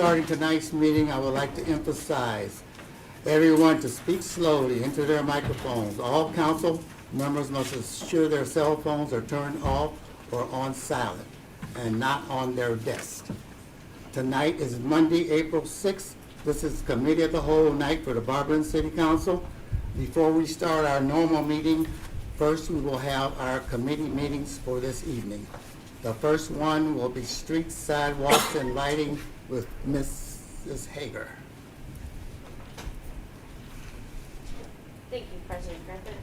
Starting tonight's meeting, I would like to emphasize everyone to speak slowly into their microphones. All council members must ensure their cell phones are turned off or on silent and not on their desk. Tonight is Monday, April 6th. This is Committee of the Whole night for the Barberton City Council. Before we start our normal meeting, first we will have our committee meetings for this evening. The first one will be streets, sidewalks, and lighting with Mrs. Hager. Thank you, President Griffin.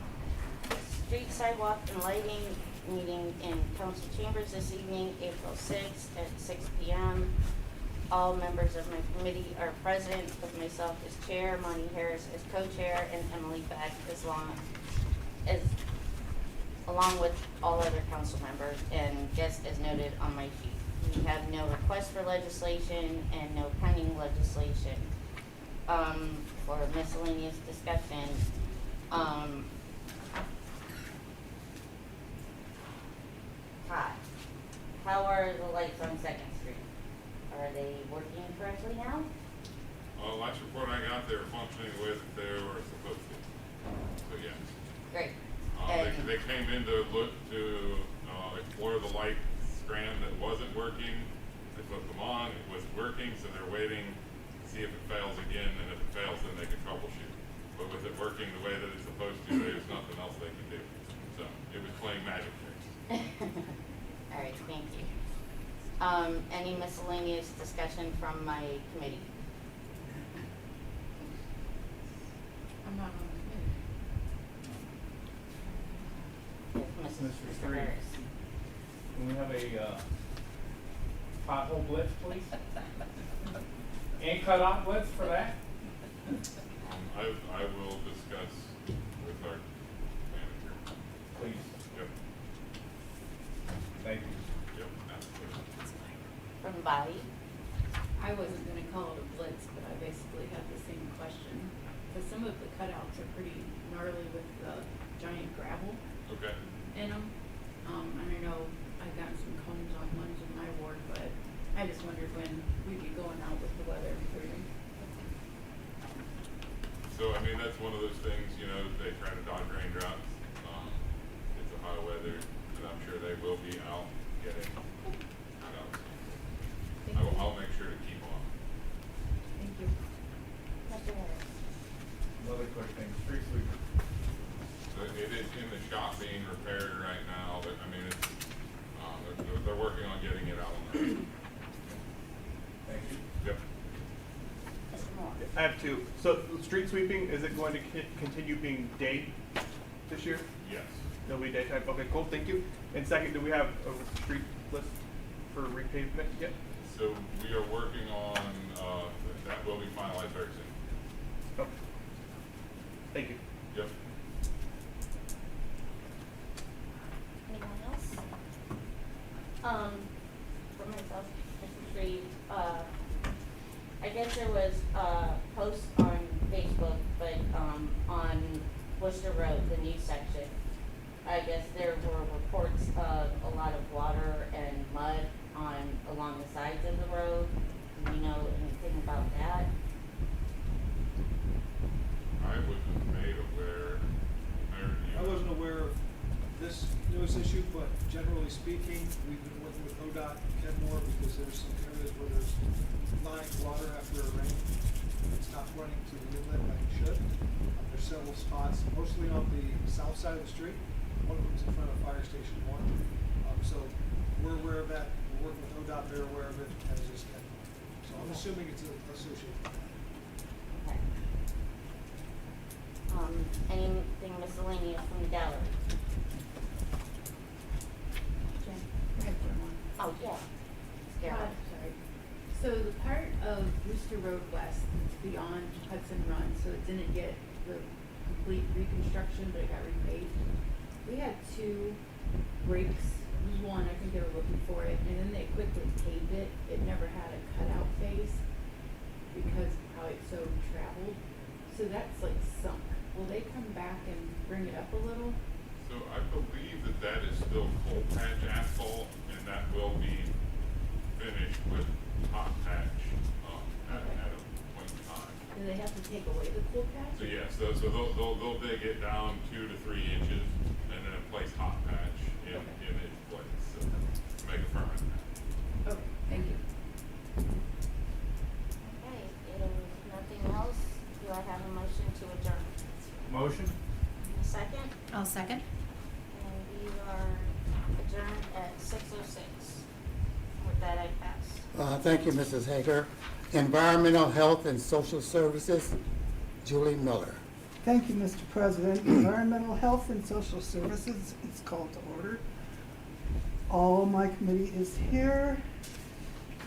Street, sidewalk, and lighting meeting in council chambers this evening, April 6th at 6 p.m. All members of my committee are present, with myself as chair, Monty Harris as co-chair, and Emily Beck along with all other council members and guests as noted on my sheet. We have no request for legislation and no pending legislation. For miscellaneous discussion, how are the lights on 2nd Street? Are they working correctly now? Last report I got, they were functioning the way that they were supposed to. So yes. Great. They came in to look to explore the light strand that wasn't working. They put them on, it wasn't working, so they're waiting to see if it fails again, and if it fails, then they can troubleshoot. But with it working the way that it's supposed to, there's nothing else they can do. So it was playing magic tricks. All right, thank you. Any miscellaneous discussion from my committee? I'm not on Yes, Mr. Three. Harris. Can we have a pothole blitz, please? And cut off blitz for that? I will discuss with our manager. Please. Yep. Thank you. Yep. Absolutely. From Bobby? I wasn't gonna call it a blitz, but I basically have the same question. Because some of the cutouts are pretty gnarly with the giant gravel Okay. in them. And I know I've gotten some cones on ones in my ward, but I just wondered when we'd be going out with the weather improving. So, I mean, that's one of those things, you know, they try to dodge raindrops. It's a high weather, and I'm sure they will be out getting cutouts. I'll make sure to keep on. Thank you. Mr. Harris? Another quick thing, street sweeper. So it is in the shop being repaired right now, but, I mean, it's, they're working on getting it out on the road. Thank you. Yep. Mr. Moore? I have two. So street sweeping, is it going to continue being day this year? Yes. It'll be daytime. Okay, cool. Thank you. And second, do we have a street list for repavement yet? So we are working on, that will be finalized very soon. Oh. Thank you. Yep. Anyone else? For myself, Mr. Shreve, I guess there was a post on Facebook, but on Worcester Road, the news section, I guess there were reports of a lot of water and mud along the sides of the road. Do you know anything about that? I wasn't made aware. I wasn't aware of this newest issue, but generally speaking, we've been working with ODOT and Kenmore because there's some areas where there's lying water after a rain. It's not running to the inlet like it should. There's several spots, mostly on the south side of the street. One of them's in front of Fire Station 1. So we're aware of that. We're working with ODOT. They're aware of it, as is Kenmore. So I'm assuming it's associated with that. Okay. Anything miscellaneous from the gallery? Jen, I have one more. Oh, yeah. Sarah. Sorry. So the part of Rooster Road West, it's beyond Hudson Run, so it didn't get the complete reconstruction, but it got repaved. We had two breaks. One, I think they were looking for it, and then they quickly paved it. It never had a cutout phase because probably it's so traveled. So that's like sunk. Will they come back and bring it up a little? So I believe that is still full patch asphalt, and that will be finished with hot patch cold patch? So yes, so they'll dig it down 2 to 3 inches and then place hot patch in its place, so to make a permanent patch. Okay, thank you. Okay, if nothing else, do I have a motion to adjourn? Motion? A second? I'll second. And we are adjourned at 6:06. With that, I pass. Thank you, Mrs. Hager. Environmental Health and Social Services, Julie Miller. Thank you, Mr. President. Environmental Health and Social Services is called to order. All my committee is here.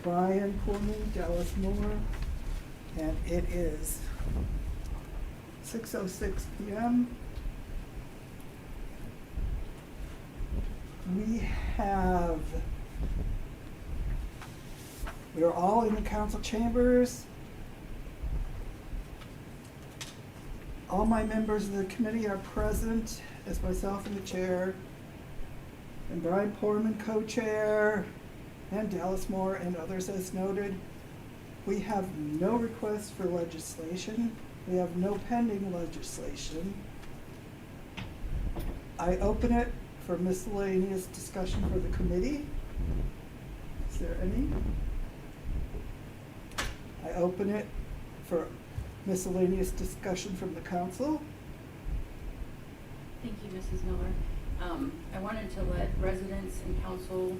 Brian Pullman, Dallas Moore, and it is 6:06 p.m. We are all in the council chambers. All my members of the committee are present, as myself and the chair, and Brian Portman, co-chair, and Dallas Moore and others as noted. We have no requests for legislation. We have no pending legislation. I open it for miscellaneous discussion for the committee. Is there any? I open it for miscellaneous discussion from the council. Thank you, Mrs. Miller. I wanted to let residents and council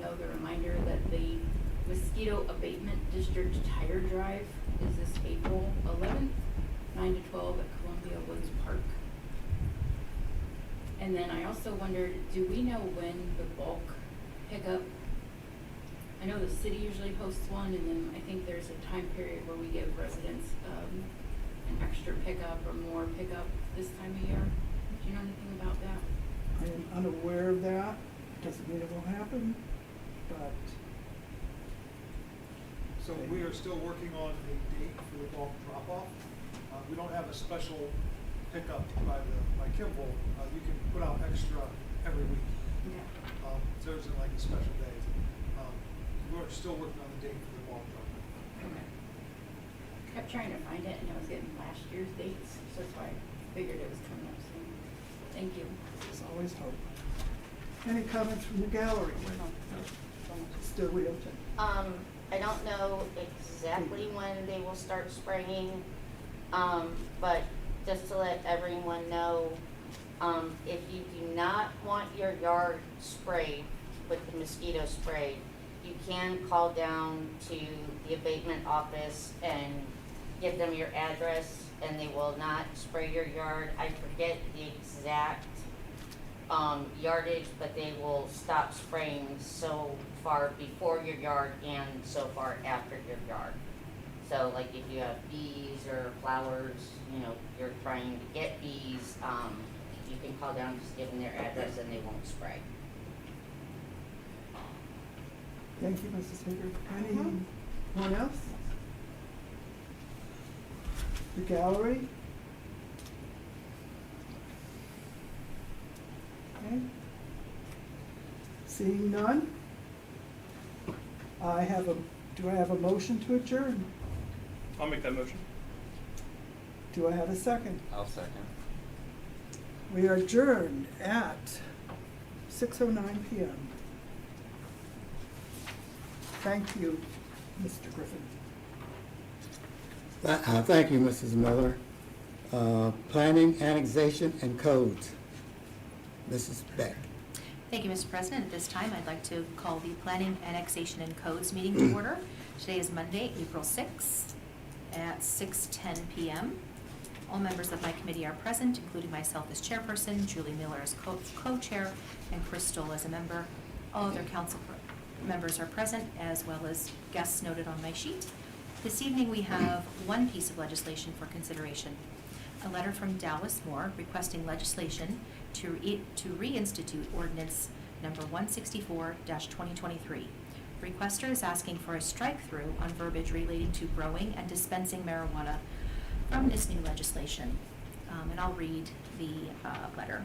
know the reminder that the Mosquito Abatement District Tire Drive is this April 11th, 9 to 12 at Columbia Woods Park. And then I also wondered, do we know when the bulk pickup, I know the city usually posts one, and then I think there's a time period where we give residents an extra pickup or more pickup this time of year. Do you know anything about that? I am unaware of that. Doesn't mean it won't happen, but So we are still working on a date for the bulk drop-off. We don't have a special pickup by Kimball. You can put out extra every week. Yeah. So there isn't like a special day. We're still working on the date for the bulk drop-off. Okay. Kept trying to find it, and I was getting last year's dates, so that's why I figured it was coming up soon. Thank you. there's always hope. Any comments from the gallery? Still reopened. I don't know exactly when they will start spraying, but just to let everyone know, if you do not want your yard sprayed with the mosquito spray, you can call down to the abatement office and give them your address, and they will not spray your yard. I forget the exact yardage, but they will stop spraying so far before your yard and so far after your yard. So like if you have bees or flowers, you know, you're trying to get bees, you can call down, just give them their address and they won't spray. Thank you, Mrs. Hager. Anyone else? The gallery? Okay. Seeing none? Do I have a motion to adjourn? I'll make that motion. Do I have a second? I'll second. We are adjourned at 6:09 p.m. Thank you, Mr. Griffin. Thank you, Mrs. Miller. Planning, Annexation, and Codes, Mrs. Beck. Thank you, Mr. President. At this time, I'd like to call the Planning, Annexation, and Codes meeting to order. Today is Monday, April 6th at 6:10 p.m. All members of my committee are present, including myself as chairperson, Julie Miller as co-chair, and Chris Stoll as a member. All other council members are present, as well as guests noted on my sheet. This evening, we have one piece of legislation for consideration. A letter from Dallas Moore requesting legislation to reinstitute ordinance number 164-2023. Requester is asking for a strike-through on verbiage relating to growing and dispensing marijuana from this new legislation. And I'll read the letter.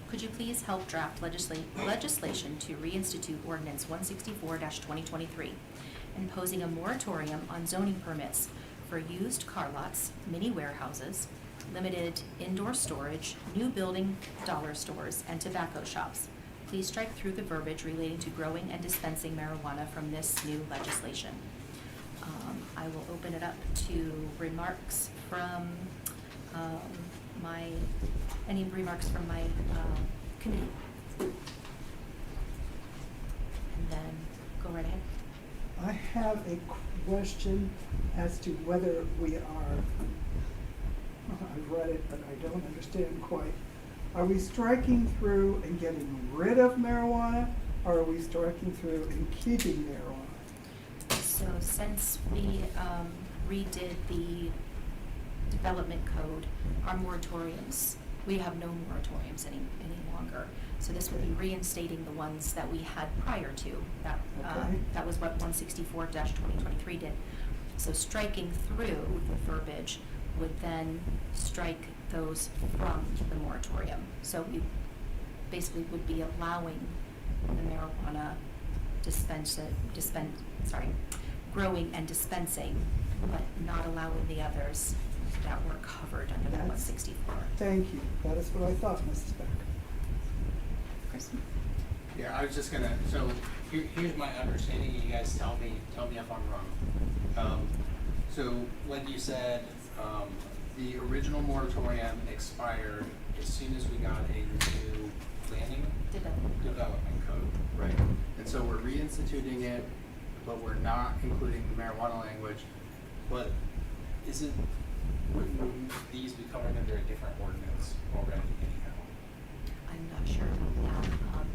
Could you please help draft legislation to reinstitute ordinance 164-2023, imposing a moratorium on zoning permits for used car lots, mini warehouses, limited indoor storage, new building dollar stores, and tobacco shops. Please strike through the verbiage relating to growing and dispensing marijuana from this new legislation. I will open it up to remarks from any remarks from my committee. And then go right ahead. I have a question as to whether we are, I've read it, but I don't understand quite. Are we striking through and getting rid of marijuana, or are we striking through and keeping marijuana? So since we redid the development code, our moratoriums, we have no moratoriums any longer. So this would be reinstating the ones that we had prior to. Okay. That was what 164-2023 did. So striking through the verbiage would then strike those from the moratorium. So we basically would be allowing the marijuana growing and dispensing, but not allowing the others that were covered under that 164. Thank you. That is what I thought, Mrs. Beck. Chris? Yeah, I was just gonna, so here's my understanding, you guys tell me if I'm wrong. So like you said, the original moratorium expired as soon as we got a new planning development code. Right. And so we're reinstituting it, but we're not including the marijuana language. But wouldn't these be covered under a different ordinance already anyhow? I'm not sure about that.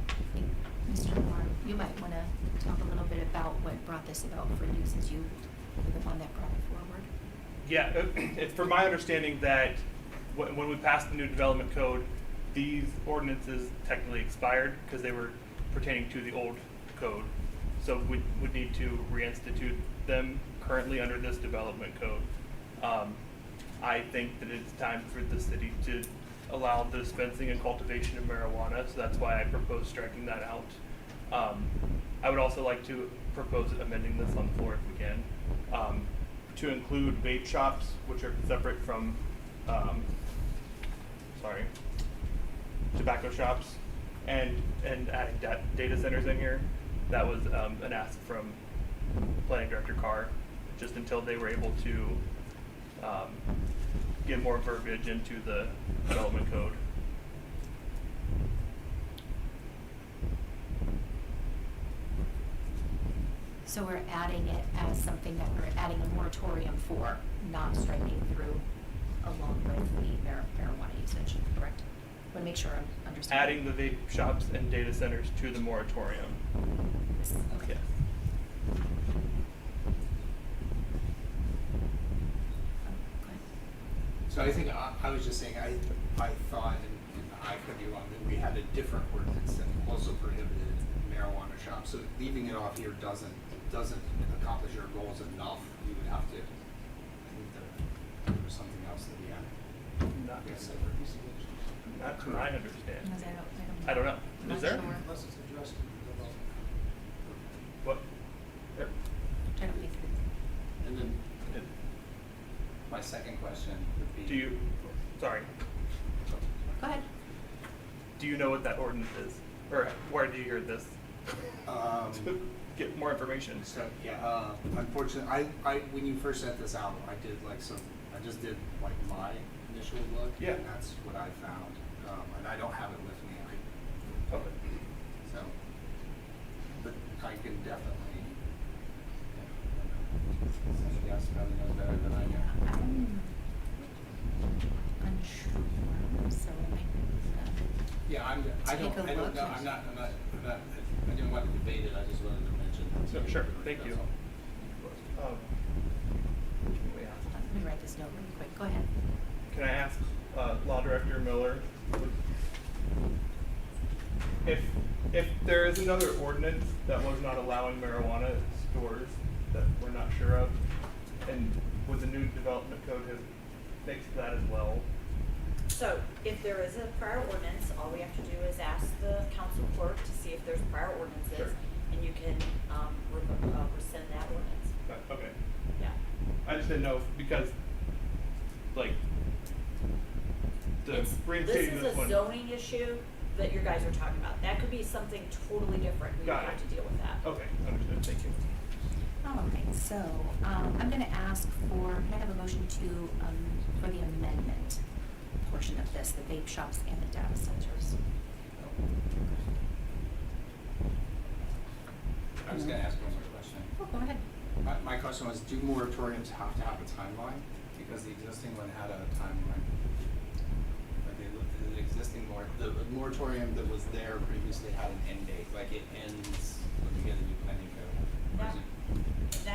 I think Mr. Moore, you might want to talk a little bit about what brought this about for you, since you were the one that brought it forward. Yeah, it's from my understanding that when we passed the new development code, these ordinances technically expired because they were pertaining to the old code. So we would need to reinstitute them currently under this development code. I think that it's time for the city to allow the dispensing and cultivation of marijuana, so that's why I propose striking that out. I would also like to propose amending this on the floor if we can, to include vape shops, which are separate from, tobacco shops, and adding data centers in here. That was an ask from Planning Director Carr, just until they were able to get more verbiage into the development code. So we're adding it as something that we're adding a moratorium for, not striking through along with the marijuana usage, correct? I want to make sure I'm understanding. Adding the vape shops and data centers to the moratorium. Okay. Yes. So I think I was just saying, I thought, and I could be wrong, that we had a different ordinance that also prohibited marijuana shops. So leaving it off here doesn't accomplish your goals enough. You would have to, I think there was something else that we had. Not Yes. Not to my understanding. Because I don't know. Not Is there? sure. Unless it's addressed in the development. What? There. Trying to make sense. And then my second question would be. Do you, sorry, Go ahead. do you know what that ordinance is? Or where did you hear this? To get more information. So, yeah, unfortunately, I when you first sent this out, I just did like my initial look. Yeah. And that's what I found. And I don't have it with me. Okay. So, but I can definitely. Somebody else probably knows better than I do. I'm unsure, so I might, Yeah, I Take a don't look know. and- I didn't want to debate it. I just wanted to mention that. No, sure, thank you. That's all. let me write this note really quick. Go ahead. Can I ask Law Director Miller, if there is another ordinance that was not allowing marijuana stores that we're not sure of, and would the new development code have fixed that as well? So if there is a prior ordinance, all we have to do is ask the council clerk to see if there's prior ordinances, Sure. and you can rescind that ordinance. Okay. Yeah. I just didn't know because, like, the This reinstating is this a one. zoning issue that you guys are talking about. That could be something totally different. We would Got have it. to deal with that. Okay, understood, thank you. All right, so, I'm gonna ask for, can I have a motion to, for the amendment portion of this, the vape shops and the data centers? I was gonna ask one more question. Oh, go ahead. My question was, do moratoriums have to have a timeline? Because the existing one had a timeline. Like the existing the moratorium that was there previously had an end date, like it ends when you get a new planning code. Or is it-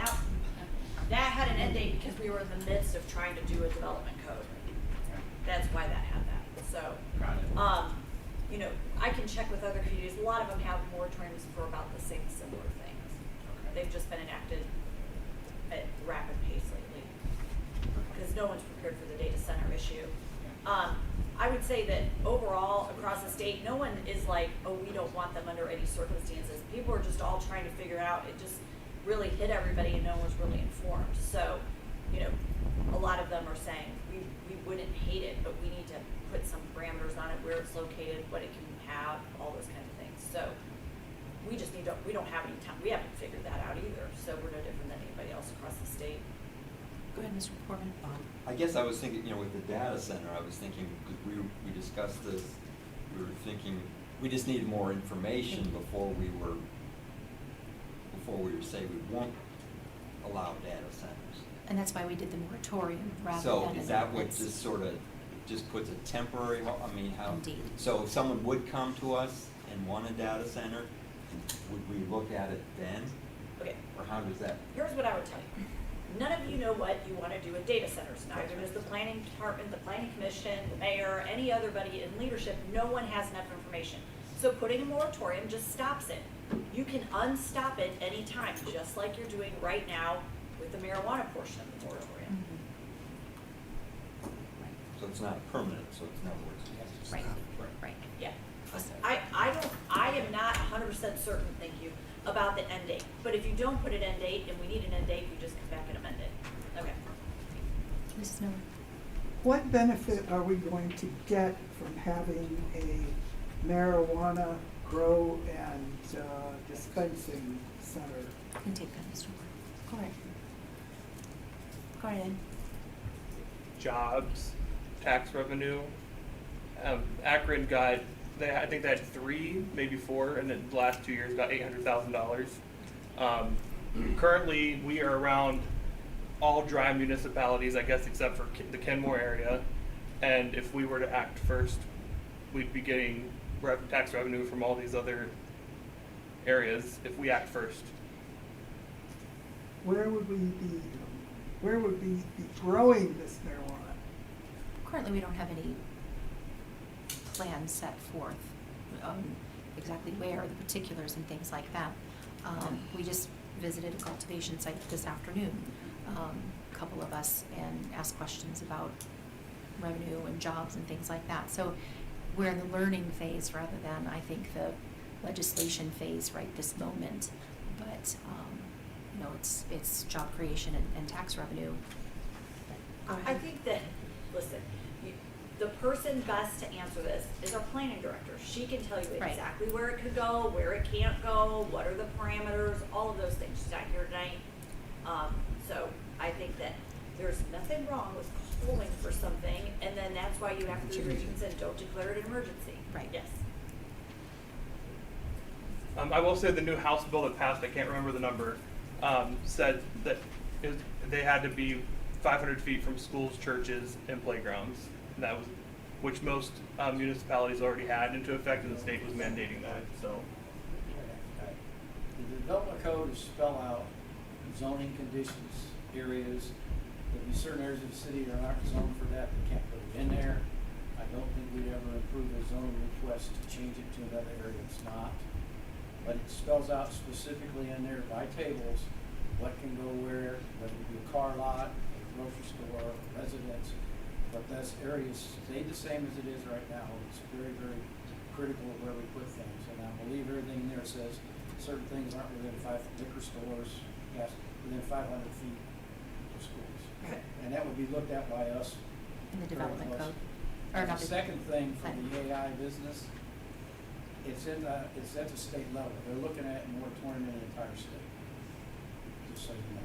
That had an end date because we were in the midst of trying to do a development code. Yeah, That's why that had that. So, got it. you know, I can check with other communities. A lot of them have moratoriums for about the same similar things. Okay. They've just been enacted at rapid pace lately because no one's prepared for the data center issue. I would say that overall across the state, no one is like, oh, we don't want them under any circumstances. People are just all trying to figure it out. It just really hit everybody and no one was really informed. So, you know, a lot of them are saying we wouldn't hate it, but we need to put some parameters on it, where it's located, what it can have, all those kind of things. So we just need to, we don't have any time, we haven't figured that out either. So we're no different than anybody else across the state. Go ahead, Mr. Corbin. I guess I was thinking, with the data center, I was thinking, because we discussed this, we were thinking, we just needed more information before we were say we won't allow data centers. And that's why we did the moratorium rather So than. is that what amendments. just sort of, just puts a temporary, how? Indeed. So if someone would come to us and want a data center, would we look at it then? Okay. Or how does that? Here's what I would tell you. None of you know what you want to do with data centers. Neither does the planning department, the planning commission, the mayor, any other body in leadership. No one has enough information. So putting a moratorium just stops it. You can unstop it anytime, just like you're doing right now with the marijuana portion of the moratorium. So it's not permanent, so it's not worth it. Right, right. Yeah. I am not 100% certain, thank you, about the end date. But if you don't put an end date and we need an end date, you just come back and amend it. Okay. Mrs. Miller? What benefit are we going to get from having a marijuana grow and dispensing center? You can take that, Mr. Ward. Go ahead. Go ahead. Jobs, tax revenue. Akron got, I think they had 3, maybe 4, and then the last 2 years got $800,000. Currently, we are around all dry municipalities, I guess, except for the Kenmore area. And if we were to act first, we'd be getting tax revenue from all these other areas if we act first. Where would we be growing this marijuana? Currently, we don't have any plans set forth, exactly where, the particulars and things like that. We just visited a cultivation site this afternoon, a couple of us, and asked questions about revenue and jobs and things like that. So we're in the learning phase rather than, I think, the legislation phase right this moment. But, it's job creation and tax revenue. I think that, listen, the person best to answer this is our planning director. She can tell you Right. exactly where it could go, where it can't go, what are the parameters, all of those things. She's not here tonight. So I think that there's nothing wrong with calling for something, and then that's why you have to do reasons and don't declare it an emergency. Right. Yes. I will say the new House bill that passed, I can't remember the number, said that they had to be 500 feet from schools, churches, and playgrounds. And that was, which most municipalities already had into effect, and the state was mandating that. So, The development code is spell out zoning conditions, areas. There'll be certain areas of the city that are not zoned for that, they can't put it in there. I don't think we'd ever approve a zoning request to change it to another area that's not. But it spells out specifically in there by tables, what can go where, whether it be a car lot, a grocery store, a residence. But that's areas stayed the same as it is right now. It's very, very critical of where we put things. And I believe everything in there says certain things aren't within 5 liquor stores, yes, within 500 feet of schools. Right. And that would be looked at by us. In the very development close. code. Or And not the second thing for planning. the AI business, it's at the state level. They're looking at moratorium in the entire state. Just so you know.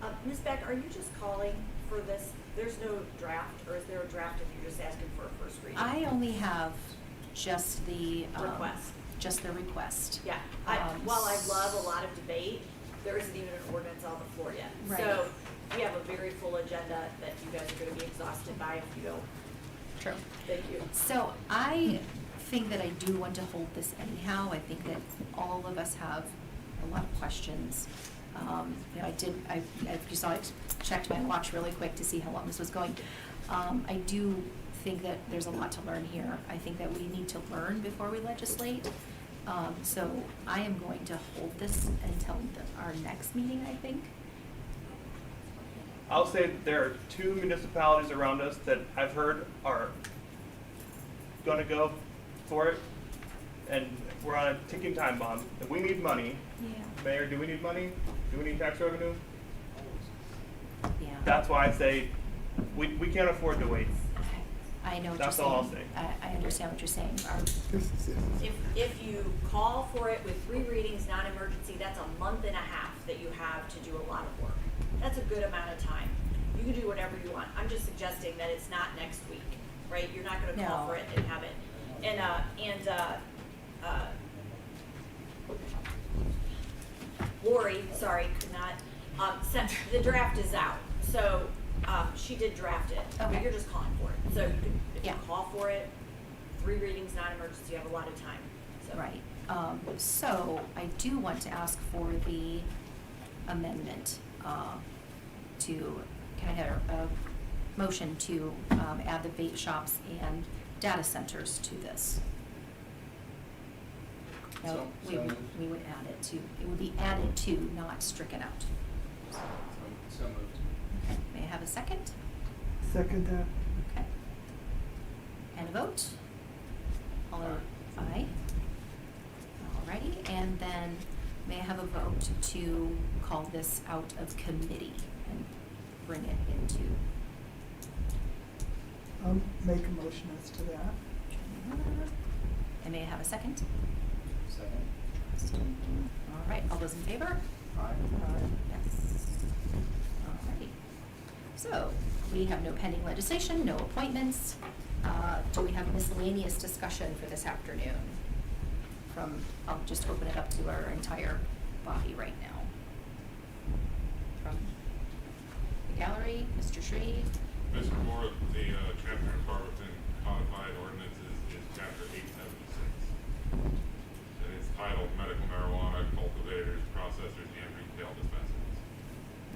Right. Ms. Beck, are you just calling for this? There's no draft, or is there a draft if you're just asking for a first reading? I only have just the. Request. Just the request. Yeah, while I love a lot of debate, there isn't even an ordinance on the floor yet. Right. So we have a very full agenda that you guys are gonna be exhausted by if you don't. True. Thank you. So I think that I do want to hold this anyhow. I think that all of us have a lot of questions. You know, if you saw, I checked my watch really quick to see how long this was going. I do think that there's a lot to learn here. I think that we need to learn before we legislate. So I am going to hold this until our next meeting, I think. I'll say that there are 2 municipalities around us that I've heard are gonna go for it, and we're on a ticking time bomb. If we need money, Yeah. Mayor, do we need money? Do we need tax revenue? Yeah. That's why I say we can't afford to wait. Okay. I know what you're That's saying. all I'll say. I understand what you're saying. This is it. If you call for it with 3 readings, non-emergency, that's a month and a half that you have to do a lot of work. That's a good amount of time. You can do whatever you want. I'm just suggesting that it's not next week, right? You're not gonna call No. for it and have it. Lori, sorry, could not, the draft is out. So, she did draft it, but Okay. you're just calling for it. So you can, if you Yeah. call for it, 3 readings, non-emergency, you have a lot of time, so. Right. So I do want to ask for the amendment can I have a motion to add the vape shops and data centers to this? No, So moved. we would add it to, it would be added to, not stricken out. So moved. Okay, may I have a second? Second that. Okay. And a vote? Aye. Alrighty, and then may I have a vote to call this out of committee and bring it into? I'll make a motion as to that. And may I have a second? Second. All right, all those in favor? Aye. Yes. Alrighty. So, we have no pending legislation, no appointments. Do we have miscellaneous discussion for this afternoon? I'll just open it up to our entire body right now. From the gallery, Mr. Shreve. Mr. Moore, the chapter in Barberton codified ordinances is chapter 876. And it's titled Medical Marijuana Cultivators, Processors, and Retail Dispensaries.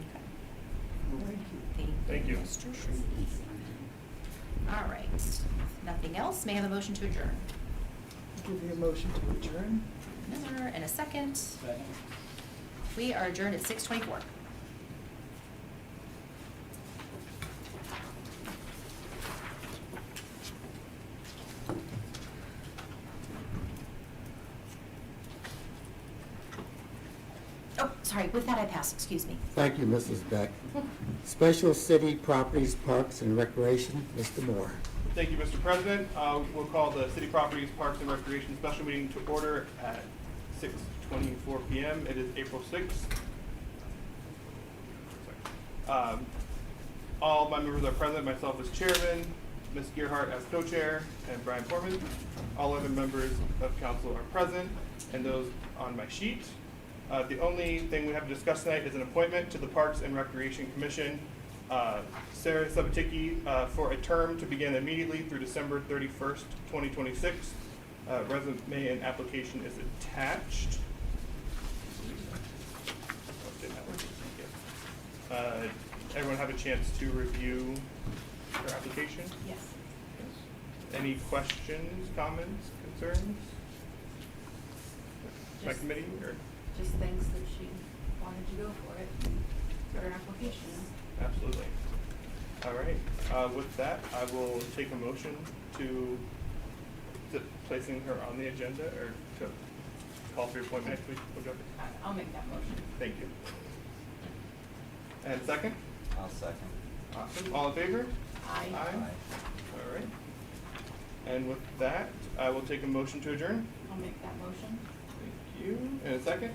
Okay. Thank you. Thank you. Mr. Shreve. All right. Nothing else? May I have a motion to adjourn? Give you a motion to adjourn. Another and a second. Second. We are adjourned at 6:24. Oh, sorry, with that I pass, excuse me. Thank you, Mrs. Beck. Special City Properties, Parks, and Recreation, Mr. Moore. Thank you, Mr. President. We'll call the City Properties, Parks, and Recreation Special Meeting to order at 6:24 p.m. It is April 6th. All my members are present, myself as chairman, Ms. Gearhart as co-chair, and Brian Foreman. All other members of council are present, and those on my sheet. The only thing we have to discuss tonight is an appointment to the Parks and Recreation Commission. Sarah Sabatiki for a term to begin immediately through December 31st, 2026. Resume and application is attached. Everyone have a chance to review her application? Yes. Any questions, comments, concerns? My Just- committee or? Just thanks that she wanted to go for it, for her application. Absolutely. All right, with that, I will take a motion to placing her on the agenda or to call for your appointment next week. We'll go. I'll make that motion. Thank you. And second? I'll second. Awesome. All in favor? Aye. All right. And with that, I will take a motion to adjourn. I'll make that motion. Thank you. And a second?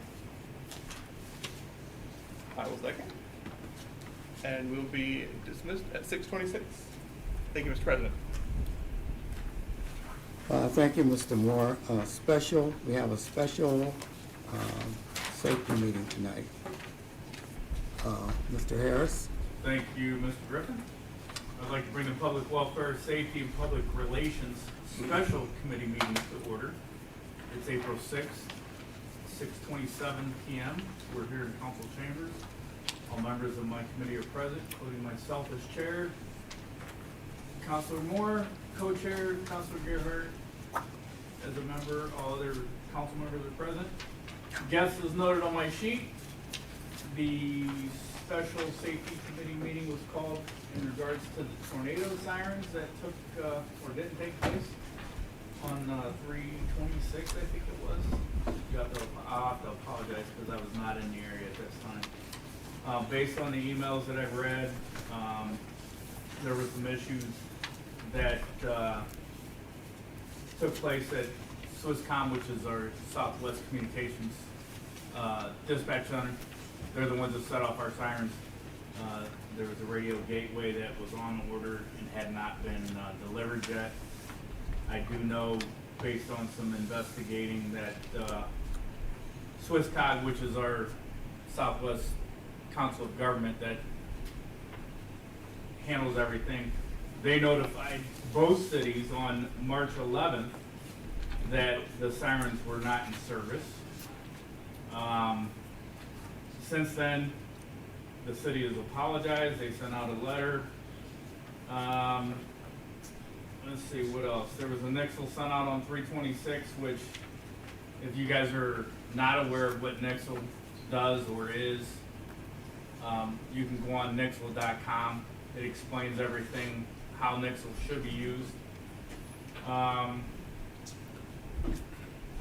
I will second. And we'll be dismissed at 6:26. Thank you, Mr. President. Thank you, Mr. Moore. We have a special safety meeting tonight. Mr. Harris? Thank you, Mr. Griffin. I'd like to bring the Public Welfare, Safety, and Public Relations Special Committee meeting to order. It's April 6th, 6:27 p.m. We're here in council chambers. All members of my committee are present, including myself as chair, Councilor Moore, co-chair, Councilor Gerhardt as a member, all other council members are present. Guests is noted on my sheet. The special safety committee meeting was called in regards to the tornado sirens that took, or didn't take place on 3/26, I think it was. I'll have to apologize because I was not in the area at this time. Based on the emails that I've read, there were some issues that took place at Swisscom, which is our Southwest Communications dispatch center. They're the ones that set off our sirens. There was a radio gateway that was on order and had not been delivered yet. I do know, based on some investigating, that Swisscog, which is our Southwest Council of Government that handles everything, they notified both cities on March 11th that the sirens were not in service. Since then, the city has apologized. They sent out a letter. Let's see, what else? There was a Nixle sent out on 3/26, which, if you guys are not aware of what Nixle does or is, you can go on Nixle.com. It explains everything, how Nixle should be used.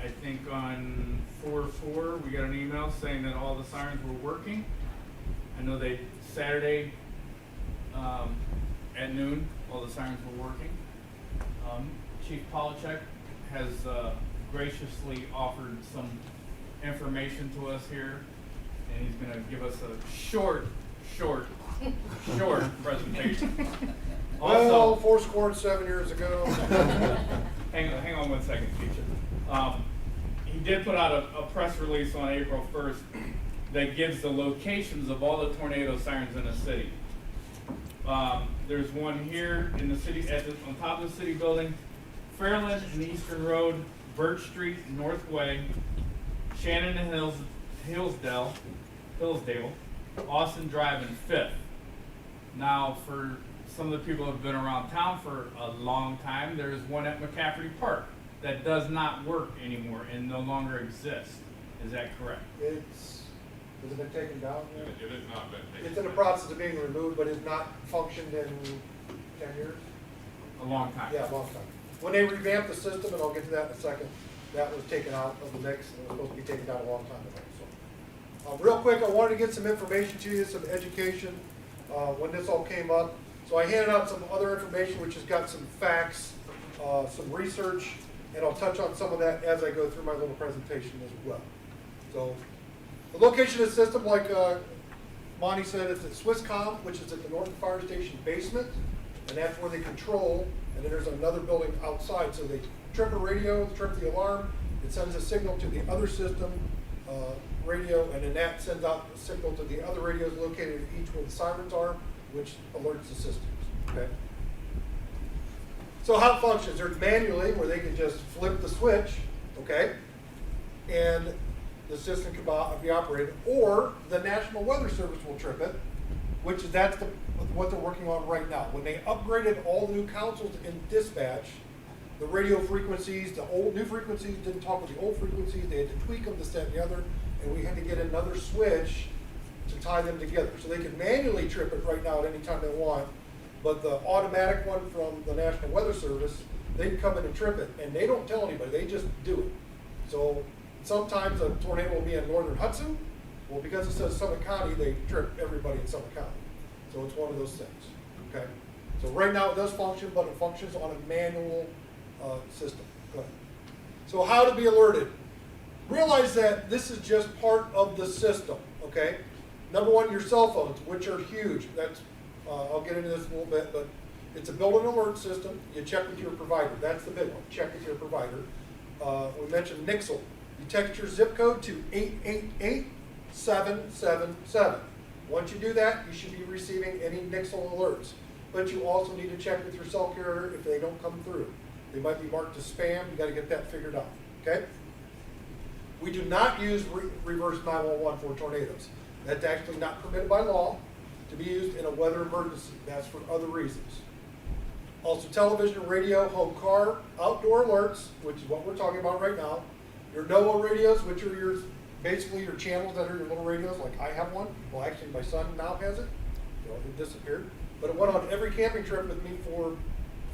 I think on 4/4, we got an email saying that all the sirens were working. I know they, Saturday at noon, all the sirens were working. Chief Polachek has graciously offered some information to us here, and he's gonna give us a short presentation. Well, Also, fourscore 7 years ago. hang on 1 second, Keisha. He did put out a press release on April 1st that gives the locations of all the tornado sirens in the city. There's one here in the city, on top of the city building, Fairland and Eastern Road, Birch Street, North Way, Shannon and Hillsdale, Austin Drive, and Fifth. Now, for some of the people who have been around town for a long time, there's one at McCafferty Park that does not work anymore and no longer exists. Is that correct? Has it been taken down yet? It has not been taken. It's in the process of being removed, but it's not functioned in 10 years? A long time. Yeah, a long time. When they revamped the system, and I'll get to that in a second, that was taken out of the mix, and it was supposed to be taken down a long time ago. So, real quick, I wanted to get some information to you, some education, when this all came up. So I handed out some other information, which has got some facts, some research, and I'll touch on some of that as I go through my little presentation as well. So, the location of the system, like Monty said, it's at Swisscom, which is at the Norton Fire Station basement, and that's where they control, and then there's another building outside. So they trip a radio, trip the alarm, it sends a signal to the other system radio, and then that sends out a signal to the other radios located at each where the sirens are, which alerts the systems, okay? So how it functions, there's manually where they can just flip the switch, okay? And the system can be operated, or the National Weather Service will trip it, which that's what they're working on right now. When they upgraded all the new consoles in dispatch, the radio frequencies, the new frequencies didn't talk with the old frequencies, they had to tweak them, this, that, and the other, and we had to get another switch to tie them together. So they can manually trip it right now at any time they want, but the automatic one from the National Weather Service, they can come in and trip it, and they don't tell anybody, they just do it. So sometimes a tornado will be in northern Hudson. Well, because it says Summit County, they trip everybody in Summit County. So it's one of those things, okay? So right now it does function, but it functions on a manual system. Go ahead. So how to be alerted? Realize that this is just part of the system, okay? Number one, your cell phones, which are huge. That's I'll get into this in a little bit, but it's a built-in alert system. You check with your provider. That's the big one. Check with your provider. We mentioned Nixle. You text your zip code to 888-777. Once you do that, you should be receiving any Nixle alerts. But you also need to check with your cell carrier if they don't come through. They might be marked as spam. You got to get that figured out. Okay? We do not use reverse 911 for tornadoes. That's actually not permitted by law to be used in a weather emergency. That's for other reasons. Also, television, radio, home car, outdoor alerts, which is what we're talking about right now. Your NOAA radios, which are basically your channels that are your little radios, like I have one. Well, actually, my son now has it. It disappeared. But it went on every camping trip with me for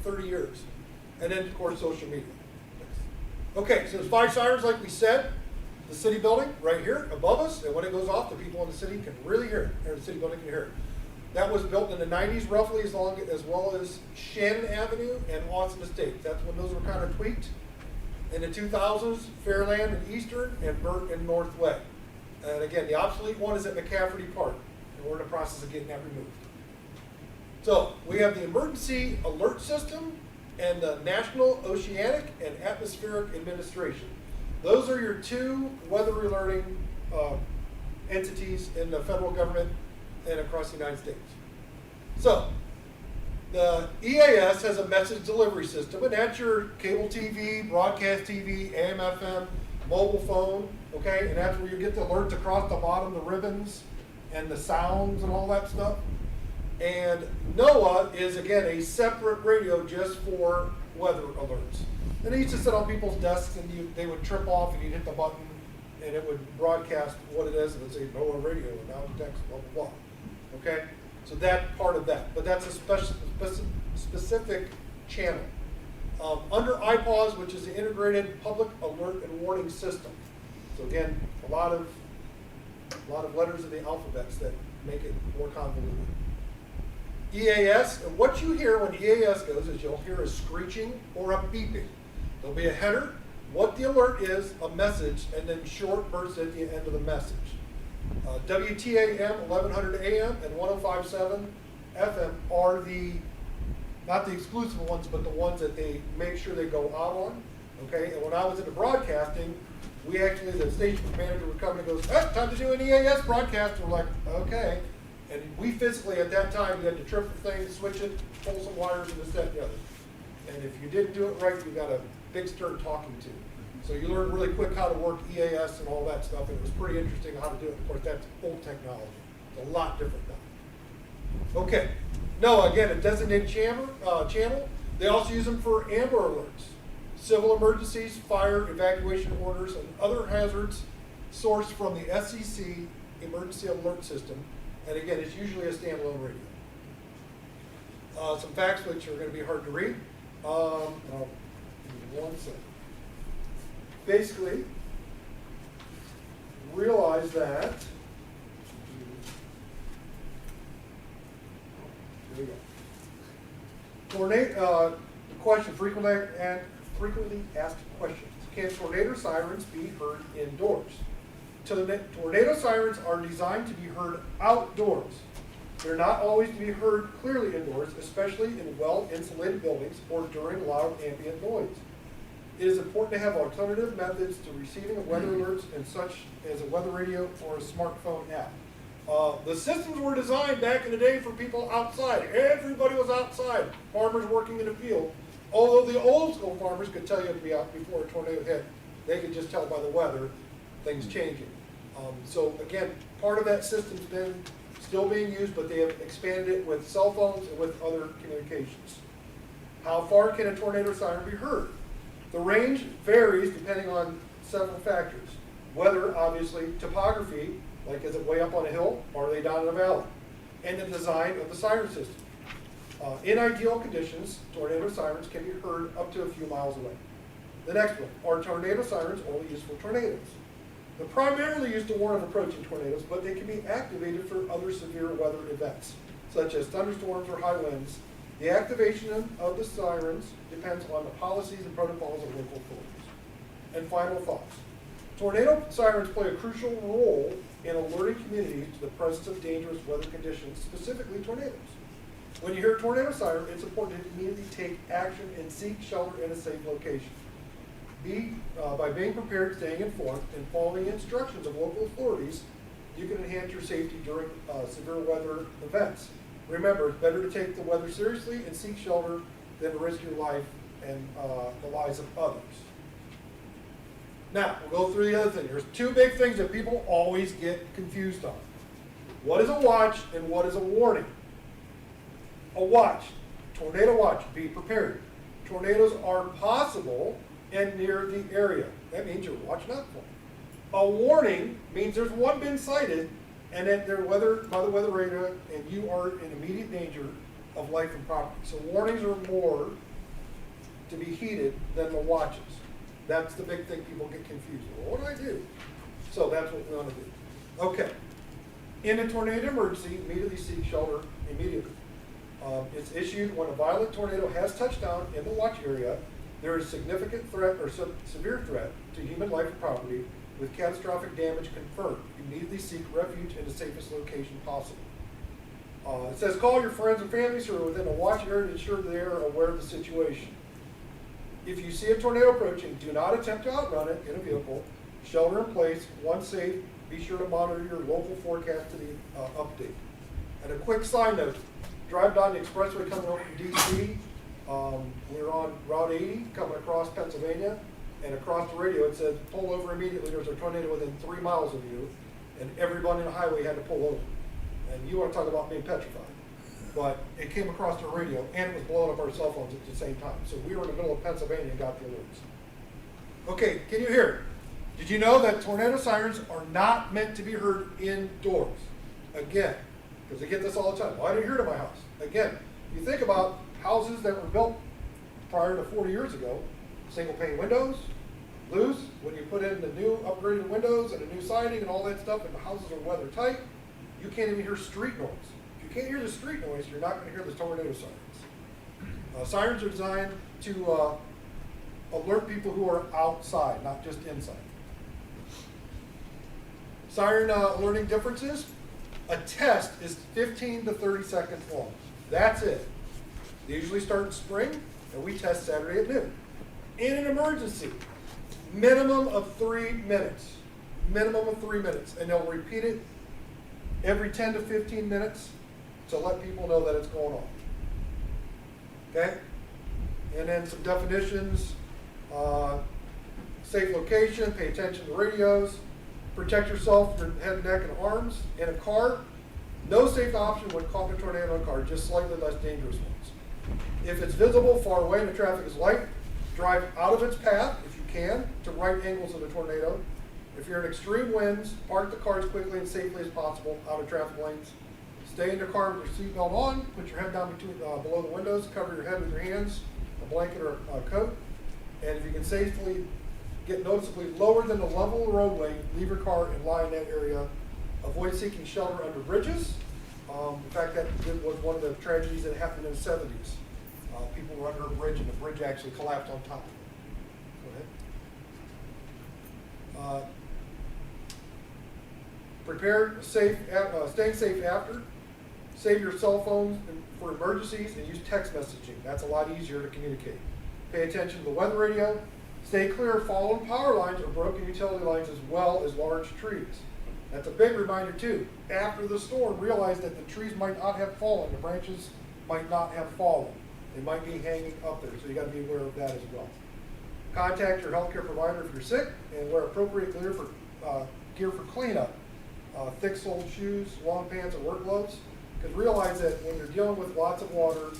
30 years. And then, of course, social media. Okay, so there's 5 sirens, like we said. The city building right here above us, and when it goes off, the people in the city can really hear it, or the city building can hear it. That was built in the 90s, roughly, as well as Shannon Avenue and Austin Estates. That's when those were kind of tweaked. In the 2000s, Fairland and Eastern, and Burt and Northway. And again, the obsolete one is at McCafferty Park, and we're in the process of getting that removed. So we have the Emergency Alert System and the National Oceanic and Atmospheric Administration. Those are your 2 weather alerting entities in the federal government and across the United States. So the EAS has a message delivery system, and that's your cable TV, broadcast TV, AM, FM, mobile phone, okay? And that's where you get the alerts across the bottom, the ribbons, and the sounds and all that stuff. And NOAA is, again, a separate radio just for weather alerts. And they used to sit on people's desks, and they would trip off, and you'd hit the button, and it would broadcast what it is, and it would say NOAA radio, and now text, blah, blah, blah. Okay? So that part of that. But that's a specific channel. Under IPAWS, which is the Integrated Public Alert and Warning System. So again, a lot of letters in the alphabets that make it more convoluted. EAS, and what you hear when EAS goes is you'll hear a screeching or a beeping. There'll be a header, what the alert is, a message, and then short bursts at the end of the message. WTAM 1100 AM and 105.7 FM are not the exclusive ones, but the ones that they make sure they go out on. Okay, and when I was into broadcasting, the station manager would come and goes, time to do an EAS broadcast. And we're like, okay. And we physically, at that time, you had to trip the thing, switch it, pull some wires, and this, that, and the other. And if you didn't do it right, you got a big stern talking to. So you learn really quick how to work EAS and all that stuff, and it was pretty interesting how to do it. Of course, that's old technology. It's a lot different now. Okay. No, again, a designated channel. They also use them for amber alerts, civil emergencies, fire, evacuation orders, and other hazards sourced from the SEC Emergency Alert System. And again, it's usually a standalone radio. Some facts which are going to be hard to read. I'll give you 1 second. Basically, realize that, there we go. Tornado, question, frequently asked questions. Can tornado sirens be heard indoors? Tornado sirens are designed to be heard outdoors. They're not always to be heard clearly indoors, especially in well-insulated buildings or during loud ambient noise. It is important to have alternative methods to receiving weather alerts, and such as a weather radio or a smartphone app. The systems were designed back in the day for people outside. Everybody was outside, farmers working in the field. Although the old school farmers could tell you to be out before a tornado hit, they could just tell by the weather things changing. So again, part of that system's been still being used, but they have expanded it with cell phones and with other communications. How far can a tornado siren be heard? The range varies depending on several factors. Weather, obviously, topography, like is it way up on a hill or are they down in a valley? And the design of the siren system. In ideal conditions, tornado sirens can be heard up to a few miles away. The next one, are tornado sirens only used for tornadoes? They're primarily used to warn of approaching tornadoes, but they can be activated for other severe weather events. such as thunderstorms or high winds, the activation of the sirens depends on the policies and protocols of local authorities. And final thoughts. Tornado sirens play a crucial role in alerting communities to the presence of dangerous weather conditions, specifically tornadoes. When you hear a tornado siren, it's important to immediately take action and seek shelter in a safe location. By being prepared, staying informed, and following instructions of local authorities, you can enhance your safety during severe weather events. Remember, it's better to take the weather seriously and seek shelter than to risk your life and the lives of others. Now, we'll go through the other thing. There's two big things that people always get confused on. What is a watch and what is a warning? A watch, tornado watch, be prepared. Tornadoes are possible and near the area. That means you're watching out for them. A warning means there's one been sighted and that they're by the weather radar and you are in immediate danger of life and property. So warnings are more to be heeded than the watches. That's the big thing people get confused. Well, what do I do? So that's what we want to do. Okay. In a tornado emergency, immediately seek shelter immediately. It's issued when a violent tornado has touched down in the watch area. There is significant threat or severe threat to human life and property with catastrophic damage confirmed. Immediately seek refuge in the safest location possible. It says call your friends and families who are within a watch area to ensure they are aware of the situation. If you see a tornado approaching, do not attempt to outrun it in a vehicle. Shelter in place. Once safe, be sure to monitor your local forecast to the update. And a quick side note, drive down the expressway coming over from DC. We're on Route 80 coming across Pennsylvania, and across the radio it said pull over immediately. There's a tornado within 3 miles of you, and everybody on the highway had to pull over. And you want to talk about being petrified. But it came across the radio, and it was blowing up our cell phones at the same time. So we were in the middle of Pennsylvania and got the alerts. Okay, can you hear? Did you know that tornado sirens are not meant to be heard indoors? Again, because they get this all the time. Why do you hear it in my house? Again, you think about houses that were built prior to 40 years ago, single pane windows, loose, when you put in the new upgraded windows and the new siding and all that stuff, and the houses are weather tight, you can't even hear street noise. If you can't hear the street noise, you're not going to hear the tornado sirens. Sirens are designed to alert people who are outside, not just inside. Siren alerting differences. A test is 15 to 30 seconds long. That's it. They usually start in spring, and we test Saturday at noon. In an emergency, minimum of 3 minutes. Minimum of 3 minutes. And they'll repeat it every 10 to 15 minutes to let people know that it's going on. Okay? And then some definitions. Safe location, pay attention to radios. Protect yourself, your head, neck, and arms. In a car, no safe option when caught in a tornado in a car, just slightly less dangerous ones. If it's visible far away and the traffic is light, drive out of its path, if you can, to right angles of the tornado. If you're in extreme winds, park the car as quickly and safely as possible out of traffic lanes. Stay in your car with your seatbelt on, put your head down below the windows, cover your head with your hands, a blanket or a coat. And if you can safely get noticeably lower than the level of the roadway, leave your car and lie in that area. Avoid seeking shelter under bridges. In fact, that was one of the tragedies that happened in the 70s. People were under a bridge and the bridge actually collapsed on top of them. Go ahead. Staying safe after. Save your cell phones for emergencies and use text messaging. That's a lot easier to communicate. Pay attention to the weather radio. Stay clear of fallen power lines or broken utility lines as well as large trees. That's a big reminder too. After the storm, realize that the trees might not have fallen. The branches might not have fallen. They might be hanging up there, so you got to be aware of that as well. Contact your healthcare provider if you're sick, and wear appropriate gear for cleanup. Thick-soled shoes, long pants, and work gloves. Because realize that when you're dealing with lots of water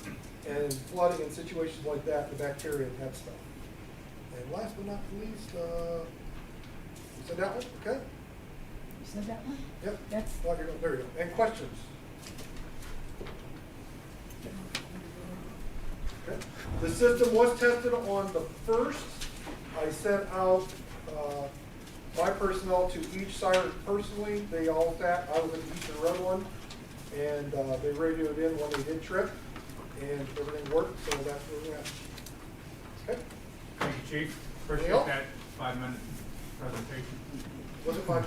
and flooding and situations like that, the bacteria and that stuff. And last but not least, you said that one? Okay. You said that one? Yep. That's. Oh, there you go. And questions? Okay. The system was tested on the 1st. I sent out my personnel to each siren personally. They all sat. I was at the Eastern Road one. and they radioed in when they did trip, and everything worked, so that's where we're at. Okay, Thank you, Chief. Appreciate Neil? that 5-minute presentation. was it fine?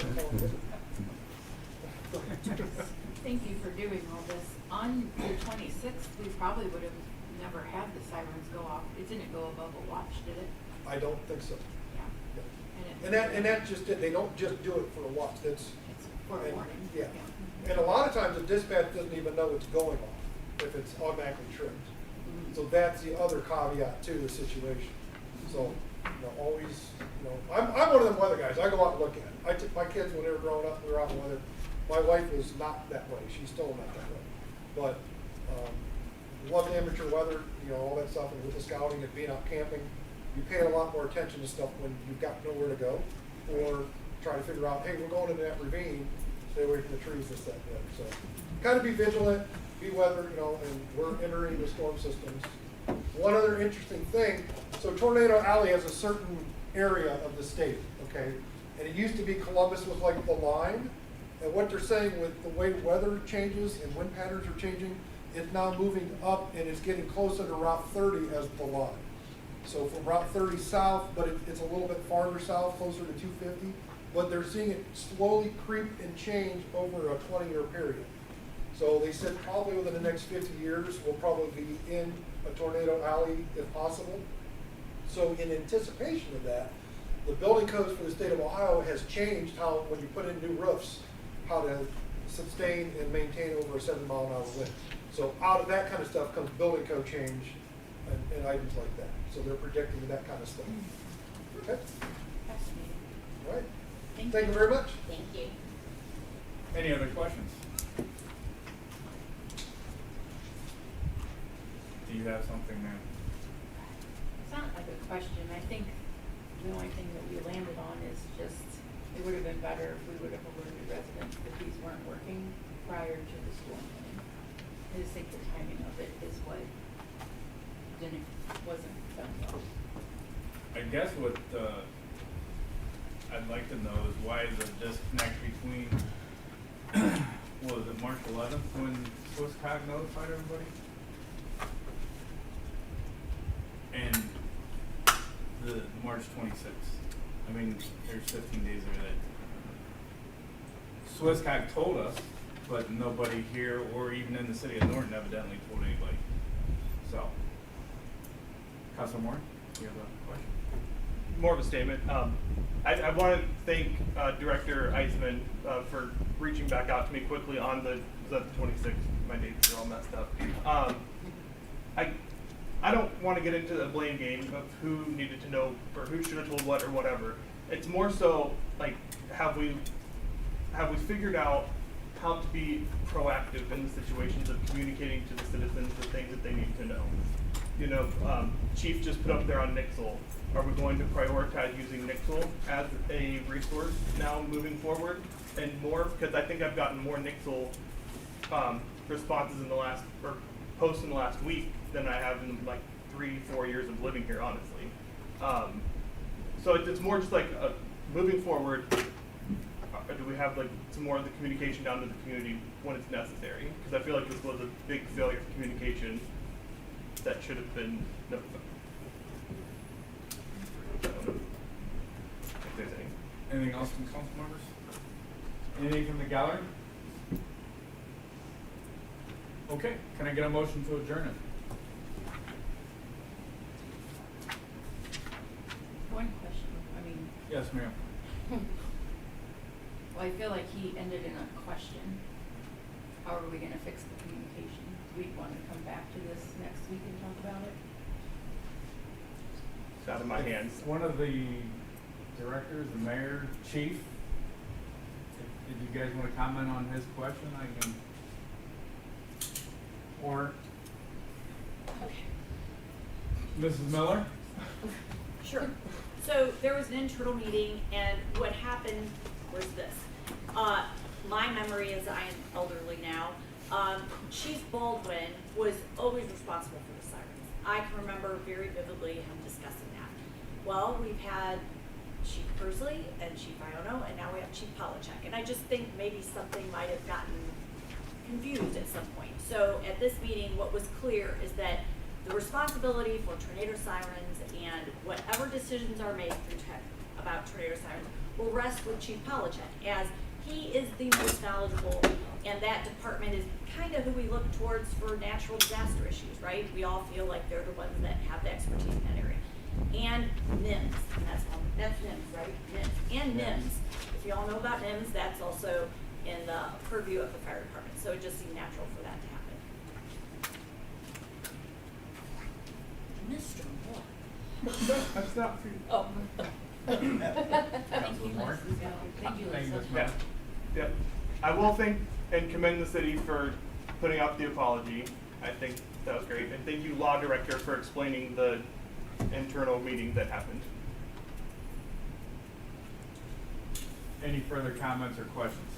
Thank you for doing all this. On the 26th, we probably would have never had the sirens go off. It didn't go above a watch, did it? I don't think so. Yeah. Yeah. And that's just it, they don't just do it for a watch, that's. It's for a and- warning. Yeah, and a lot of times the dispatch doesn't even know it's going off, if it's automatically tripped. Mhm. So that's the other caveat to the situation. So, always, I'm one of them weather guys, I go out and look at it. I took my kids when they were growing up, we were out in the weather. My wife was not that way, she's still not that way. But, love the amateur weather, all that stuff, and with the scouting and being out camping, you pay a lot more attention to stuff when you've got nowhere to go, or try to figure out, hey, we're going into that ravine, stay away from the trees, this, that, and the other. So, kind of be vigilant, be weather, and we're entering the storm systems. One other interesting thing, so Tornado Alley has a certain area of the state, okay? And it used to be Columbus was like the line, and what they're saying with the way weather changes and wind patterns are changing, it's now moving up and it's getting closer to Route 30 as the line. So from Route 30 south, but it's a little bit farther south, closer to 250, but they're seeing it slowly creep and change over a 20-year period. So they said probably within the next 50 years, we'll probably be in a tornado alley if possible. So in anticipation of that, the building codes for the state of Ohio has changed how, when you put in new roofs, how to sustain and maintain over a 7-mile-an-hour wind. So out of that kind of stuff comes building code change and items like that. So they're predicting that kind of stuff. Okay? Fascinating. All right. Thank Thank you very much. Thank you. Any other questions? Do you have something there? It's not like a question. I think the only thing that we landed on is just, it would have been better if we would have alerted residents that these weren't working prior to the storm hitting. I just think the timing of it is what wasn't done well. I guess what I'd like to know is why is the disconnect between, what was it, March 11th when Swisscog notified everybody? And the March 26th. I mean, there's 15 days there that Swisscog told us, but nobody here or even in the city of Norton evidently told anybody. So, Councilor Moore, you have a question? More of a statement. I want to thank Director Eisman for reaching back out to me quickly on the 26th. My dates are all messed up. I don't want to get into the blame game of who needed to know or who should have told what or whatever. It's more so like have we figured out how to be proactive in the situations of communicating to the citizens the things that they need to know. Chief just put up there on Nixle. Are we going to prioritize using Nixle as a resource now moving forward and more? Because I think I've gotten more Nixle responses in the last, or posts in the last week than I have in like 3-4 years of living here, honestly. So it's more just like moving forward, do we have like some more of the communication down to the community when it's necessary? Because I feel like this was a big failure of communication that should have been notified. I don't know if there's any. Anything else from council members? Anything from the gallery? Okay, can I get a motion to adjourn it? One question, Yes, ma'am. well, I feel like he ended in a question. How are we gonna fix the communication? Do we wanna come back to this next week and talk about it? It's out of my hands. One of the directors, the mayor, chief, if you guys want to comment on his question, I can. Or Mrs. Miller? Sure. So there was an internal meeting, and what happened was this. My memory is I am elderly now. Chief Baldwin was always responsible for the sirens. I can remember very vividly him discussing that. Well, we've had Chief Pursley and Chief Iono, and now we have Chief Polachek. And I just think maybe something might have gotten confused at some point. So at this meeting, what was clear is that the responsibility for tornado sirens and whatever decisions are made through about tornado sirens will rest with Chief Polachek, as he is the most knowledgeable, and that department is kind of who we look towards for natural disaster issues, right? We all feel like they're the ones that have the expertise in that area. And NIMS, and that's NIMS, right? NIMS. And NIMS. If you all know about NIMS, that's also in the purview of the fire department, so it just seemed natural for that to happen. Mr. Moore. That's not for you. Oh. Councilman Moore? Thank you, Thank you, Lisa. Ms. Moore. Yeah, I will thank and commend the city for putting out the apology. I think that was great. And thank you, Law Director, for explaining the internal meeting that happened. Any further comments or questions?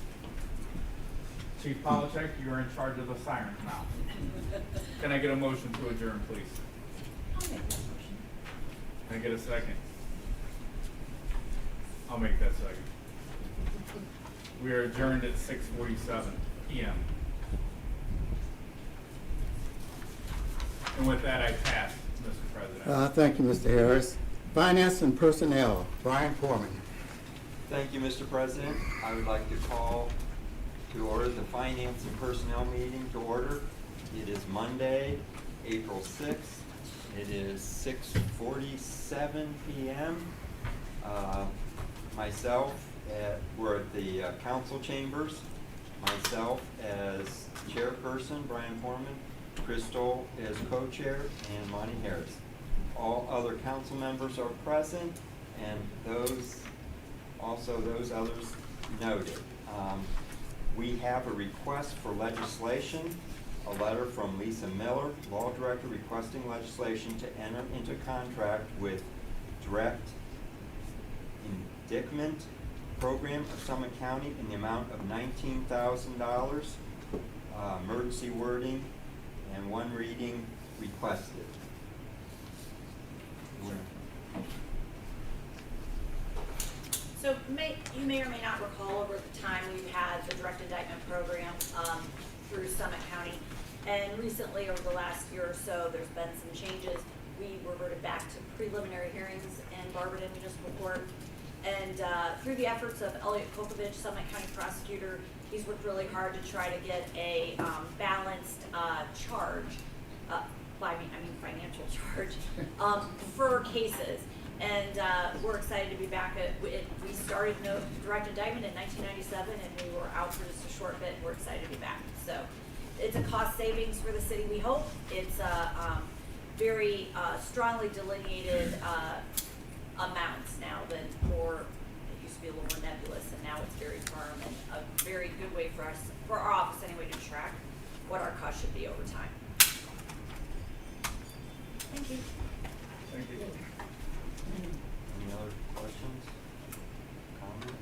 Chief Polachek, you are in charge of the sirens now. Can I get a motion to adjourn, please? I'll make that motion. Can I get a second? I'll make that second. We are adjourned at 6:47 PM. And with that, I pass, Mr. President. Thank you, Mr. Harris. Finance and Personnel, Brian Foreman. Thank you, Mr. President. I would like to call to order the Finance and Personnel meeting to order. It is Monday, April 6th. It is 6:47 PM. We're at the council chambers. Myself as chairperson, Brian Foreman, Crystal as co-chair, and Monty Harris. All other council members are present, and those others noted. We have a request for legislation, a letter from Lisa Miller, Law Director, requesting legislation to enter into contract with Direct Indictment Program of Summit County in the amount of $19,000, emergency wording, and one reading requested. So you may or may not recall, over the time we've had the direct indictment program through Summit County. And recently, over the last year or so, there's been some changes. We reverted back to preliminary hearings in Barberton Municipal Court. And through the efforts of Elliot Kokovich, Summit County prosecutor, he's worked really hard to try to get a balanced charge, I mean financial charge, for cases. And we're excited to be back at, we started direct indictment in 1997, and we were out for just a short bit. We're excited to be back. So it's a cost savings for the city, we hope. It's a very strongly delineated amounts now than more, it used to be a little more nebulous, and now it's very firm and a very good way for us, for our office anyway, to track what our cost should be over time. Thank you. Thank you. Any other questions? Comment?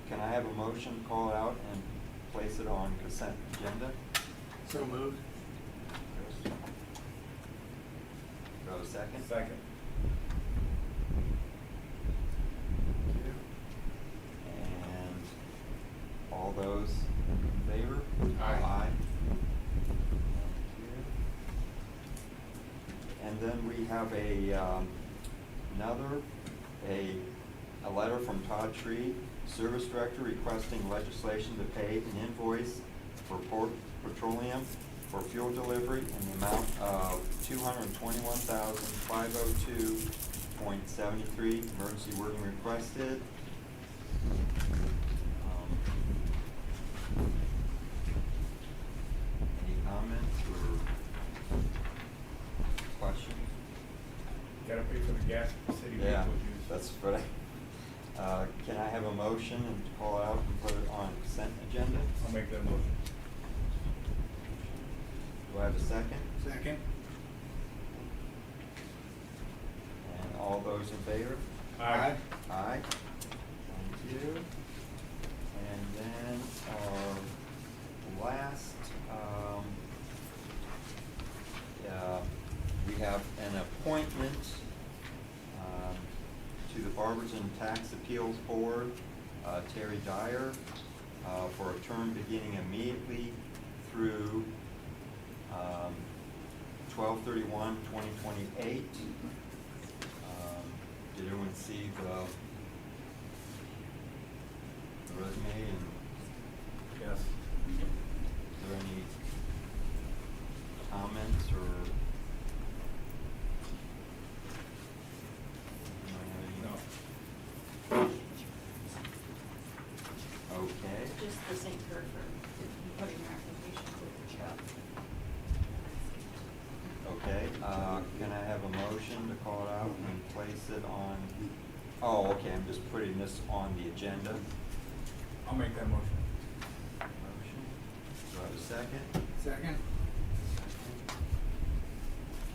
Can I have a motion to call it out and place it on consent agenda? So moved. Do I have a second? Second. Thank you. And all those in favor? Aye. Thank you. And then we have a letter from Todd Tree, Service Director, requesting legislation to pay an invoice for Port Petroleum for fuel delivery in the amount of $221,502.73. Emergency wording requested. Any comments or questions? Gotta pay for the gas the city Yeah, people use. that's what can I have a motion and call out and put it on consent agenda? I'll make that motion. Do I have a second? Second. And all those in favor? Aye. Aye. Thank you. And then our last, we have an appointment to the Barberton Tax Appeals Board, Terry Dyer. for a term beginning immediately through 12/31/2028. Did everyone see the resume, and Yes. is there any comments or? No. Okay. Just the same for putting your application for the job. Okay, can I have a motion to call it out and place it on, oh, okay, I'm just putting this on the agenda. I'll make that motion. Motion, do I have a second? Second?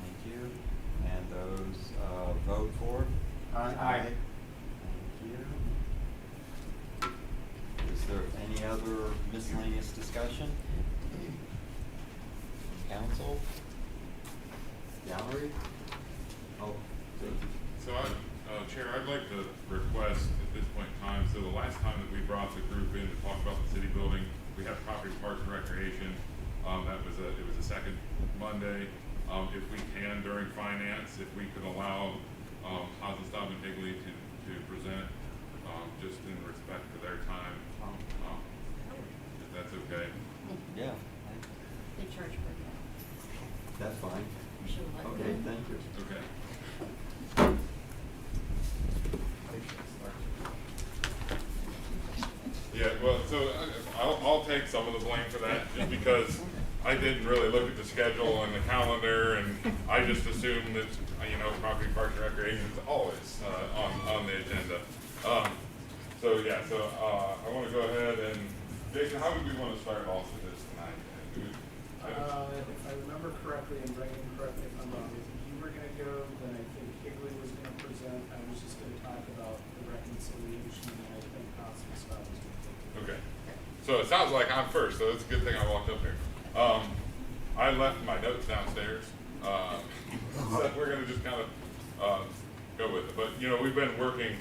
Thank you, and those, vote for? Aye. Thank you. Is there any other miscellaneous discussion? Council? Gallery? Oh, So Chair, I'd like to request at this point in time, so the last time that we brought the group in to talk about the city building, we had property, parks and recreation. It was a second Monday. If we can during finance, if we could allow Hazenstaub and Higley to present, just in respect to their time, if that's okay. yeah, They charge for that. that's fine. You should let Okay, them. thank you. Okay. Yeah, well, so I'll take some of the blame for that, just because I didn't really look at the schedule and the calendar, and I just assumed that, property, parks, and recreation is always on the agenda. So I want to go ahead and, Jason, how would we want to start off with this tonight? If I remember correctly, and Brandon, correct me if I'm wrong, if you were gonna go, then I think Higley was gonna present, I was just gonna talk about the reconciliation, and I think Council Scott was gonna take it. Okay, so it sounds like I'm first, so it's a good thing I walked up here. I left my notes downstairs, so we're gonna just kind of go with it. But we've been working,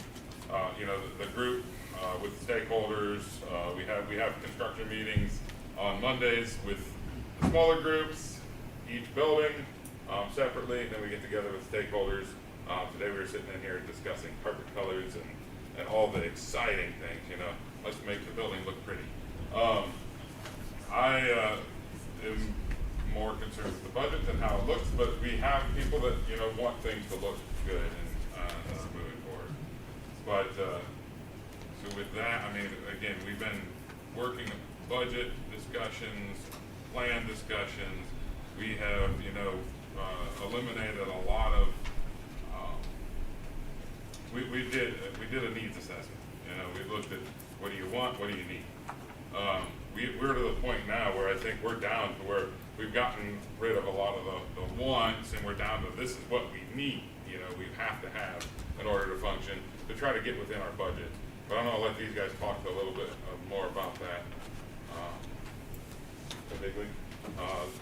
the group with stakeholders. We have construction meetings on Mondays with the smaller groups, each building separately. Then we get together with stakeholders. Today we were sitting in here discussing carpet colors and all the exciting things. Let's make the building look pretty. I am more concerned with the budget than how it looks, but we have people that want things to look good and moving forward. But so with that, again, we've been working budget discussions, plan discussions. We have eliminated a lot of. We did a needs assessment. We looked at what do you want, what do you need. We're to the point now where I think we're down to where we've gotten rid of a lot of the wants, and we're down to this is what we need. We have to have in order to function to try to get within our budget. But I'm going to let these guys talk a little bit more about that.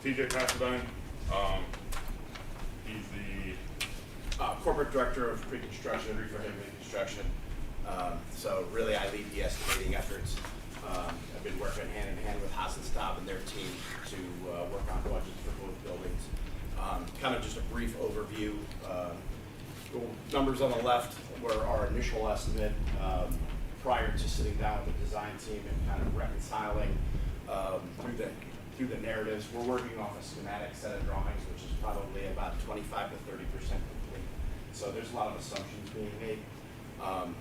TJ Pasadine, he's the Corporate Director of Pre-Construction, Reconstruction. So really I lead the estimating efforts. I've been working hand in hand with Hazenstaub and their team to work on budgets for both buildings. Kind of just a brief overview. The numbers on the left were our initial estimate prior to sitting down with the design team and kind of reconciling through the narratives. We're working off a schematic set of drawings, which is probably about 25 to 30% complete. So there's a lot of assumptions being made.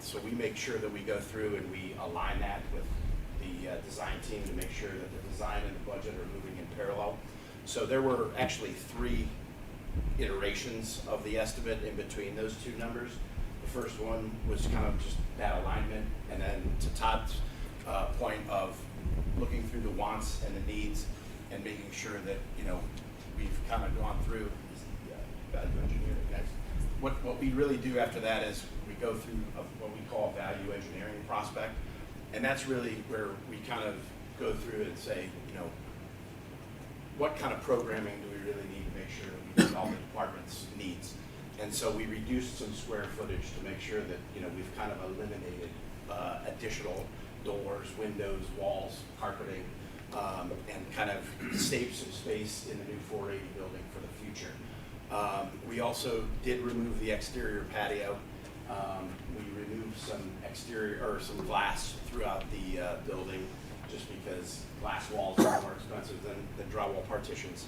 So we make sure that we go through and we align that with the design team to make sure that the design and the budget are moving in parallel. So there were actually 3 iterations of the estimate in between those 2 numbers. The first one was kind of just that alignment, and then to Todd's point of looking through the wants and the needs and making sure that we've kind of gone through value engineering next. What we really do after that is we go through what we call value engineering prospect, and that's really where we kind of go through and say, what kind of programming do we really need to make sure that we meet all the department's needs? And so we reduced some square footage to make sure that we've kind of eliminated additional doors, windows, walls, carpeting, and kind of save some space in the new 480 building for the future. We also did remove the exterior patio. We removed some some glass throughout the building, just because glass walls are more expensive than drywall partitions.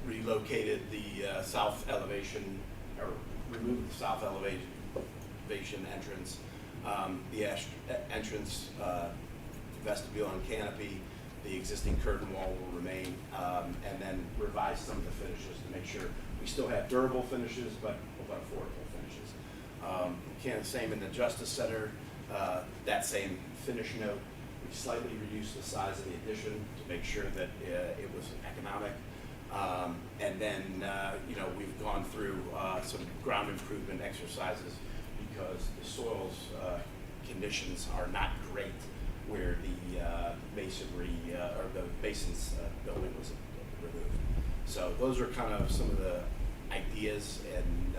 Relocated the south elevation, or removed the south elevation entrance, the entrance vestibule and canopy. The existing curtain wall will remain, and then revise some of the finishes to make sure we still have durable finishes, but affordable finishes. Same in the Justice Center, that same finish note. We slightly reduced the size of the addition to make sure that it was economic. And then, we've gone through some ground improvement exercises because the soils conditions are not great where the masonry or the basins building was removed. So those are kind of some of the ideas and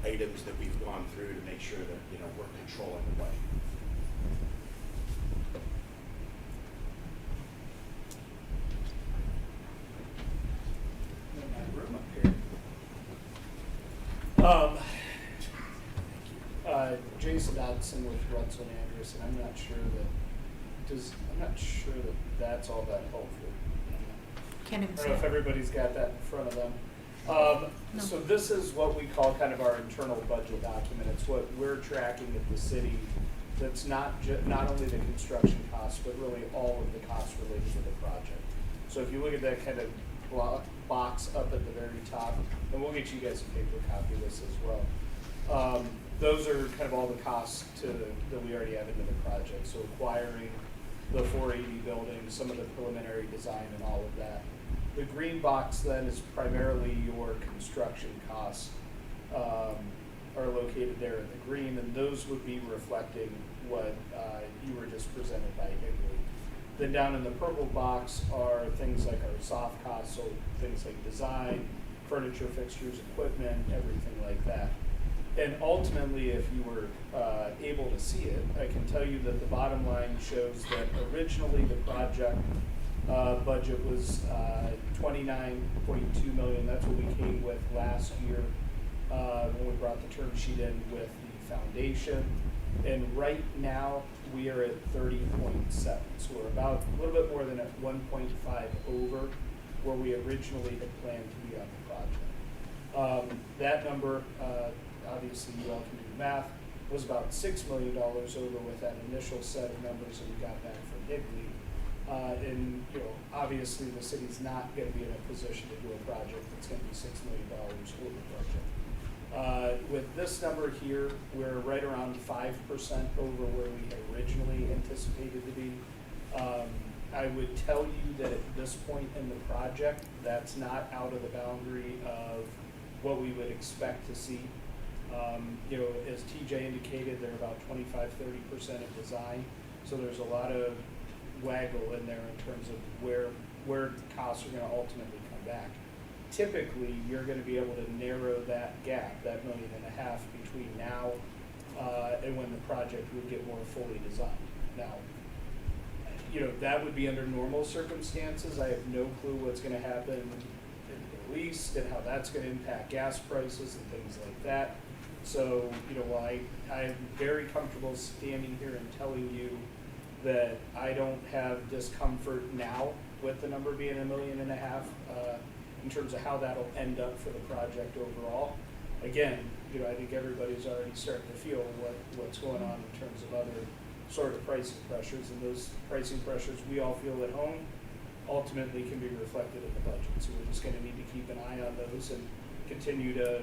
items that we've gone through to make sure that we're controlling the budget. Room up here. Jason Dodson with Russell and Andrews, and I'm not sure that that's all that helpful. Can't even I don't see know if it. everybody's got that in front of them. So this is what we call kind of our internal budget document. It's what we're tracking at the city. That's not only the construction costs, but really all of the costs related to the project. So if you look at that kind of box up at the very top, and we'll get you guys a paper copy of this as well. Those are kind of all the costs that we already have into the project. So acquiring the 480 building, some of the preliminary design and all of that. The green box then is primarily your construction costs are located there in the green, and those would be reflecting what you were just presented by Higley. Then down in the purple box are things like our soft costs, so things like design, furniture, fixtures, equipment, everything like that. And ultimately, if you were able to see it, I can tell you that the bottom line shows that originally the project budget was $29.2 million. That's what we came with last year when we brought the term sheet in with the foundation. And right now, we are at 30.7. So we're about a little bit more than at 1.5 over where we originally had planned to be on the project. That number, obviously you all can do the math, was about $6 million over with that initial set of numbers that we got back from Higley. And obviously the city's not going to be in a position to do a project that's going to be $6 million over budget. With this number here, we're right around 5% over where we had originally anticipated to be. I would tell you that at this point in the project, that's not out of the boundary of what we would expect to see. As TJ indicated, they're about 25–30% of design, so there's a lot of waggle in there in terms of where costs are going to ultimately come back. Typically, you're going to be able to narrow that gap, that $1.5 million between now and when the project would get more fully designed. Now, that would be under normal circumstances. I have no clue what's going to happen in the Middle East and how that's going to impact gas prices and things like that. So, while I'm very comfortable standing here and telling you that I don't have discomfort now with the number being $1.5 million, in terms of how that'll end up for the project overall. Again, I think everybody's already starting to feel what's going on in terms of other sort of pricing pressures, and those pricing pressures we all feel at home ultimately can be reflected in the budget. So we're just going to need to keep an eye on those and continue to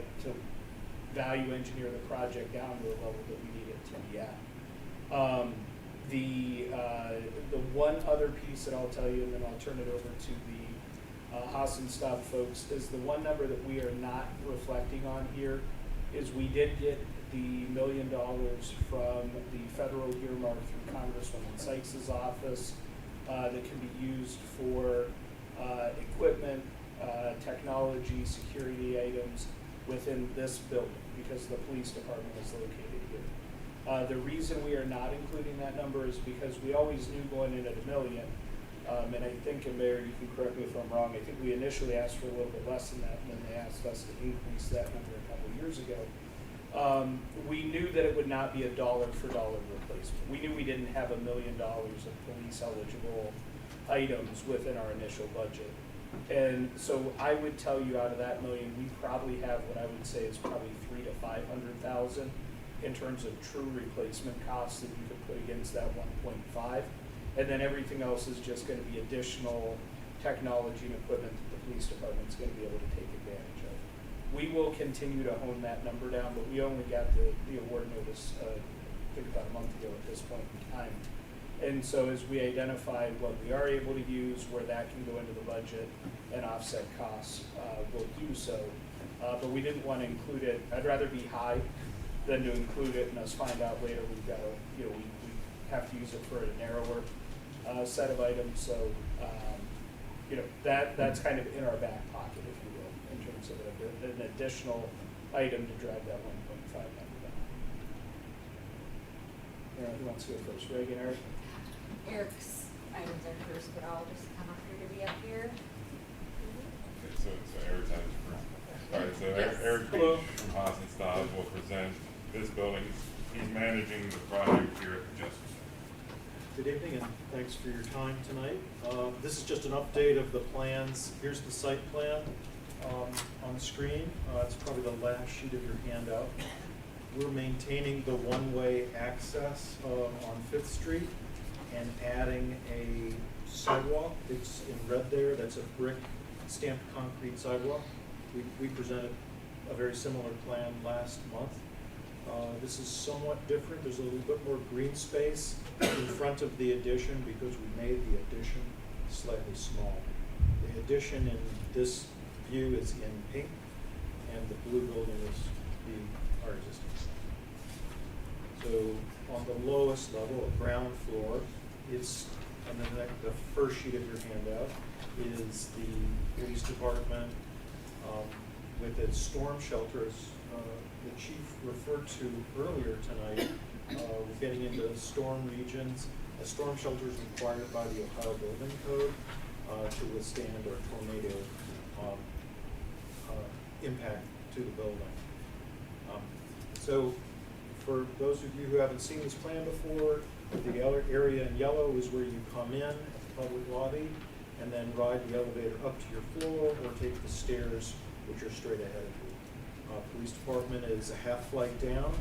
value engineer the project down to the level that we need it to be at. The one other piece that I'll tell you, and then I'll turn it over to the Hassenstadt folks, is the one number that we are not reflecting on here is we did get the $1 million from the federal earmark through Congresswoman Sykes' office that can be used for equipment, technology, security items within this building because the police department is located here. The reason we are not including that number is because we always knew going in at $1 million, and I think, and Mayor, you can correct me if I'm wrong, I think we initially asked for a little bit less than that, and then they asked us to increase that number a couple years ago. We knew that it would not be a dollar for dollar replacement. We knew we didn't have $1 million of police eligible items within our initial budget. And so I would tell you out of that million, we probably have what I would say is probably 300,000 to 500,000 in terms of true replacement costs that you could put against that 1.5. And then everything else is just gonna be additional technology and equipment that the police department's gonna be able to take advantage of. We will continue to hone that number down, but we only got the award notice, I think about a month ago at this point in time. And so as we identify what we are able to use, where that can go into the budget and offset costs, we'll do so. But we didn't want to include it. I'd rather be high than to include it and us find out later we've got to, we have to use it for a narrower set of items. So, that's kind of in our back pocket, if you will, in terms of an additional item to drive that 1.5 number down. Who wants to go first? Reagan, Eric? Eric's items are first, but I'll just come up here to be up here. Okay, so Eric's on first. All right, so Yes. Eric from Haas and Staub will present this building. He's managing the project here at the Justice Center. Good evening and thanks for your time tonight. This is just an update of the plans. Here's the site plan on the screen. It's probably the last sheet of your handout. We're maintaining the one-way access on 5th Street and adding a sidewalk. It's in red there. That's a brick stamped concrete sidewalk. We presented a very similar plan last month. This is somewhat different. There's a little bit more green space in front of the addition because we made the addition slightly small. The addition in this view is in pink, and the blue building is our existing site. So on the lowest level, a ground floor, it's, and then the first sheet of your handout is the police department with its storm shelters. The chief referred to earlier tonight, we're getting into storm regions. A storm shelter is required by the Ohio Building Code to withstand a tornado impact to the building. So for those of you who haven't seen this plan before, the area in yellow is where you come in at the public lobby and then ride the elevator up to your floor or take the stairs, which are straight ahead of you. Police department is a half flight down.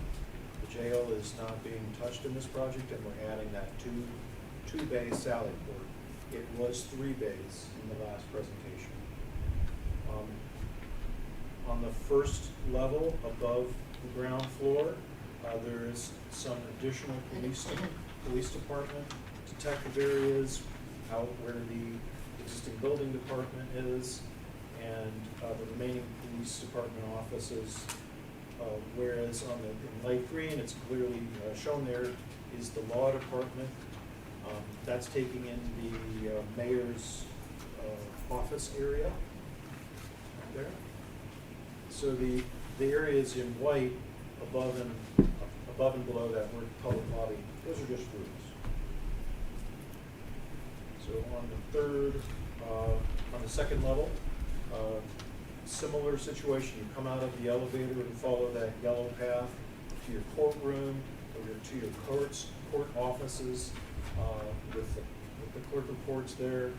The jail is not being touched in this project, and we're adding that two-bay sally port. It was 3 bays in the last presentation. On the first level above the ground floor, there is some additional police department detective areas out where the existing building department is, and the remaining police department offices, whereas in light green, it's clearly shown there, is the law department. That's taking in the mayor's office area right there. So the areas in white above and below that were public lobby. Those are just rooms. So on the second level, similar situation. You come out of the elevator and follow that yellow path to your courtroom or to your court offices with the clerk reports there.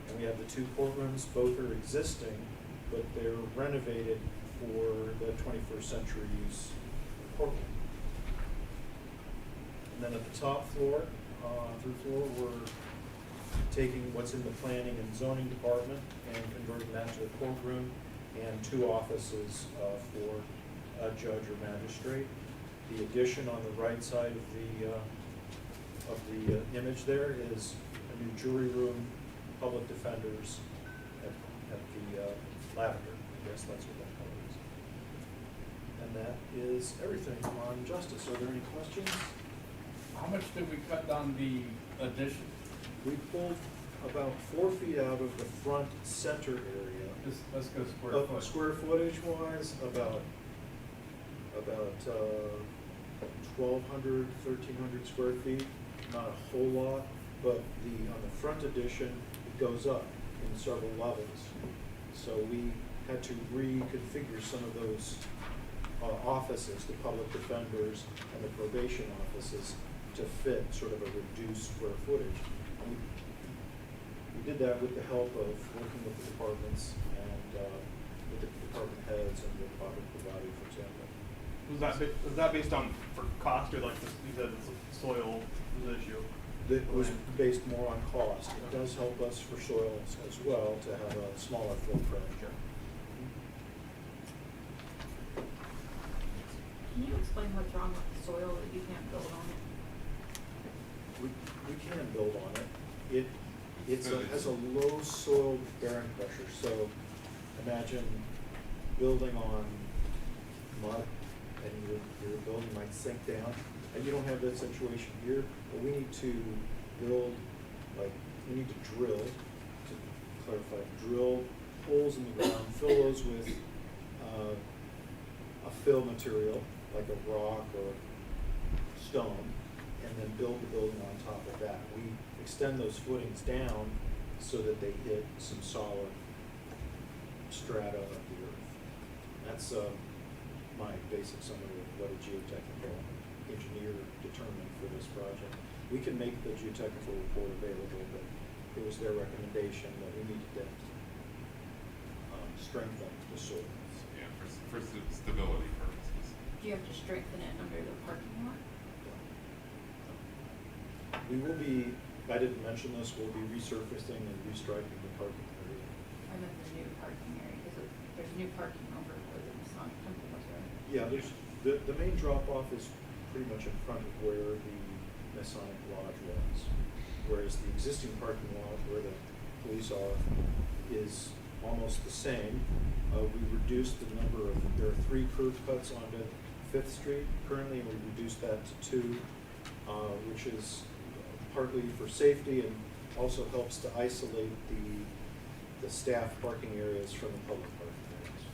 And we have the 2 courtrooms. Both are existing, but they're renovated for the 21st century use courtroom. And then at the top floor, through floor, we're taking what's in the planning and zoning department and converting that to a courtroom and 2 offices for a judge or magistrate. The addition on the right side of the image there is a new jury room, public defenders at the lavender. I guess that's what that color is. And that is everything on justice. Are there any questions? How much did we cut down the addition? We pulled about 4 feet out of the front center area. Let's go square footage. Square footage wise, about 1,200, 1,300 square feet, not a whole lot, but on the front addition, it goes up in several levels. So we had to reconfigure some of those offices, the public defenders and the probation offices, to fit sort of a reduced square footage. And we did that with the help of working with the departments and with the department heads and with Bob provided, for example. Was that based on for cost or like this, you said it's a soil issue? It was based more on cost. It does help us for soils as well to have a smaller footprint. Can you explain what's wrong with the soil that you can't build on it? We can build on it. Has a low soil bearing pressure. So imagine building on mud and your building might sink down. And you don't have that situation here, but we need to build, we need to drill, to clarify, drill holes in the ground, fill those with a fill material, like a rock or stone, and then build the building on top of that. We extend those footings down so that they hit some solid strata of the earth. That's my basic summary of what a geotechnical engineer determined for this project. We can make the geotechnical report available, but it was their recommendation that we needed to strengthen the soil. Yeah, for stability purposes. Do you have to strengthen it under the parking lot? We will be, I didn't mention this, we'll be resurfacing and restriping the parking area. I meant the new parking area, because there's new parking over where the Masonic Temple was, right? Yeah, the main drop-off is pretty much in front of where the Masonic Lodge was, whereas the existing parking lot where the police are is almost the same. We reduced the number of, there are 3 curb cuts onto 5th Street currently, and we reduced that to 2, which is partly for safety and also helps to isolate the staff parking areas from the public parking areas.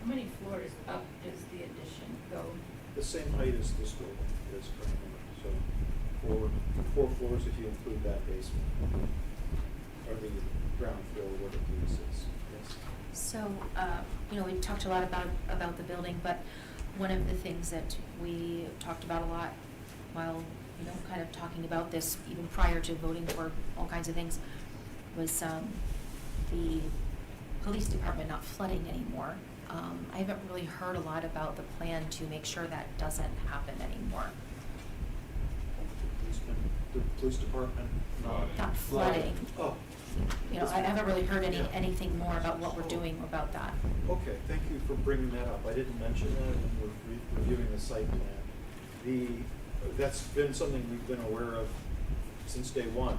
How many floors up does the addition go? The same height as this building is currently, so 4 floors if you include that basement, or the ground floor where the police is. Yes. So, we talked a lot about the building, but one of the things that we talked about a lot while, kind of talking about this, even prior to voting for all kinds of things, was the police department not flooding anymore. I haven't really heard a lot about the plan to make sure that doesn't happen anymore. The police department Not flooding. Oh. I haven't really heard anything more about what we're doing about that. Okay, thank you for bringing that up. I didn't mention that when we're reviewing the site plan. That's been something we've been aware of since day one.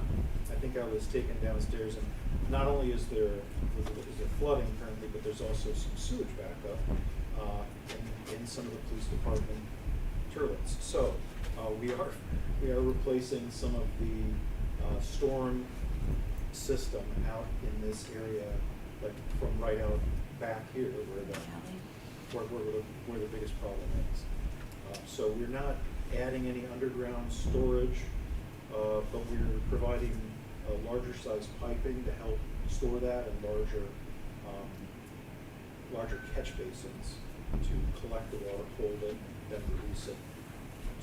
I think I was taken downstairs, and not only is there flooding currently, but there's also some sewage backup in some of the police department toilets. So we are replacing some of the storm system out in this area, like from right out back here where the biggest problem is. So we're not adding any underground storage, but we're providing larger size piping to help store that, and larger catch basins to collect the water, hold it, then release it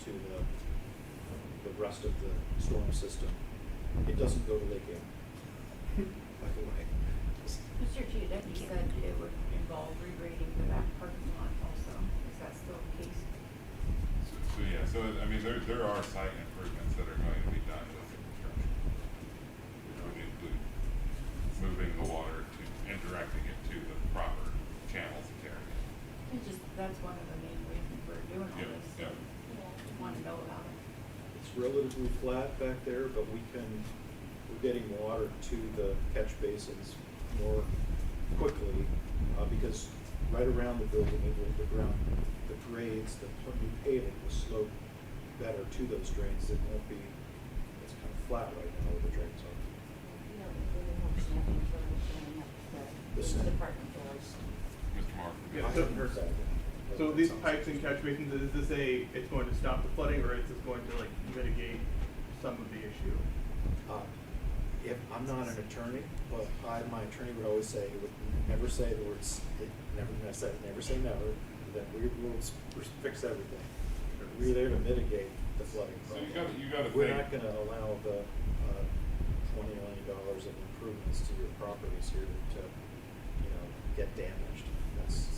to the rest of the storm system. It doesn't go to Lake Anne, by the way. Mr. Giudice said it would involve regrading the back parking lot also. Is that still the case? There are site improvements that are going to be done with the construction. Include moving the water and directing it to the proper channels and carrying it. That's one of the main reasons we're doing all this. Yeah. Want to know about it. It's relatively flat back there, but we're getting water to the catch basins more quickly, because right around the building, the grades, the new paving will slope better to those drains. It won't be, it's kind of flat right now where the drains are. The same. department doors. Mr. Mark? I haven't heard that. So these pipes and catch basins, is this it's going to stop the flooding, or is this going to like mitigate some of the issue? If, I'm not an attorney, but my attorney would always say, he would never say the words, never say never, that we will fix everything. We're there to mitigate the flooding So problem. you gotta We're think- not gonna allow the, $20 million of improvements to your properties here to, get damaged. That's,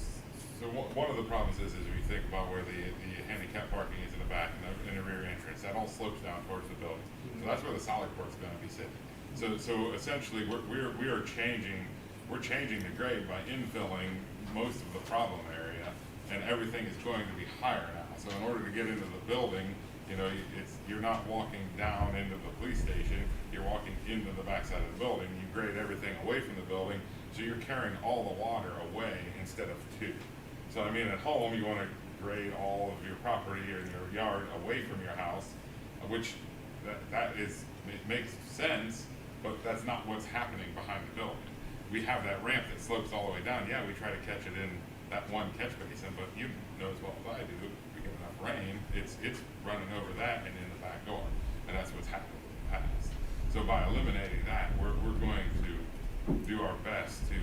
So one of the problems is if you think about where the handicap parking is in the back and the rear entrance, that all slopes down towards the building. So that's where the solid court's gonna be sitting. So essentially, we're changing the grade by infilling most of the problem area, and everything is going to be higher now. So in order to get into the building, you're not walking down into the police station, you're walking into the backside of the building. You grade everything away from the building, so you're carrying all the water away instead of to. So I mean, at home, you wanna grade all of your property or your yard away from your house, which it makes sense, but that's not what's happening behind the building. We have that ramp that slopes all the way down. Yeah, we try to catch it in that one catch basin, but you know as well as I do, if we get enough rain, it's running over that and in the back door. And that's what's happened in the past. So by eliminating that, we're going to do our best to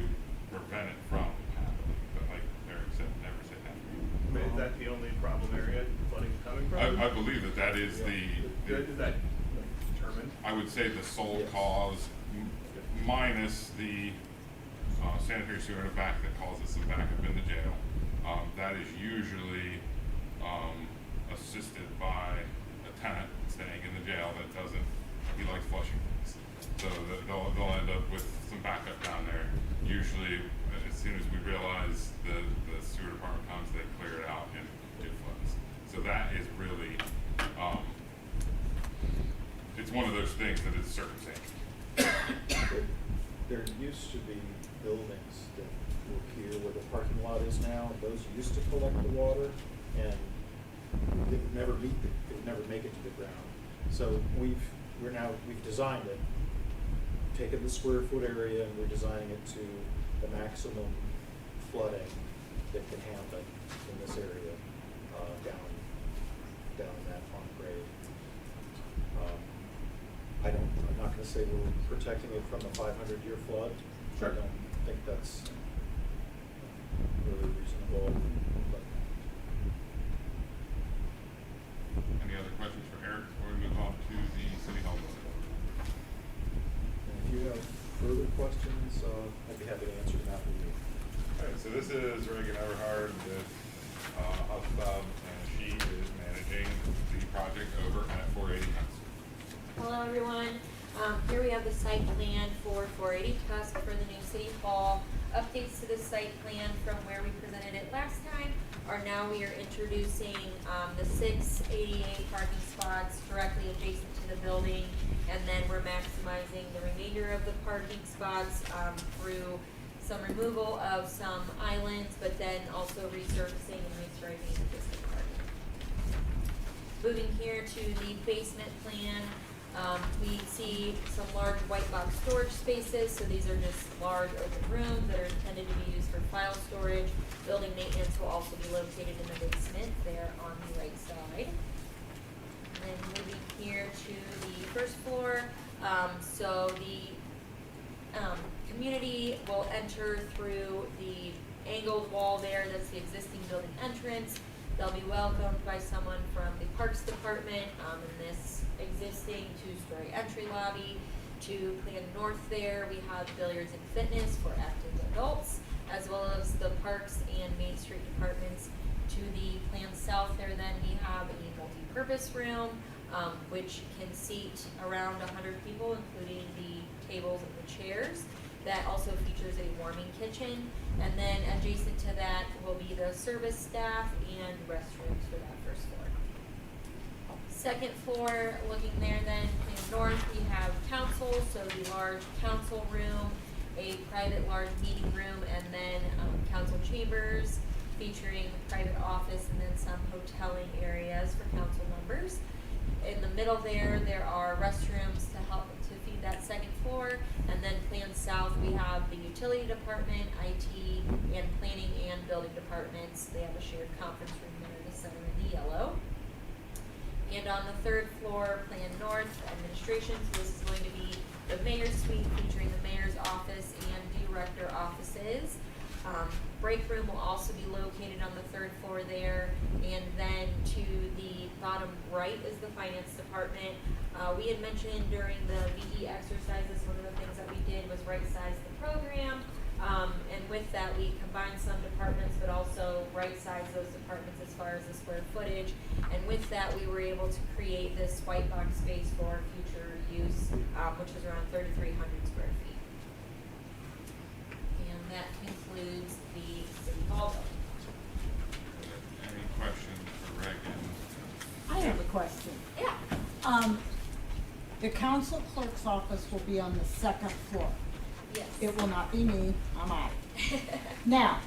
prevent it from happening. But like Eric said, never say never. I mean, is that the only problem area flooding's coming from? I believe that is Is that like determined? I would say the sole cause, minus the sanitary sewer in the back that causes some backup in the jail. That is usually assisted by a tenant staying in the jail that he likes flushing things. So they'll end up with some backup down there. Usually, as soon as we realize the sewer department comes, they clear it out and it floods. So that is really, it's one of those things that is circumstantial. there used to be buildings that were here where the parking lot is now. Those used to collect the water, and it would never make it to the ground. So we've designed it, taken the square foot area, and we're designing it to the maximum flooding that can happen in this area, down that on grade. I'm not gonna say we're protecting it from the 500-year flood. Sure. I don't think that's really reasonable, but. Any other questions for Eric before we move on to the city hall building? And if you have further questions, I'd be happy to answer them after you. All right, so this is Reagan Everhard with Hubspub, and she is managing the project over at 480 Tusk. Hello, everyone. Here we have the site plan for 480 Tusk for the new city hall. Updates to the site plan from where we presented it last time are now we are introducing the 6 ADA parking spots directly adjacent to the building, and then we're maximizing the remainder of the parking spots through some removal of some islands, but then also resurfacing and restriping existing parking. Moving here to the basement plan, we see some large white box storage spaces. So these are just large open rooms that are intended to be used for file storage. Building maintenance will also be located in the basement there on the right side. And then moving here to the first floor, so the community will enter through the angled wall there. That's the existing building entrance. They'll be welcomed by someone from the Parks Department in this existing 2-story entry lobby. To plan north there, we have billiards and fitness for active adults, as well as the Parks and Main Street departments. To the plan south there, then we have a multi-purpose room, which can seat around 100 people, including the tables and the chairs. That also features a warming kitchen, and then adjacent to that will be the service staff and restrooms for that first floor. Second floor, looking there then, north, we have council, so the large council room, a private large meeting room, and then council chambers featuring private office and then some hoteling areas for council members. In the middle there are restrooms to help to feed that second floor, and then Plan South, we have the utility department, IT, and planning and building departments. They have a shared conference room there in the center in the yellow. And on the third floor, Plan North, administration, so this is going to be the mayor's suite featuring the mayor's office and director offices. Break room will also be located on the third floor there, and then to the bottom right is the finance department. We had mentioned during the VE exercises, one of the things that we did was right-size the program, and with that we combined some departments, but also right-size those departments as far as the square footage. And with that, we were able to create this white box space for future use, which is around 3,300 square feet. And that concludes the city hall building. Any questions for Reagan? I have a question. Yeah. The council clerk's office will be on the second floor. Yes. It will not be me, I'm out. Now,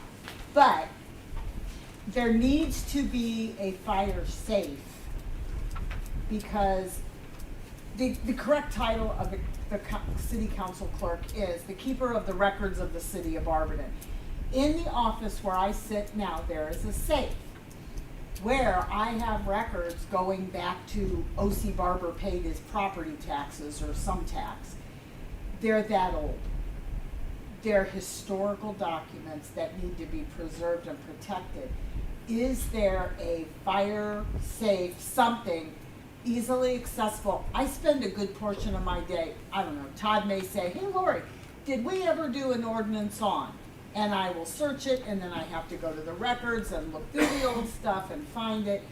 but there needs to be a fire safe, because the correct title of the city council clerk is the keeper of the records of the city of Barberton. In the office where I sit now, there is a safe where I have records going back to O.C. Barber paid his property taxes or some tax. They're that old. They're historical documents that need to be preserved and protected. Is there a fire safe, something easily accessible? I spend a good portion of my day, I don't know, Todd may say, hey Lori, did we ever do an ordinance on? And I will search it, and then I have to go to the records and look through the old stuff and find it.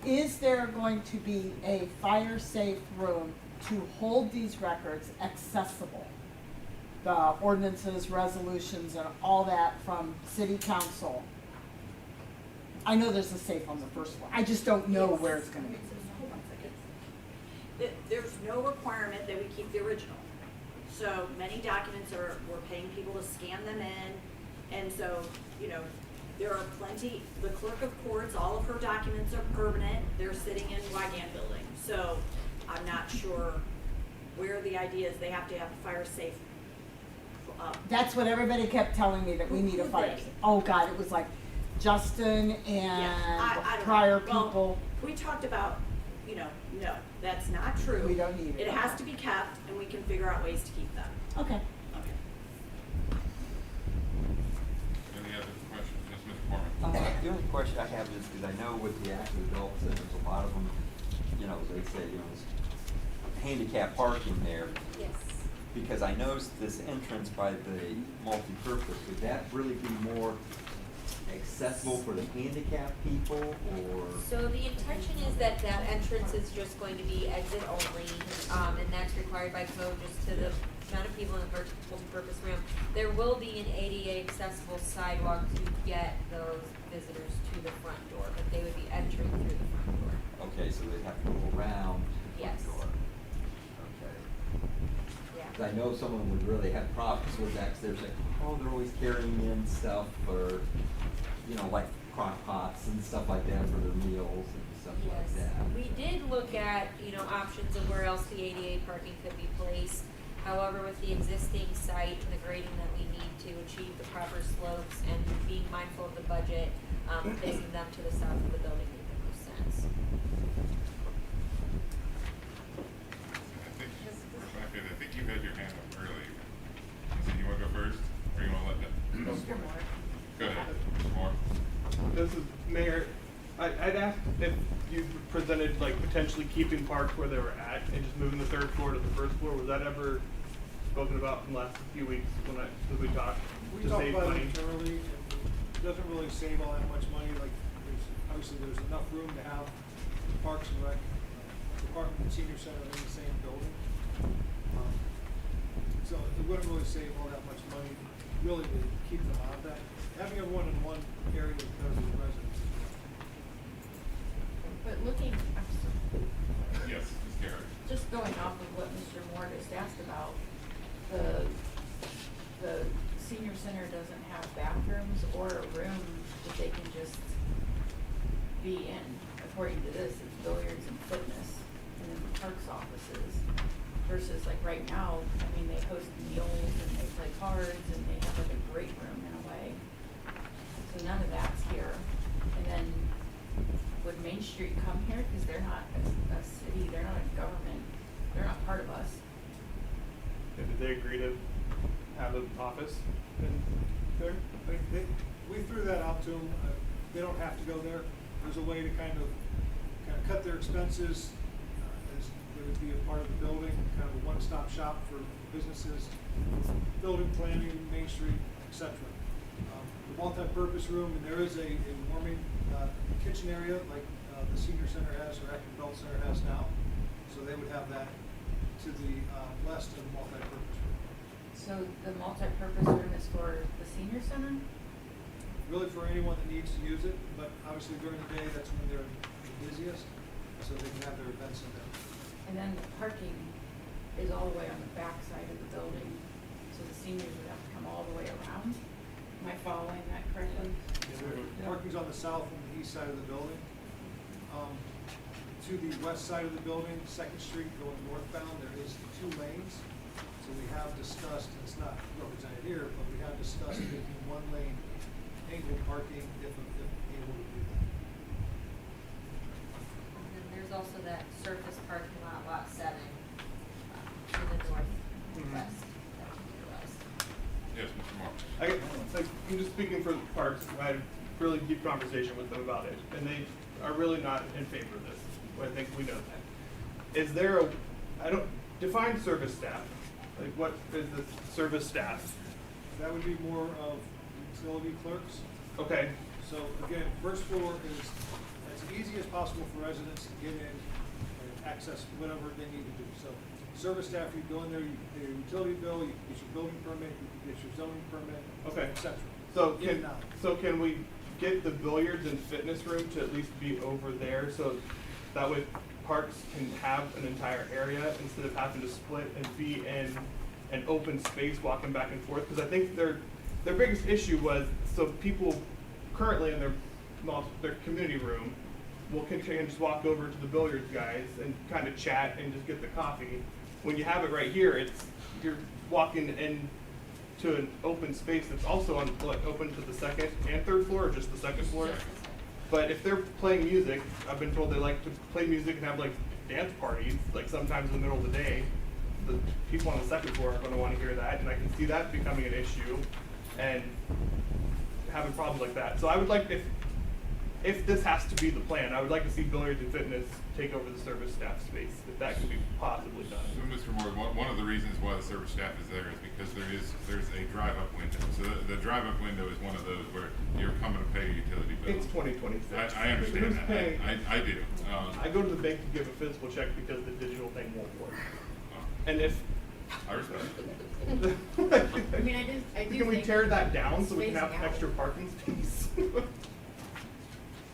Is there going to be a fire safe room to hold these records accessible? The ordinances, resolutions, and all that from city council. I know there's a safe on the first floor. I just don't know where it's gonna be. Hold on a second. There's no requirement that we keep the original. So many documents we're paying people to scan them in, and so, you know, there are plenty, the clerk of courts, all of her documents are permanent, they're sitting in Wygant building. So I'm not sure where the idea is they have to have a fire safe. That's what everybody kept telling me, that we need a fire safe. Oh God, it was like Justin and I don't prior know. Well, people. we talked about, you know, no, that's not true. We don't need it. It has to be kept, and we can figure out ways to keep them. Okay. Okay. Any other questions? Yes, Mr. Foreman? The only question I have is, because I know with the active adults, there's a lot of them, you know, they say, you know, there's handicap parking there. Yes. Because I noticed this entrance by the multi-purpose, would that really be more accessible for the handicapped people, or? So the intention is that that entrance is just going to be exit only, and that's required by code just to the amount of people in the multi-purpose room. There will be an ADA accessible sidewalk to get those visitors to the front door, but they would be entering through the front door. Okay, so they'd have to go around the front Yes. door. Okay. Yeah. 'Cause I know someone would really have problems with that, 'cause they're saying, oh, they're always carrying in stuff for, you know, like crock pots and stuff like that for their meals and stuff like Yes, that. we did look at, you know, options of where else the ADA parking could be placed. However, with the existing site and the grading that we need to achieve the proper slopes and being mindful of the budget, placing them to the south of the building made the most sense. I think you had your hand up earlier. So you wanna go first, or you wanna let them? Mr. Moore. Go ahead, Mr. Moore. This is Mayor. I'd asked if you presented like potentially keeping parks where they were at and just moving the third floor to the first floor. Was that ever spoken about in the last few weeks when we talked We to talked save about money? it internally, and it doesn't really save all that much money, like, obviously there's enough room to have the Parks and Rec department and senior center in the same building. So it wouldn't really save all that much money, really, to keep them out of that. Having everyone in one area does the residents. But looking, Yes, Ms. Garrett. just going off of what Mr. Moore just asked about, the senior center doesn't have bathrooms or a room that they can just be in. According to this, it's billiards and fitness, and then the parks offices. versus like right now, I mean, they host meals and they play cards and they have like a great room in a way. So none of that's here. And then would Main Street come here? Cause they're not a city, they're not a government, they're not part of us. And did they agree to have an office in there? We threw that out to them. They don't have to go there. There's a way to kind of cut their expenses. As they would be a part of the building, kind of a one-stop shop for businesses, building planning, Main Street, etc. The multi-purpose room, and there is a warming kitchen area like the senior center has or active adult center has now. So they would have that to the west of the multi-purpose room. So the multi-purpose room is for the senior center? Really for anyone that needs to use it, but obviously during the day, that's when they're the busiest, so they can have their events in there. And then the parking is all the way on the back side of the building, so the seniors would have to come all the way around. Am I following that correctly? Parking's on the south and the east side of the building. To the west side of the building, Second Street going northbound, there is 2 lanes. So we have discussed, and it's not represented here, but we have discussed making 1 lane angled parking if able to do that. And then there's also that surface parking lot, lot 7, to the northwest, that we utilized. Yes, Mr. Moore. I'm just speaking for the parks. I had a really deep conversation with them about it, and they are really not in favor of this. I think we know that. Is there define service staff? Like, what is the service staff? That would be more of utility clerks. Okay. So again, first floor is as easy as possible for residents to get in and access whatever they need to do. So service staff, you go in there, you pay your utility bill, you can get your building permit, you can get your zoning permit, Okay. etc. So can we get the billiards and fitness room to at least be over there, so that way parks can have an entire area instead of having to split and be in an open space walking back and forth? Because I think their biggest issue was, so people currently in their community room will continue and just walk over to the billiards guys and kind of chat and just get the coffee. When you have it right here, you're walking in to an open space that's also open to the second and third floor, or just the second floor. But if they're playing music, I've been told they like to play music and have like dance parties, like sometimes in the middle of the day. The people on the second floor are going to want to hear that, and I can see that becoming an issue and having problems like that. So I would like, if this has to be the plan, I would like to see billiards and fitness take over the service staff space, if that can be possibly done. So, Mr. Moore, one of the reasons why the service staff is there is because there's a drive-up window. So the drive-up window is one of those where you're coming to pay a utility bill. It's 2026. I understand Who's that. paying? I do. I go to the bank to give a physical check because the digital thing won't work. And if I respect it. I mean, I do can we think tear that down so we can have spacing out. extra parking space? Yes,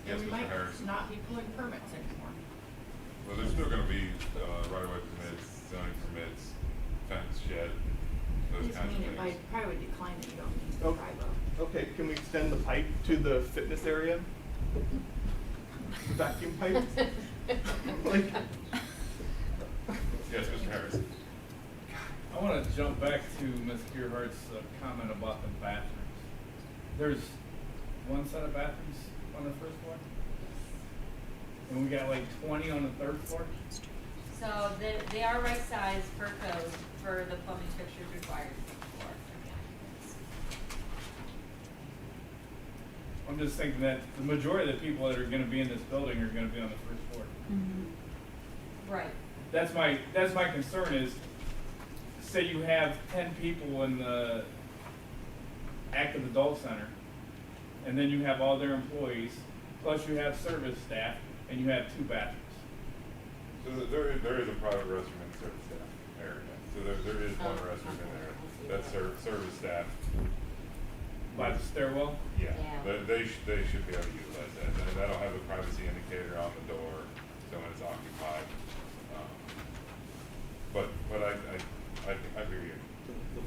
And we Mr. might Harrison. not be pulling permits anymore. Well, there's still gonna be, right-of-way permits, zoning permits, fence, shed, I those just kinds of mean things. I probably would decline that you don't need the Oh. drive up. Okay, can we extend the pipe to the fitness area? Vacuum pipe? Like, Yes, Mr. Harrison. I want to jump back to Ms. Gearhart's comment about the bathrooms. There's one set of bathrooms on the first floor? And we got like 20 on the third floor? So they are right size per code for the plumbing fixtures required for the occupants. I'm just thinking that the majority of the people that are gonna be in this building are gonna be on the first floor. Right. That's my concern is, say you have 10 people in the active adult center, and then you have all their employees, plus you have service staff, and you have 2 bathrooms. So there is a private restroom in the service staff area. So there is one restroom in there. That's service staff. By the stairwell? Yeah, they should be able to utilize that. And that'll have a privacy indicator on the door, so when it's occupied. But I hear you.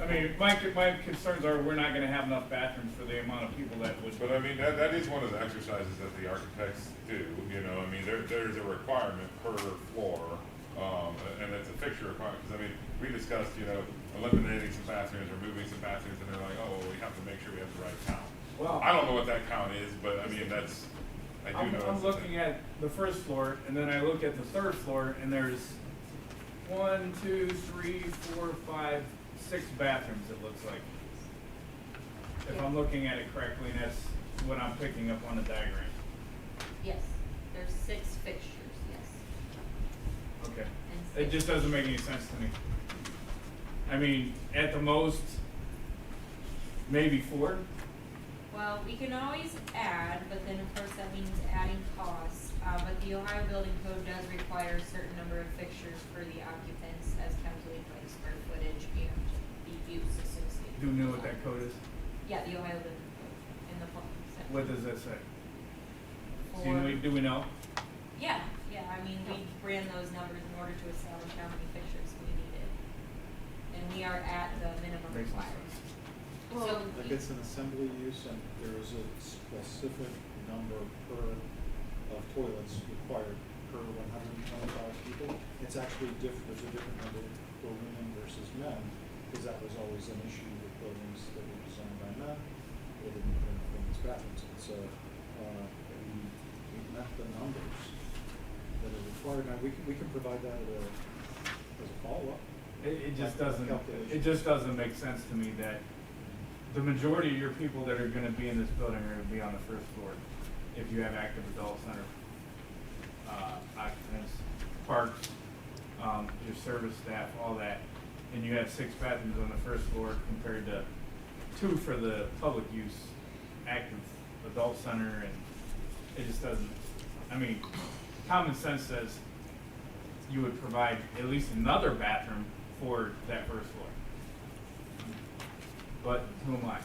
I mean, my concerns are we're not gonna have enough bathrooms for the amount of people that would. But I mean, that is one of the exercises that the architects do, you know, I mean, there's a requirement per floor And it's a fixture requirement, because I mean, we discussed, you know, eliminating some bathrooms or moving some bathrooms, and they're like, oh, well, we have to make sure we have the right count. Well, I don't know what that count is, but I mean, that's, I do know. I'm it's a looking thing. at the first floor, and then I look at the third floor, and there's 1, 2, 3, 4, 5, 6 bathrooms, it looks like. If I'm looking at it correctly, and that's what I'm picking up on the diagram. Yes, there's 6 fixtures, yes. Okay. And It just doesn't make any sense to me. I mean, at the most, maybe 4. Well, we can always add, but then of course that means adding costs. But the Ohio Building Code does require a certain number of fixtures for the occupants as calculated by the square footage and the use associated. Do you know what that code is? Yeah, the Ohio Building Code in the plumbing section. What does that say? For- Do we know? Yeah, I mean, we ran those numbers in order to establish how many fixtures we needed. And we are at the minimum Makes required. sense. So, If it's an assembly use and there is a specific number of toilets required per 125 people, it's actually different, there's a different number for women versus men, because that was always an issue with buildings that were designed by men, they didn't put in women's bathrooms, and so, we met the numbers that are required. Now, we can provide that as a follow-up. It just Like doesn't, calculation. it just doesn't make sense to me that the majority of your people that are gonna be in this building are gonna be on the first floor. If you have active adult center, occupants, parks, your service staff, all that, and you have 6 bathrooms on the first floor compared to 2 for the public use, active adult center, and it just doesn't, I mean, common sense says you would provide at least another bathroom for that first floor. But who am I?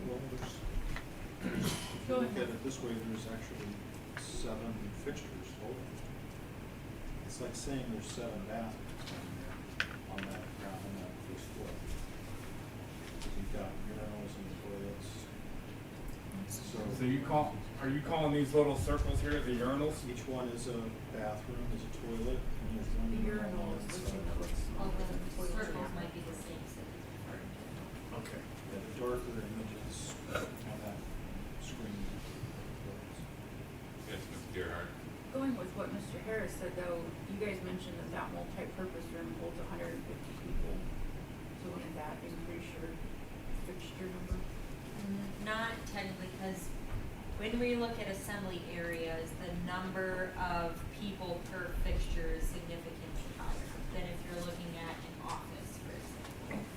Well, there's, if you look at it this way, there's actually 7 fixtures total. It's like saying there's 7 bathrooms down there on that ground, on that first floor. Because you've got urinals and toilets. So are you calling these little circles here the urinals? Each one is a bathroom, is a toilet, and there's one The urinal on urinal each is the side. thing that looks all smaller the than the toilet. circles might be the same city. Okay. Yeah, the darker images on that screen. Yes, Mr. Gerhart. Going with what Mr. Harris said though, you guys mentioned that that multi-purpose room holds 150 people. So wouldn't that increase your fixture number? Not technically, because when we look at assembly areas, the number of people per fixture is significantly higher than if you're looking at an office, for example.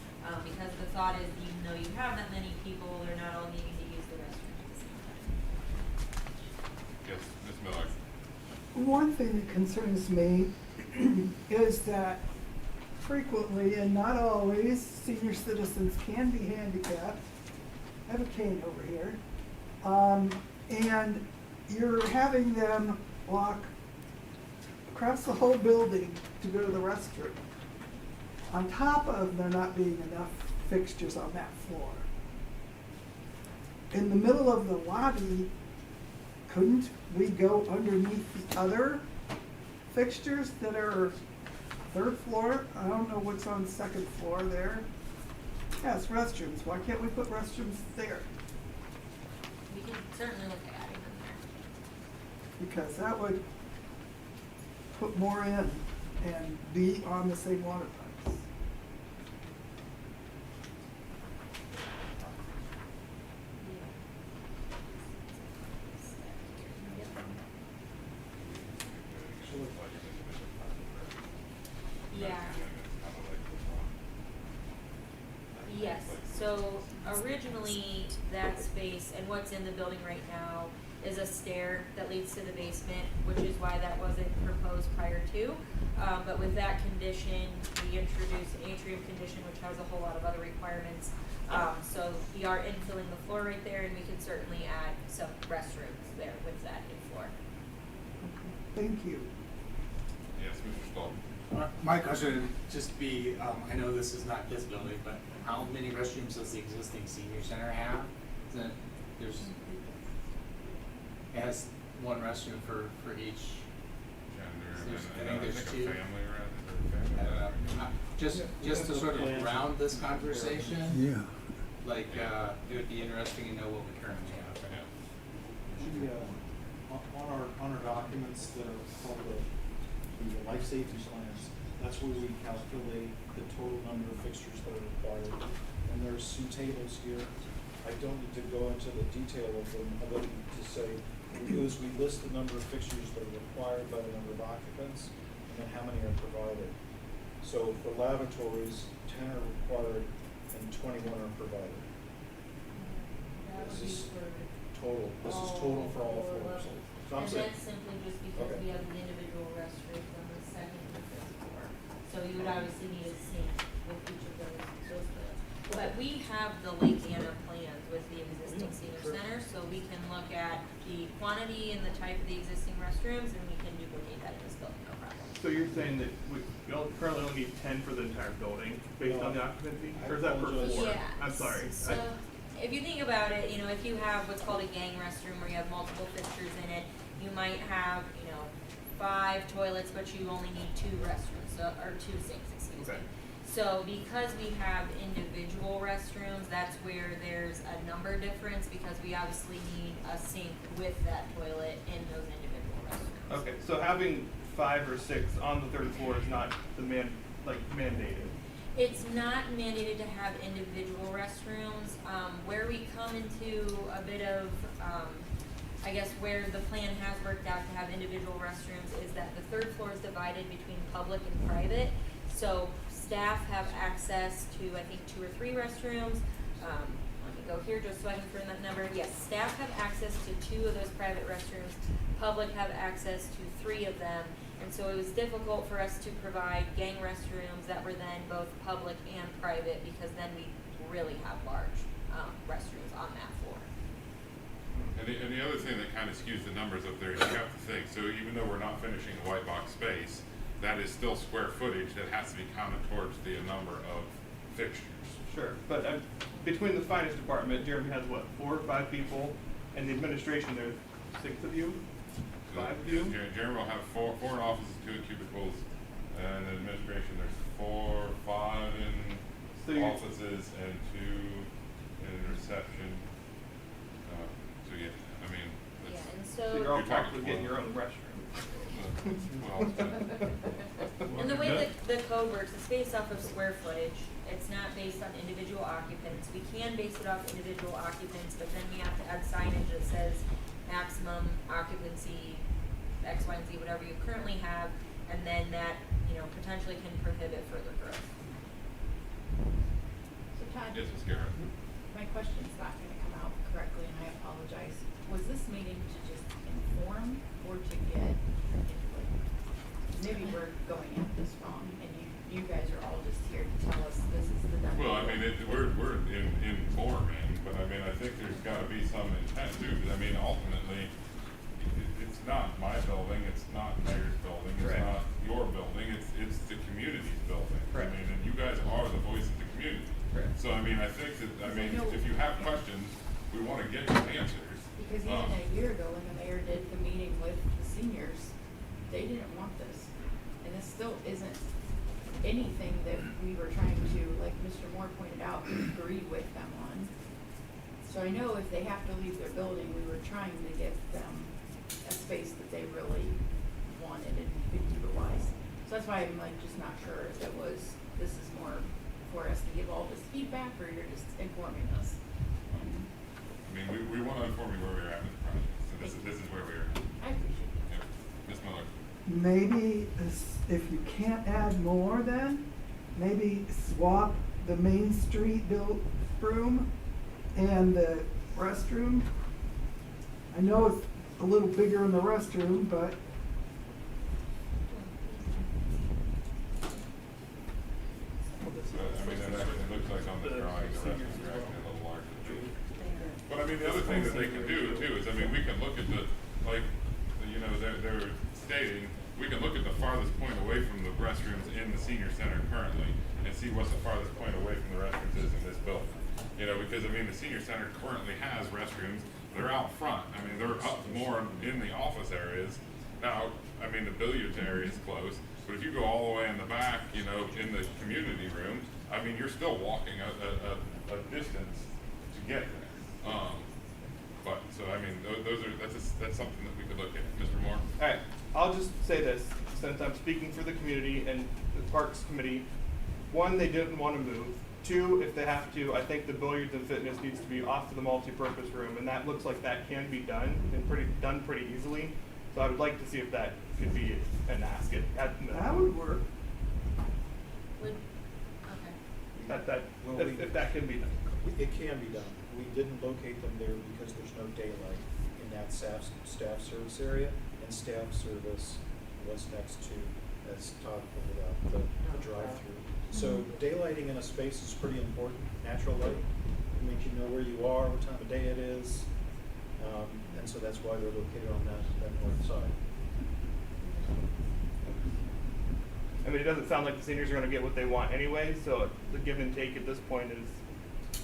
Because the thought is, even though you have that many people, they're not all needing to use the restroom at the same time. Yes, Ms. Miller. One thing that concerns me is that frequently and not always, senior citizens can be handicapped. I have a cane over here. And you're having them walk across the whole building to go to the restroom. On top of there not being enough fixtures on that floor. In the middle of the lobby, couldn't we go underneath the other fixtures that are 3rd floor? I don't know what's on 2nd floor there. Yes, restrooms. Why can't we put restrooms there? We can certainly look at adding them there. Because that would put more in and be on the same water pipes. Yeah. Yes, so originally that space and what's in the building right now is a stair that leads to the basement, which is why that wasn't proposed prior to. But with that condition, we introduced an atrium condition, which has a whole lot of other requirements. So we are infilling the floor right there, and we can certainly add some restrooms there with that in-floor. Thank you. Yes, Mr. Stoll. My question would just be, I know this is not this building, but how many restrooms does the existing senior center have? Is it, it has one restroom for each. Gender, There's and I think I there's think two. a family residence. I don't know. Just to sort of round this conversation. Yeah. Like, it would be interesting to know what we currently have. On our documents that are called the life safety plans, that's where we calculate the total number of fixtures that are required. And there's some tables here. I don't need to go into the detail of them, other than to say, what we do is we list the number of fixtures that are required by the number of occupants, and then how many are provided. So for lavatories, 10 are required and 21 are provided. That would This is be for total. This is total for all floors. levels. So I'm And saying, that's simply just because Okay. we have the individual restrooms on the second and fifth floor. So you would obviously need a sink with each of those buildings. But we have the Lake Anna plans with the existing senior center, so we can look at the quantity and the type of the existing restrooms, and we can duplicate that in this building, no problem. So you're saying that we currently only need 10 for the entire building based on the occupancy? Or is that per apologize. floor? Yeah. I'm sorry. So, if you think about it, you know, if you have what's called a gang restroom where you have multiple fixtures in it, you might have, 5 toilets, but you only need 2 restrooms, or 2 sinks, excuse me. Okay. So because we have individual restrooms, that's where there's a number difference, because we obviously need a sink with that toilet in those individual restrooms. Okay, so having 5 or 6 on the third floor is not mandated. It's not mandated to have individual restrooms. Where we come into a bit of, I guess where the plan has worked out to have individual restrooms is that the third floor is divided between public and private. So staff have access to, I think, 2 or 3 restrooms. Let me go here just so I can confirm that number. Yes, staff have access to 2 of those private restrooms. Public have access to 3 of them. And so it was difficult for us to provide gang restrooms that were then both public and private, because then we really have large restrooms on that floor. And the other thing that kind of skews the numbers up there is you have to think, so even though we're not finishing a white box space, that is still square footage that has to be counted towards the number of fixtures. Sure, but between the finance department, Jeremy has what, 4 or 5 people, and the administration, there's 6 of you? 5 of you? Jeremy will have 4 in offices, 2 in cubicles, and in administration, there's 4, 5 So in you- offices and 2 in reception. So yeah, I mean, Yeah, it's, and So you're all You're talking probably getting your own restroom. well, And the way that the code works, it's based off of square footage. It's not based on individual occupants. We can base it off individual occupants, but then we have to add signage that says maximum occupancy, X, Y, and Z, whatever you currently have, and then that, potentially can prohibit further growth. So Todd, yes, Ms. Garrett. my question's not gonna come out correctly, and I apologize. Was this meeting to just inform or to get input? Maybe we're going at this wrong, and you guys are all just here to tell us this is the done Well, I deal. mean, we're informing, but I mean, I think there's gotta be some intent too, because I mean, ultimately, it's not my building, it's not Mayor's building, it's Correct. not your building, it's the community's building. Correct. I mean, and you guys are the voice of the community. Correct. So I mean, I think that, if you have questions, we wanna get your answers. Because even a year ago, when the mayor did the meeting with the seniors, they didn't want this. And this still isn't anything that we were trying to, like Mr. Moore pointed out, agree with them on. So I know if they have to leave their building, we were trying to give them a space that they really wanted and could utilize. So that's why I'm just not sure if it was, this is more for us to give all this feedback, or you're just informing us. And I mean, we wanna inform you where we're at with the project, so this is where we are. I appreciate it. Yeah. Ms. Miller? Maybe if you can't add more then, maybe swap the Main Street built room and the restroom. I know it's a little bigger in the restroom, but I mean, it looks like on the drawing, the restrooms are actually a little larger too. But I mean, the other thing that they can do too is, I mean, we can look at they're stating, we can look at the farthest point away from the restrooms in the senior center currently and see what the farthest point away from the restrooms is in this building. Because I mean, the senior center currently has restrooms, they're out front. I mean, they're up more in the office areas. Now, I mean, saying the billiards area is close, but if you go all the way in the back, you know, in the community room, I mean, you're still walking a distance to get there. But, so I mean, that's something that we could look at. Mr. Moore? Alright, I'll just say this, since I'm speaking for the community and the Parks Committee. One, they didn't want to move. Two, if they have to, I think the billiards and fitness needs to be off to the multi-purpose room, and that looks like that can be done, and done pretty easily. So I would like to see if that could be an ask That would work. If that can be done. It can be done. We didn't locate them there because there's no daylight in that staff service area, and staff service was next to, as Todd pointed out, the drive-through. So daylighting in a space is pretty important. Natural light, it makes you know where you are, what time of day it is, and so that's why they're located on that north side. I mean, it doesn't sound like the seniors are going to get what they want anyway, so the give and take at this point is,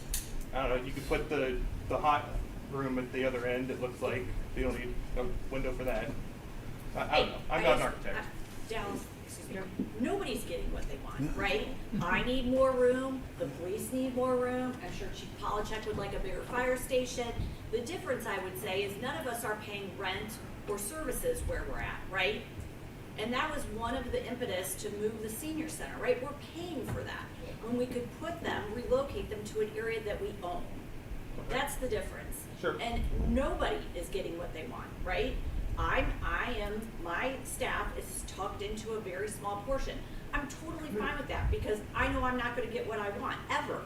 I don't know, you could put the hot room at the other end, it looks like. You don't need a window for that. I don't know. I'm not an architect. Dallas, excuse me, nobody's getting what they want, right? I need more room, the police need more room, I'm sure Chief Polachek would like a bigger fire station. The difference, I would say, is none of us are paying rent or services where we're at, right? And that was one of the impetus to move the senior center, right? We're paying for that. When we could put them, relocate them to an area that we own. That's the difference. Sure. And nobody is getting what they want, right? My staff is tucked into a very small portion. I'm totally fine with that because I know I'm not gonna get what I want, ever,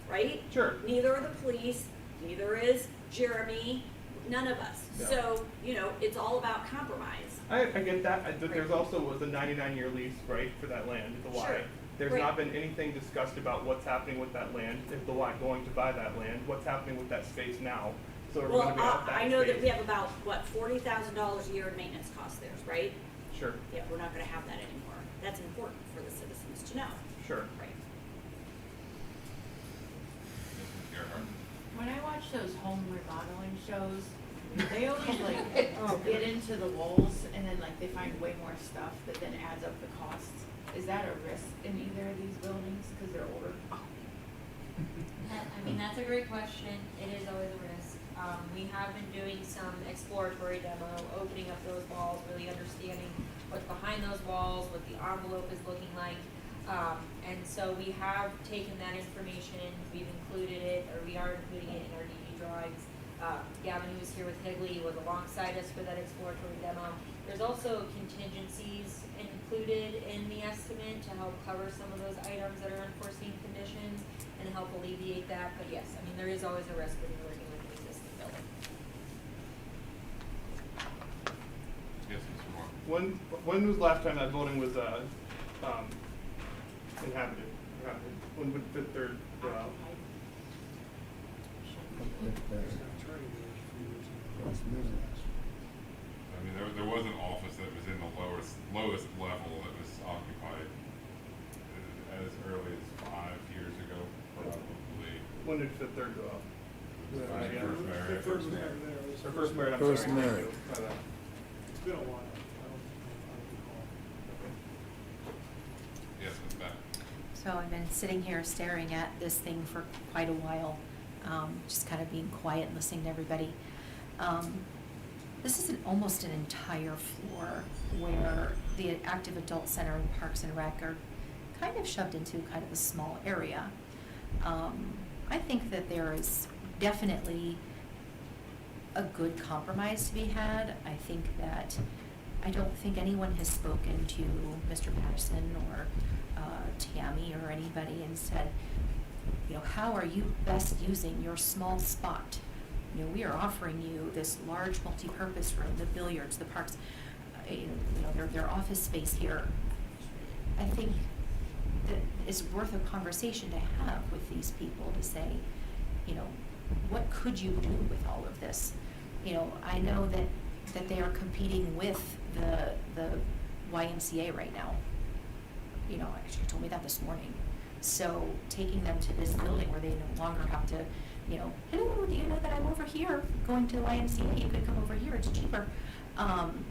right? Sure. Neither are the police, neither is Jeremy, none of us. Yeah. So, you know, it's all about compromise. I get that, but there's also was a 99-year lease, right, for that land at the Y. Sure. There's Right. not been anything discussed about what's happening with that land, if the Y going to buy that land, what's happening with that space now. So are we Well, gonna be out that I know that space? we have about, what, $40,000 a year in maintenance costs there, right? Sure, Yeah, we're not gonna have that anymore. That's important for the citizens to know. sure. Right. Mrs. Gerhart? When I watch those home remodeling shows, they always like get into the walls and then like they find way more stuff that then adds up the costs. Is that a risk in either of these buildings because they're older? I mean, that's a great question. It is always a risk. We have been doing some exploratory demo, opening up those walls, really understanding what's behind those walls, what the envelope is looking like. And so we have taken that information, we've included it, or we are including it in our DD drawings. Gavin, who was here with Higley, was alongside us for that exploratory demo. There's also contingencies included in the estimate to help cover some of those items that are unforeseen conditions and help alleviate that. But yes, I mean, there is always a risk when you're working with an existing building. Yes, Mr. Moore? When was the last time that building was inhabited? When would Fifth Third go out? I mean, there was an office that was in the lowest level that was occupied as early as 5 years ago, probably. When did Fifth Third go out? First Marriott. First Marriott, I'm First sorry. Marriott. My bad. It's been a while. I don't recall. Yes, Ms. Beck? So I've been sitting here staring at this thing for quite a while, just kind of being quiet and listening to everybody. This is almost an entire floor where the active adult center and Parks and Rec are kind of shoved into kind of a small area. I think that there is definitely a good compromise to be had. I don't think anyone has spoken to Mr. Patterson or Tammy or anybody and said, you know, how are you best using your small spot? You know, we are offering you this large multi-purpose room, the billiards, the parks, you know, their office space here. I think that it's worth a conversation to have with these people to say, you know, what could you do with all of this? You know, I know that they are competing with the YMCA right now. You know, actually told me that this morning. So taking them to this building where they no longer have to, you know, hello, do you know that I'm over here going to the YMCA? You could come over here, it's cheaper.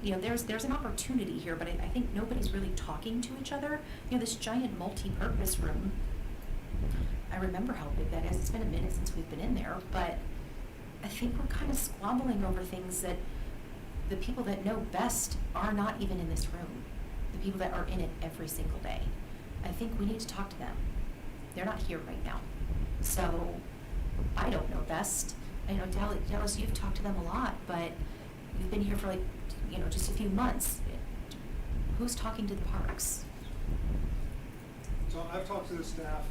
You know, there's an opportunity here, but I think nobody's really talking to each other. You know, this giant multi-purpose room, I remember how big that is. It's been a minute since we've been in there, but I think we're kind of squabbling over things that the people that know best are not even in this room. The people that are in it every single day. I think we need to talk to them. They're not here right now. So I don't know best. I know Dallas, you've talked to them a lot, but you've been here for like, you know, just a few months. Who's talking to the parks? So I've talked to the staff.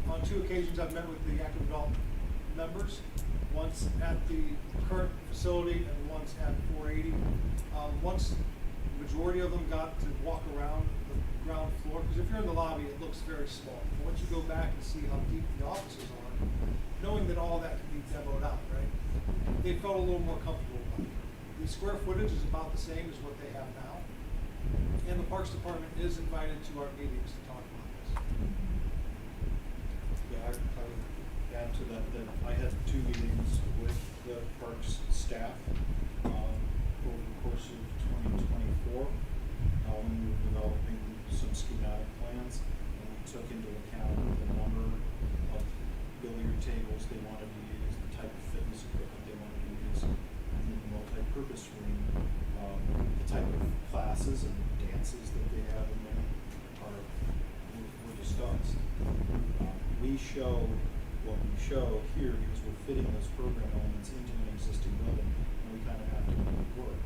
On 2 occasions, I've met with the active adult members, once at the current facility and once at 480. Once the majority of them got to walk around the ground floor, because if you're in the lobby, it looks very small. But once you go back and see how deep the offices are, knowing that all that can be demoed out, right? They felt a little more comfortable about it. The square footage is about the same as what they have now. And the Parks Department is invited to our meetings to talk about this. Yeah, I would add to that I had 2 meetings with the parks staff over the course of 2024 when we were developing some schematic plans, and we took into account the number of billiard tables they wanted to use, the type of fitness equipment they wanted to use, and then the multi-purpose room, the type of classes and dances that they have in there were discussed. We show what we show here because we're fitting those program elements into an existing building, and we kind of have to make it work.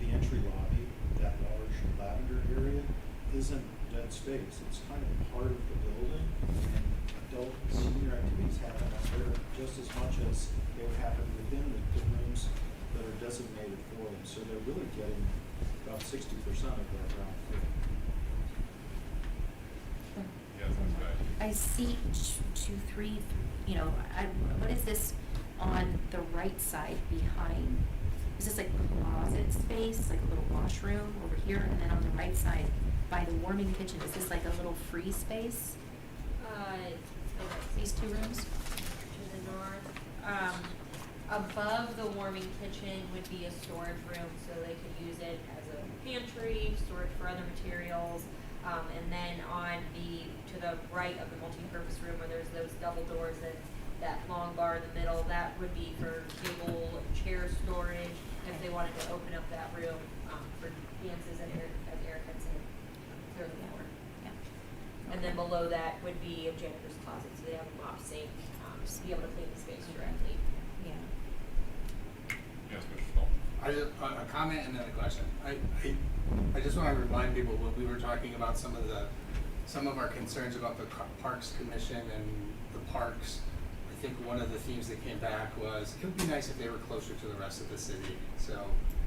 The entry lobby, that large lavender area, isn't dead space. It's kind of part of the building, and adult and senior activities happen out there just as much as they would happen within the rooms that are designated for them. So they're really getting about 60% of that ground floor. Yes, that's right. I see 2, 3, you know, what is this on the right side behind? Is this like closet space, like a little washroom over here? And then on the right side by the warming kitchen, is this like a little free space? These 2 rooms? To the north. Above the warming kitchen would be a storage room, so they could use it as a pantry, storage for other materials. And then to the right of the multi-purpose room where there's those double doors and that long bar in the middle, that would be for table, chair storage, if they wanted to open up that room for dances and as Eric had said, clear the floor. Yeah. And then below that would be a janitor's closet, so they have a mop sink, to be able to clean the space directly. Yeah. Yes, Mr. Stoll. A comment and then a question. I just want to remind people when we were talking about some of our concerns about the Parks Commission and the parks. I think one of the themes that came back was it would be nice if they were closer to the rest of the city. So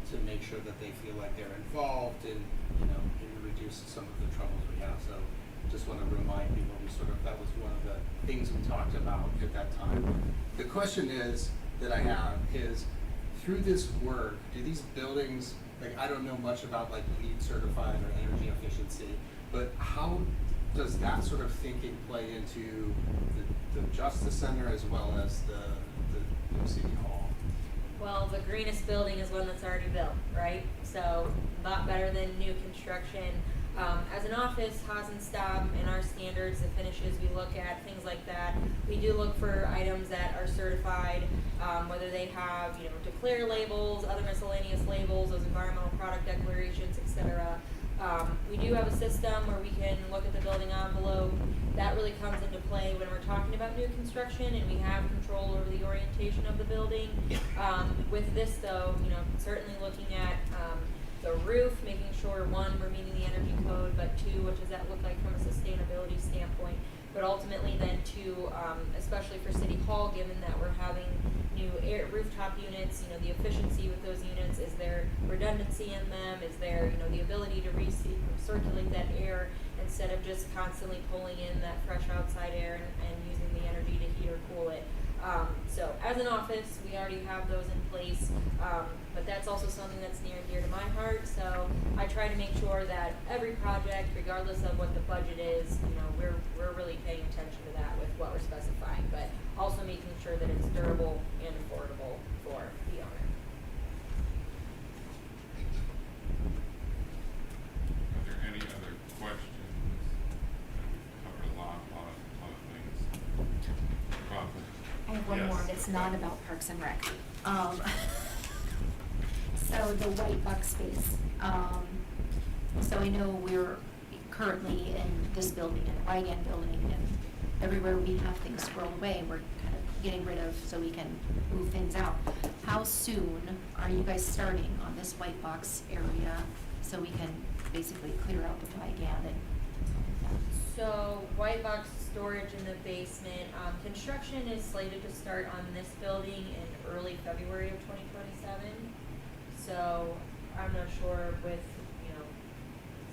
to make sure that they feel like they're involved and maybe reduce some of the troubles we have. So just want to remind people that was one of the things we talked about at that time. The question that I have is, through this work, do these buildings, like I don't know much about like LEED certified or energy efficiency, but how does that sort of thinking play into the Justice Center as well as the new City Hall? Well, the greenest building is one that's already built, right? So a lot better than new construction. As an office, Haas and Staub, and our standards, the finishes we look at, things like that, we do look for items that are certified, whether they have, declare labels, other miscellaneous labels, those environmental product declarations, etc. We do have a system where we can look at the building envelope. That really comes into play when we're talking about new construction and we have control over the orientation of the building. With this though, certainly looking at the roof, making sure 1, we're meeting the energy code, but 2, what does that look like from a sustainability standpoint? But ultimately then 2, especially for City Hall, given that we're having new rooftop units, the efficiency with those units, is there redundancy in them? Is there, the ability to circulate that air instead of just constantly pulling in that fresh outside air and using the energy to heat or cool it? So as an office, we already have those in place, but that's also something that's near and dear to my heart. So I try to make sure that every project, regardless of what the budget is, we're really paying attention to that with what we're specifying, but also making sure that it's durable and affordable for the owner. it's not about Parks and Rec. So the white box space, so I know we're currently in this building and the Wygan building and everywhere we have things squirreled away, we're kind of getting rid of so we can move things out. How soon are you guys starting on this white box area so we can basically clear out the Wygan and So white box storage in the basement, construction is slated to start on this building in early February of 2027. So I'm not sure with,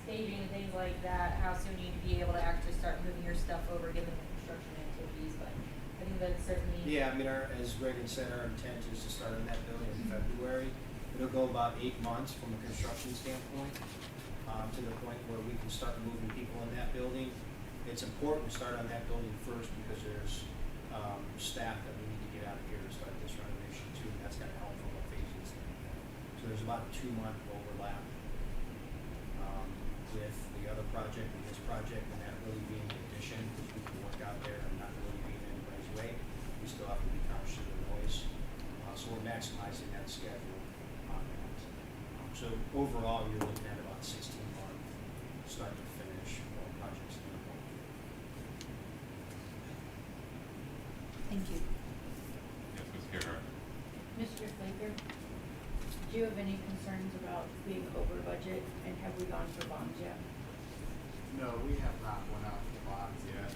staging and things like that, how soon you'd be able to actually start moving your stuff over given the construction activities, but I think that's certainly. Yeah, I mean, as Greg had said, our intent is to start on that building in February. It'll go about 8 months from a construction standpoint, to the point where we can start moving people in that building. It's important to start on that building first because there's staff that we need to get out of here to start this renovation too. And that's gonna help from a phasing standpoint. So there's about a 2-month overlap with the other project and this project, and that really being an addition, because we can work out there and not really being in anybody's way. We still have to be conscious of the noise. So we're maximizing that schedule on that. So overall, you're looking at about 16-month start to finish from a project standpoint. thank you. Yes, Ms. Garrett. Mr. Flaker, do you have any concerns about being over budget, and have we gone for bonds yet? No, we have not went out for bonds yet.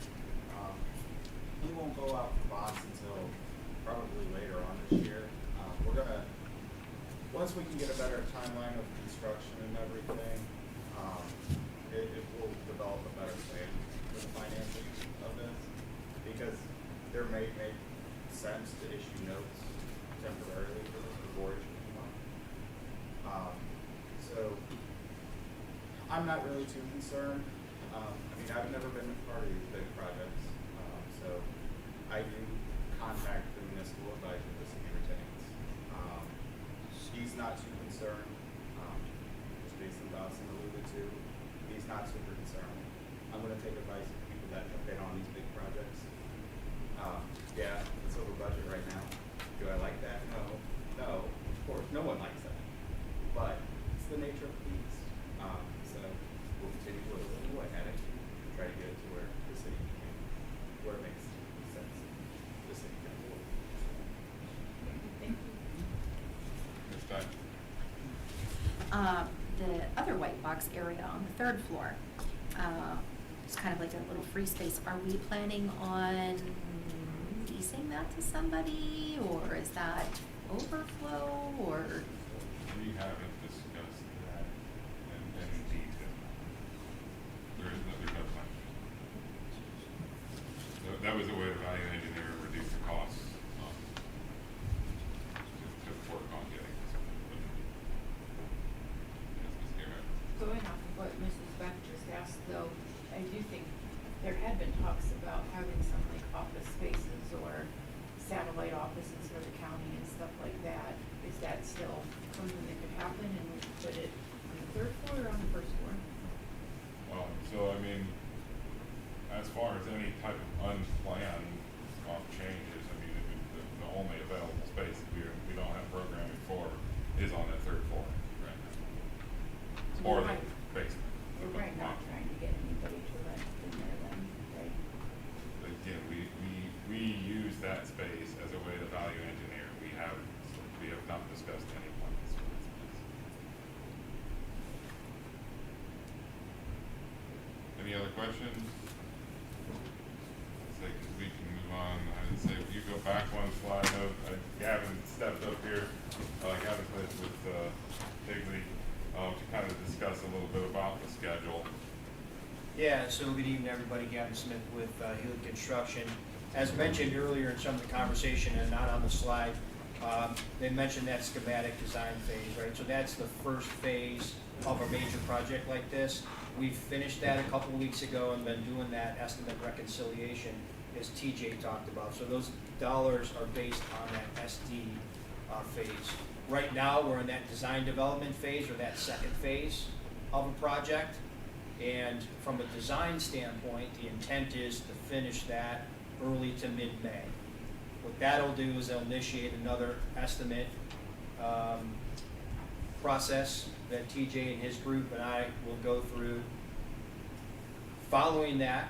We won't go out for bonds until probably later on this year. We're gonna, once we can get a better timeline of construction and everything, it will develop a better plan for the financing of this, because there may make sense to issue notes temporarily for this before issuing money. So I'm not really too concerned. I mean, I've never been a part of these big projects, so I do contact the municipal advisor the city retains. He's not too concerned, as Jason Dawson alluded to. He's not super concerned. I'm going to take advice from people that have been on these big projects. Yeah, it's over budget right now. Do I like that? No, of course, no one likes that. But it's the nature of the beast. So we'll continue to look at it, try to get it to where the city can, where it makes sense. The city can afford. Thank you. Ms. Stein. The other white box area on the 3rd floor, it's kind of like a little free space. Are we planning on leasing that to somebody, or is that overflow, or? We haven't discussed that in any detail. There is no discussion. That was a way to value engineer and reduce the costs, to work on getting this. Yes, Ms. Garrett. Going off of what Mrs. Beck just asked, though, I do think there had been talks about having some like office spaces or satellite offices for the county and stuff like that. Is that still something that could happen, and we could put it on the 3rd floor or on the 1st floor? So I mean, as far as any type of unplanned changes, I mean, the only available space that we don't have programming for is on that 3rd floor right now. Or the basement. We're right not trying to get anybody to rent in there then, right? Again, we use that space as a way to value engineer. We have not discussed any plans for that space. Any other questions? I'd say we can move on. I'd say if you go back one slide, Gavin stepped up here. Gavin plays with Higley to kind of discuss a little bit about the schedule. Yeah, so good evening, everybody. Gavin Smith with Healy Construction. As mentioned earlier in some of the conversation and not on the slide, they mentioned that schematic design phase, right? So that's the first phase of a major project like this. We finished that a couple of weeks ago and been doing that estimate reconciliation as TJ talked about. So those dollars are based on that SD phase. Right now, we're in that design development phase, or that second phase of a project. And from a design standpoint, the intent is to finish that early to mid-May, What that'll do is they'll initiate another estimate process that TJ and his group and I will go through. Following that,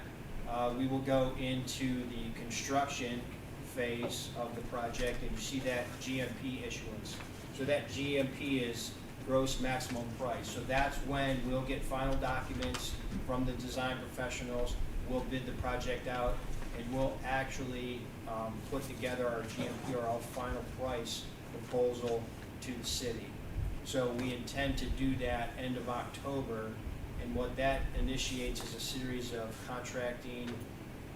we will go into the construction phase of the project, and you see that GMP issuance. So that GMP is gross maximum price. So that's when we'll get final documents from the design professionals, we'll bid the project out, and we'll actually put together our GMP, or our final price proposal to the city. So we intend to do that end of October, and what that initiates is a series of contracting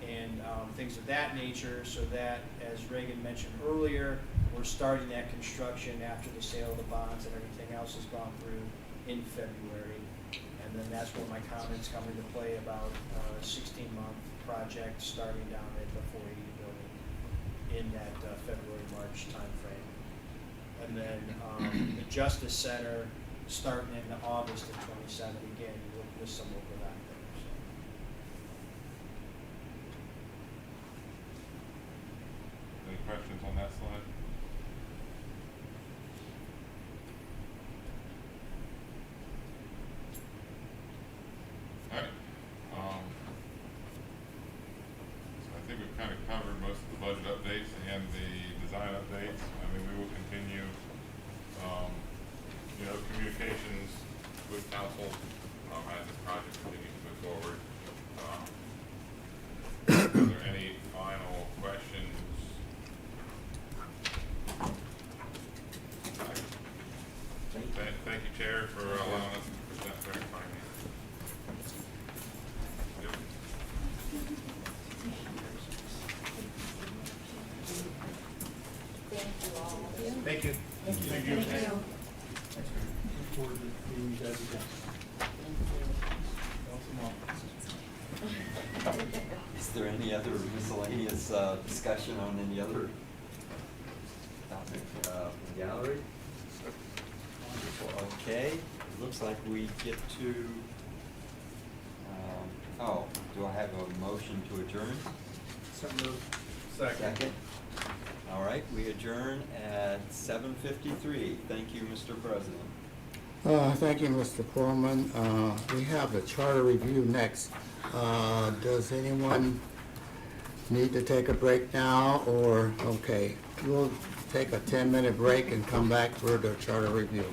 and things of that nature, so that, as Reagan mentioned earlier, we're starting that construction after the sale of the bonds and everything else has gone through in February. And then that's where my comments come into play about a 16-month project starting down at the 480 building in that February, March timeframe. And then the Justice Center starting in August of 27, again, with some overlap there. So. Any questions on that slide? All right. So I think we've kind of covered most of the budget updates and the design updates. I mean, we will continue, communications with council as this project continues to move forward. Are there any final questions? Thank you, Chair, for allowing us to present fair finance. Yep. Thank you all. Thank you. Thank you. Look forward to seeing you guys again. Is there any other miscellaneous discussion on any other topic from the gallery? Wonderful. Okay, it looks like we get to, do I have a motion to adjourn? So moved. Second. All right, we adjourn at 7:53. Thank you, Mr. President. Thank you, Mr. Pullman. We have the charter review next. Does anyone need to take a break now, or, okay, we'll take a 10-minute break and come back for the charter review.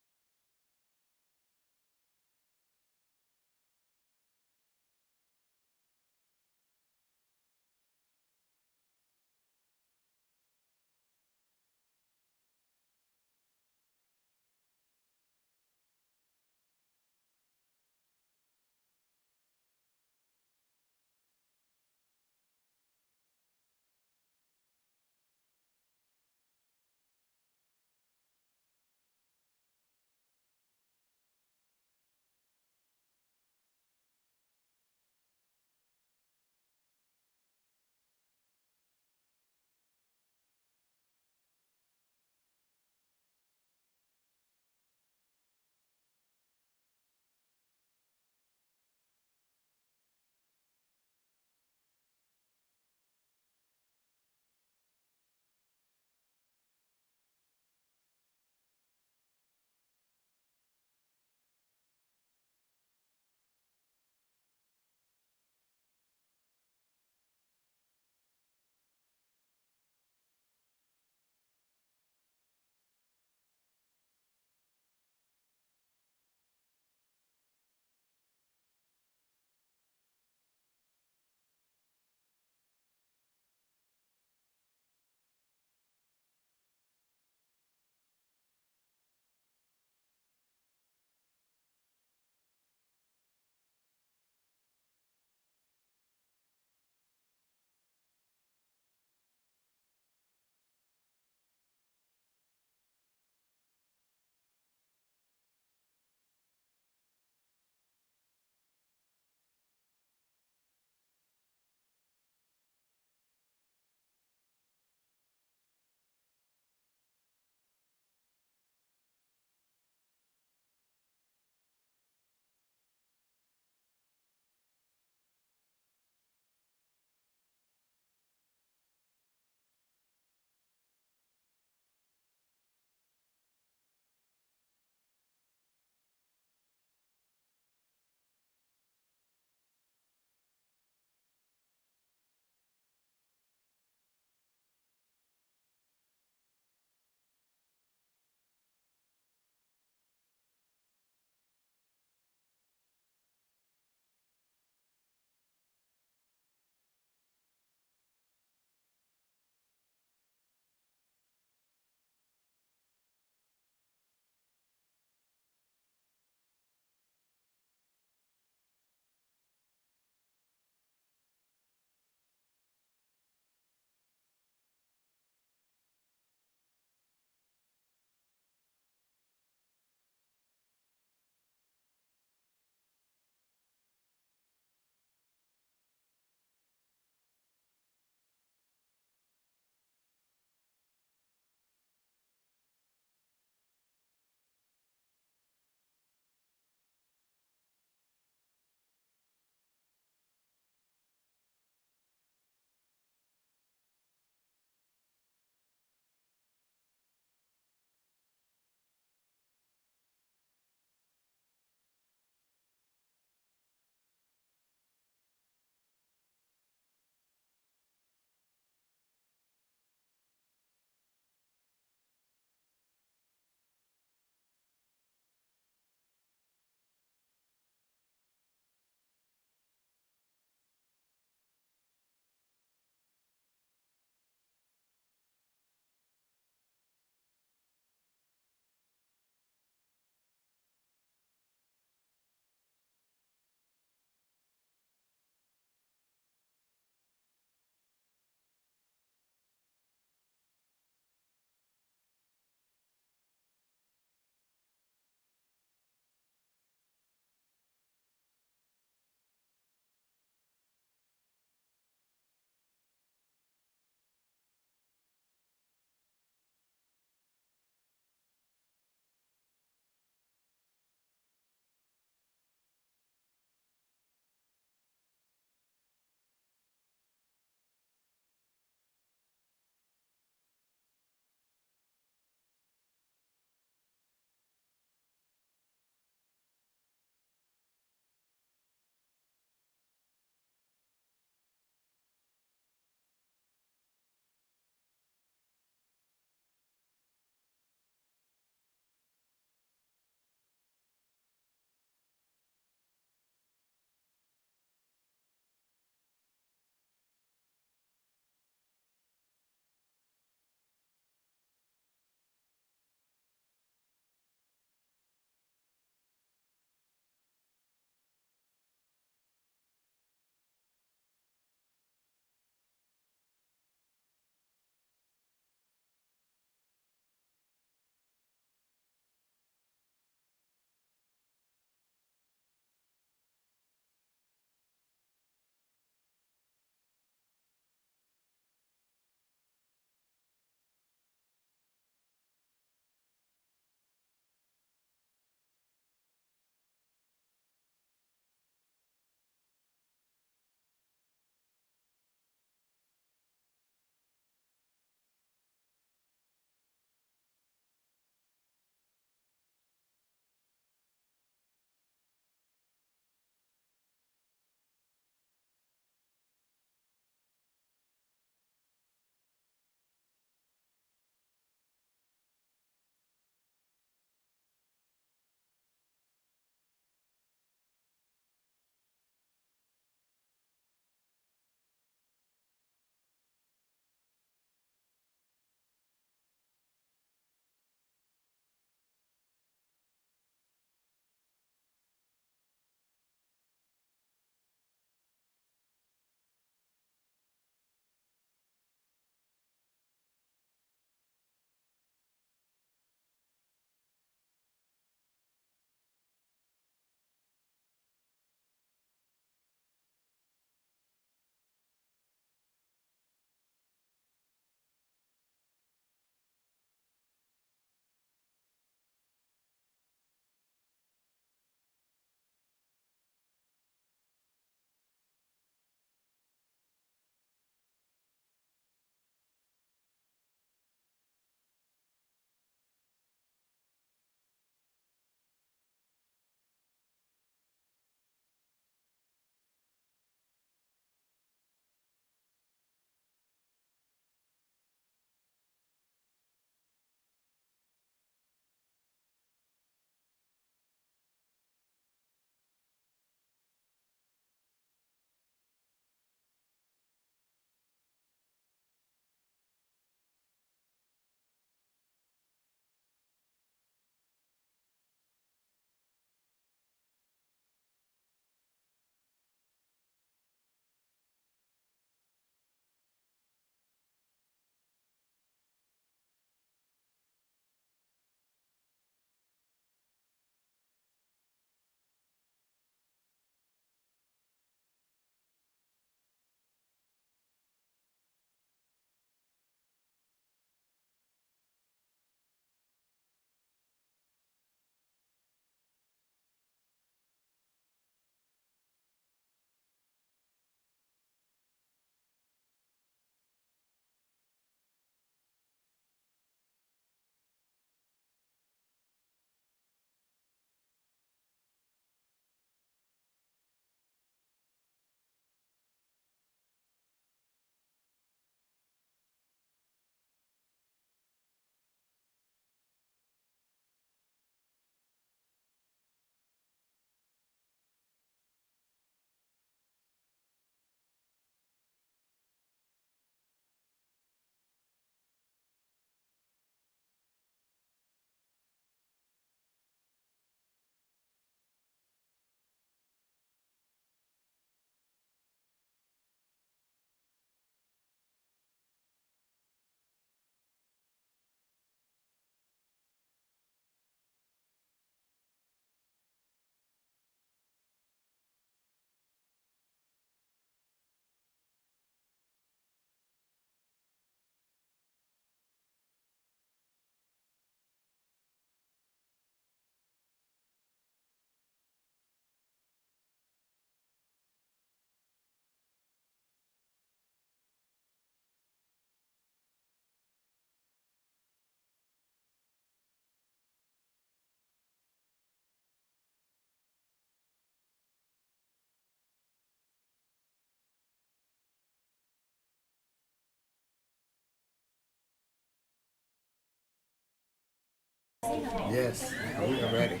Yes, we are ready.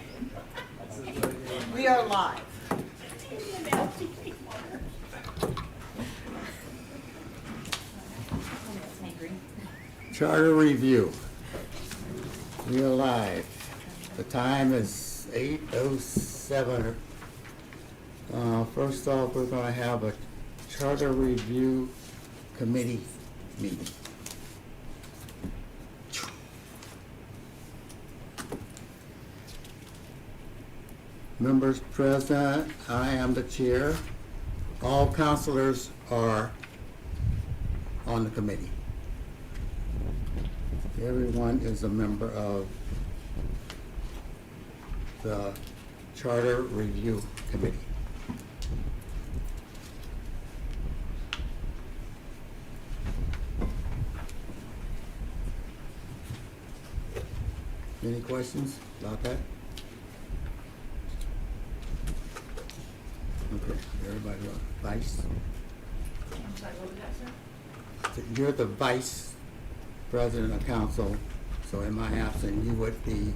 We are live. Charter review. We are live. The time is 8:07. First off, we're gonna have a charter review committee meeting. Members present, I am the chair. All councilors are on the committee. Everyone is a member of the Charter Review Committee. Any questions about that? Okay, everybody, vice? I'm sorry, what was that, sir? You're the vice president of council, so in my absence, you would be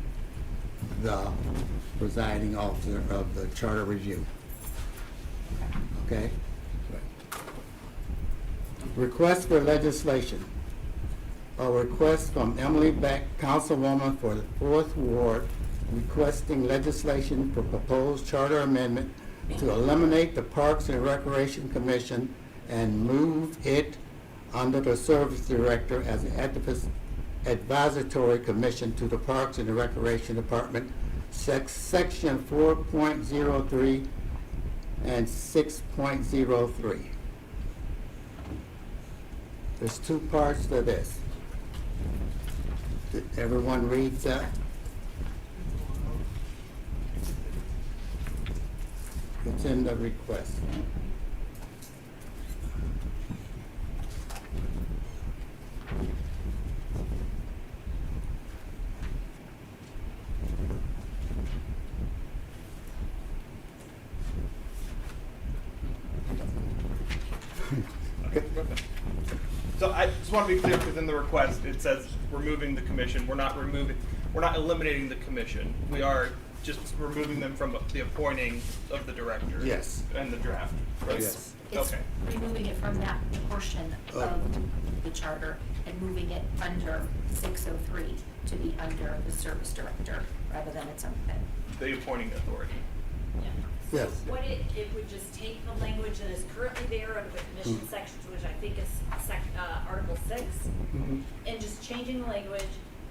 the presiding officer of the charter review. Okay? Request for legislation. A request from Emily Beck, councilwoman for the 4th Ward, requesting legislation for proposed charter amendment to eliminate the Parks and Recreation Commission and move it under the service director as an advisory commission to the Parks and the Recreation Department, section 4.03 and 6.03. There's two parts to this. Did everyone read that? It's in the request. So I just want to be clear, because in the request, it says removing the commission. We're not eliminating the commission. We are just removing them from the appointing of the director. Yes. And the draft, right? Yes. It's Okay. removing it from that portion of the charter and moving it under 603 to be under the service director rather than its own thing. The appointing authority. Yes. What it would just take the language that is currently there under the commission sections, which I think is Article 6, and just changing the language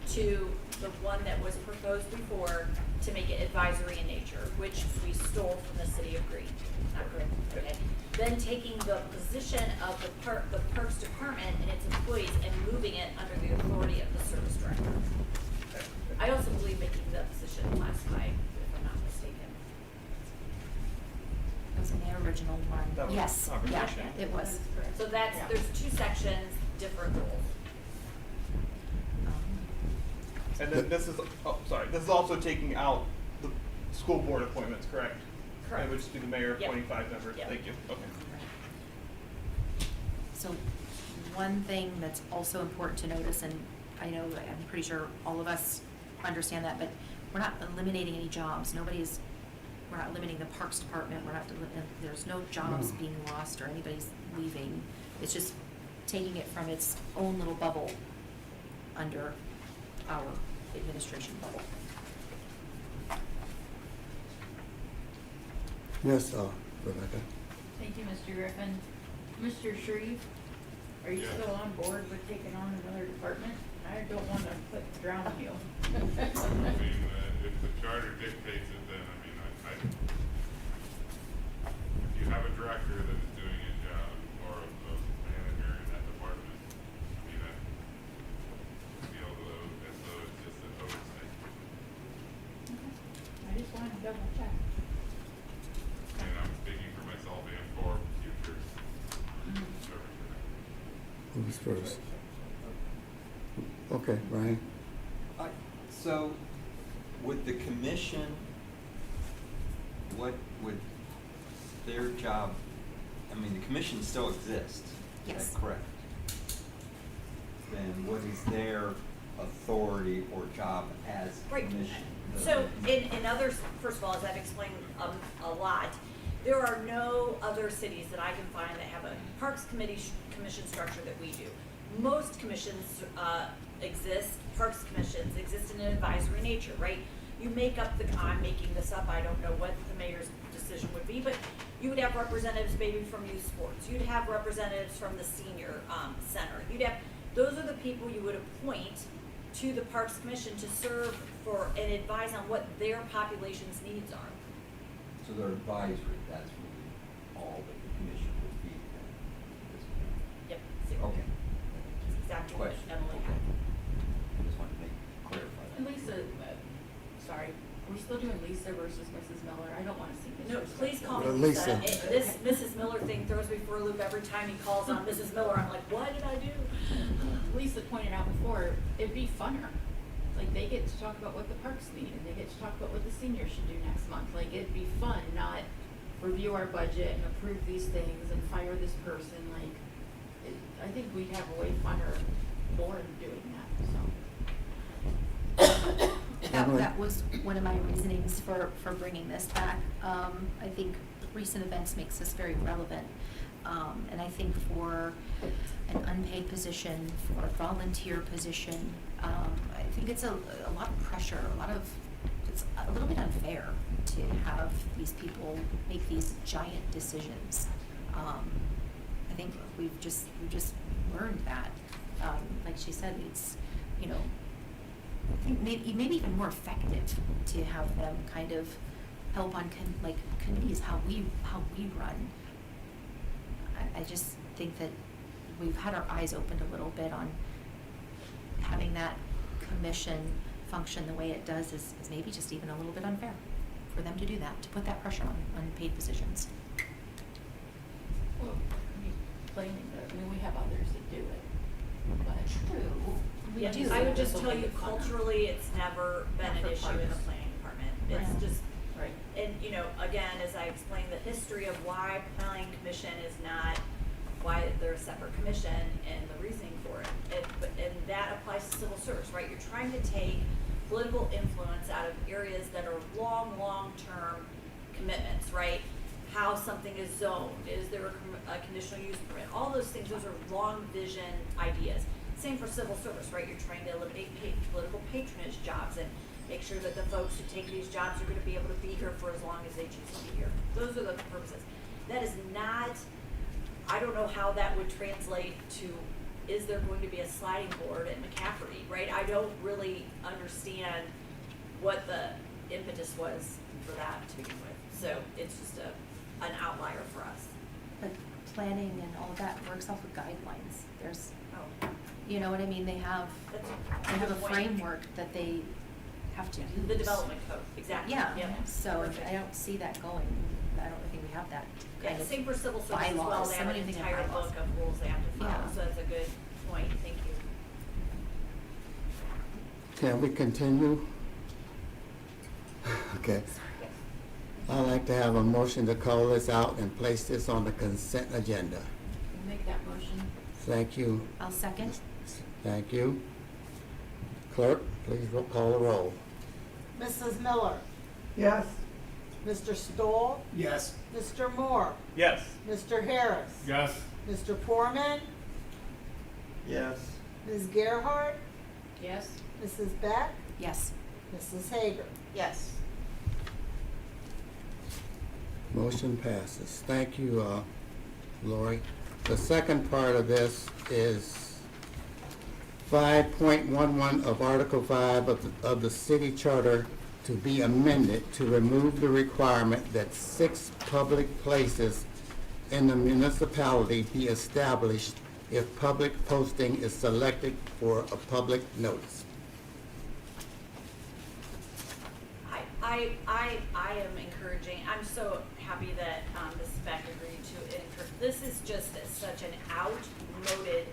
to the one that was proposed before to make it advisory in nature, which we stole from the city of Green. Not Green, okay? Then taking the position of the Parks Department and its employees and moving it under the authority of the service director. I also believe making the position classified, if I'm not mistaken. It was in the original one. That was Yes, yeah, conversation. it was. So there's two sections, different rules. And then this is, this is also taking out the school board appointments, correct? Correct. It would just be the mayor Yep. appointing 5 members. Yep. Thank you. Okay. So one thing that's also important to notice, and I know, I'm pretty sure all of us understand that, but we're not eliminating any jobs. We're not eliminating the Parks Department. There's no jobs being lost or anybody's leaving. It's just taking it from its own little bubble under our administration bubble. Yes, Rebecca. Thank you, Mr. Griffin. Mr. Shreve, are you Yes. still on board with taking on another department? I don't want to drown you. I mean, if the charter dictates it, then, I mean, if you have a director that is doing a job, or a manager in that department, I mean, I feel as though it's just an oversight. I just wanted to double check. And I'm speaking for myself and for future service. Who's first? Okay, Brian. So, would the commission, what would their job, I mean, the commission still exists, is Yes. that correct? Then what is their authority or job as Right. commission. So in others, first of all, as I've explained a lot, there are no other cities that I can find that have a Parks Commission structure that we do. Most commissions Parks Commissions exist in an advisory nature, right? You make up I'm making this up, I don't know what the mayor's decision would be, but you would have representatives maybe from youth sports, you'd have representatives from the senior center, those are the people you would appoint to the Parks Commission to serve for and advise on what their population's needs are. So they're advisory, that's really all that the commission would be then at this point. Yep. Okay. That's exactly what Question. Emily Okay. had. I just wanted to clarify that. And Lisa, sorry, are we still doing Lisa versus Mrs. Miller? I don't wanna see Mrs. No, please call me Lisa. Lisa. This Mrs. Miller thing throws me for a loop every time he calls on Mrs. Miller. I'm like, what did I do? Lisa pointed out before, it'd be funner. Like, they get to talk about what the parks need, and they get to talk about what the seniors should do next month. Like, it'd be fun, not review our budget and approve these things and fire this person. Like, I think we'd have a way funner board doing that, so. That was one of my reasonings for bringing this back. I think recent events makes this very relevant. And I think for an unpaid position, for a volunteer position, I think it's a lot of pressure, it's a little bit unfair to have these people make these giant decisions. I think we've just learned that. Like she said, it's, I think maybe even more effective to have them kind of help on committees, how we run. I just think that we've had our eyes opened a little bit on having that commission function the way it does is maybe just even a little bit unfair for them to do that, to put that pressure on paid positions. Well, we have others that do it, but. True. We Yeah, do. I would just This'll tell make you it funner. culturally, it's never been Not an for issue in the parks. planning department. Right. It's just, Right. and again, as I explained, the history of why planning commission is not, why they're a separate commission and the reasoning for it. And that applies to civil service, right? You're trying to take political influence out of areas that are long-term commitments, right? How something is zoned, is there a conditional use permit? All those things, those are long vision ideas. Same for civil service, right? You're trying to eliminate political patronage jobs and make sure that the folks who take these jobs are gonna be able to be here for as long as they choose to be here. Those are the purposes. That is not, I don't know how that would translate to, is there going to be a sliding board at McCafferty, right? I don't really understand what the impetus was for that to begin with. So it's just an outlier for us. But planning and all of that works off of guidelines. There's, you know what I mean? They have a good point. framework that they have to use. The development code, exactly. Yeah, Yep. so Perfect. I don't see that going. I don't think we have that Yeah, kind of same for civil service as well, bylaws. they have an Somebody thinking of entire bylaws. book of rules they have to follow, Yeah. so that's a good point, thank you. Can we continue? Okay. I'd like to have a motion to call this out and place this on the consent agenda. We'll make that motion. Thank you. I'll second. Thank you. Clerk, please call the roll. Mrs. Miller, Yes, Mr. Stoll, Yes. Mr. Moore, Yes. Mr. Harris, Yes. Mr. Poorman, Yes. Ms. Gerhart, Yes? Mrs. Beck, Yes. Mrs. Hager. Yes. Motion passes. Thank you, Lori. The second part of this is 5.11 of Article 5 of the city charter to be amended to remove the requirement that 6 public places in the municipality be established if public posting is selected for a public notice. I am encouraging, I'm so happy that Ms. Beck agreed to encourage, this is just such an outmoded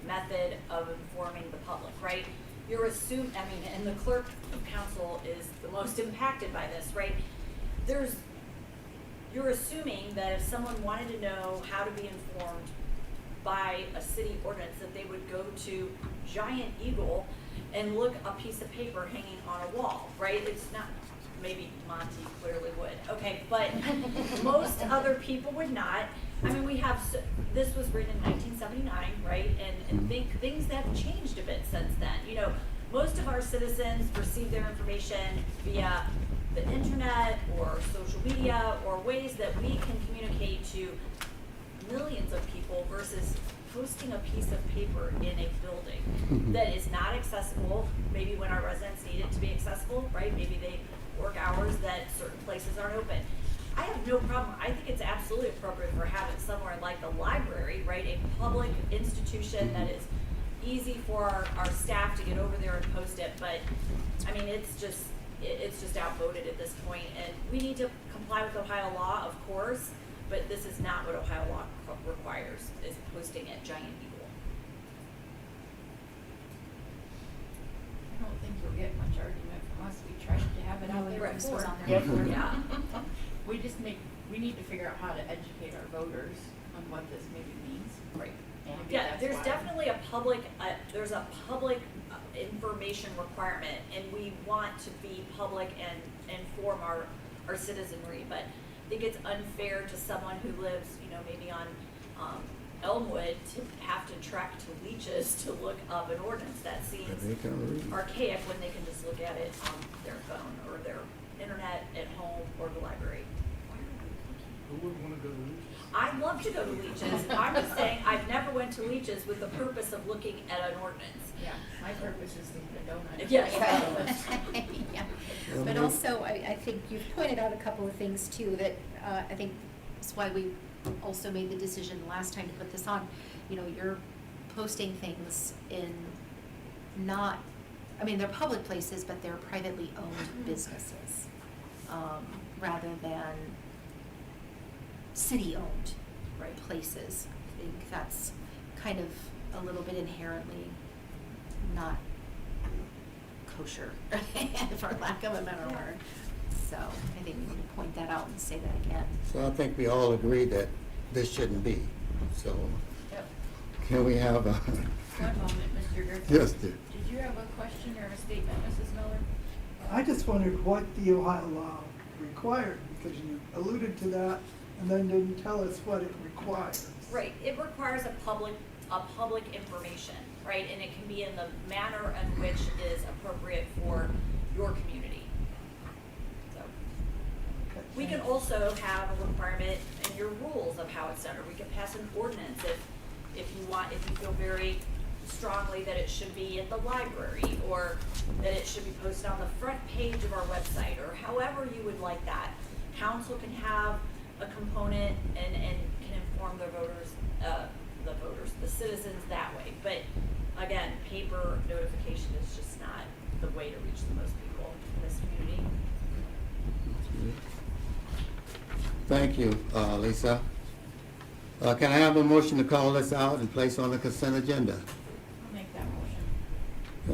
method of informing the public, right? You're and the clerk of council is the most impacted by this, right? You're assuming that if someone wanted to know how to be informed by a city ordinance, that they would go to Giant Eagle and look a piece of paper hanging on a wall, right? It's not, maybe Monty clearly would, okay, but most other people would not. I mean, we have, this was written in 1979, right? And things have changed a bit since then. You know, most of our citizens receive their information via the internet or social media or ways that we can communicate to millions of people versus posting a piece of paper in a building that is not accessible, maybe when our residents need it to be accessible, right? Maybe they work hours that certain places aren't open. I have no problem. I think it's absolutely appropriate for having somewhere like the library, right? A public institution that is easy for our staff to get over there and post it. But I mean, it's just outvoted at this point, and we need to comply with Ohio law, of course, but this is not what Ohio law requires, is posting at Giant Eagle. I don't think you'll get much argument from us. We tried to have it out there Right. before. Yeah. We need to figure out how to educate our voters on what this maybe means. Right. Maybe Yeah, that's there's why. definitely a public, information requirement, and we want to be public and inform our citizenry, but I think it's unfair to someone who lives, you know, maybe on Elmwood to have to trek to Leeches to look up an ordinance. That seems archaic when they can just look at it on their phone or their internet at home or the library. Who wouldn't want to go to Leeches? I'd love to go to Leeches. I'm just saying, I've never went to Leeches with the purpose of looking at an ordinance. Yeah, my purpose is to eat a donut. Yes. Yeah. But also, I think you've pointed out a couple of things too, that I think that's why we also made the decision last time to put this on. You know, you're posting things in not, I mean, they're public places, but they're privately owned businesses, rather than city-owned places. I think that's kind of a little bit inherently not kosher, for lack of a better word. So I think we need to point that out and say that again. So I think we all agree that this shouldn't be, so can we have a? One moment, Mr. Griffin. Yes, dear. Did you have a question or a statement, Mrs. Miller? I just wondered what the Ohio law required, because you alluded to that and then didn't tell us what it requires. Right, it requires a public information, right? And it can be in the manner in which is appropriate for your community. So, we can also have a requirement in your rules of how it's done, or we can pass an ordinance if you feel very strongly that it should be at the library, or that it should be posted on the front page of our website, or however you would like that. Council can have a component and can inform the citizens that way. But again, paper notification is just not the way to reach the most people in this community. Thank you, Lisa. Can I have a motion to call this out and place on the consent agenda? I'll make that motion.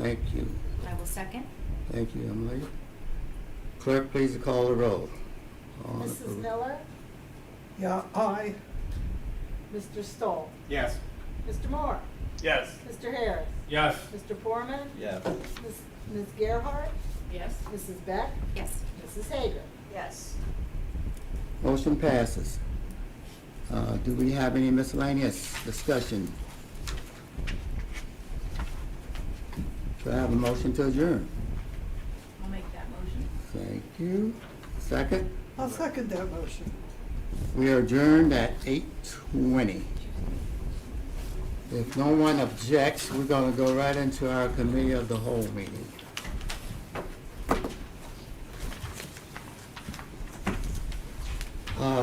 Thank you. I will second. Thank you, Emily. Clerk, please call the roll. On Mrs. approval. Miller, Yeah, aye. Mr. Stoll, Yes. Mr. Moore, Yes. Mr. Harris, Yes. Mr. Foreman, Yes. Ms. Gerhart, Yes? Mrs. Beck, Yes. Mrs. Hager. Yes. Motion passes. Do we have any miscellaneous discussion? Do I have a motion to adjourn? I'll make that motion. Thank you. Second? I'll second that motion. We are adjourned at 8:20. If no one objects, we're going to go right into our committee of the whole meeting.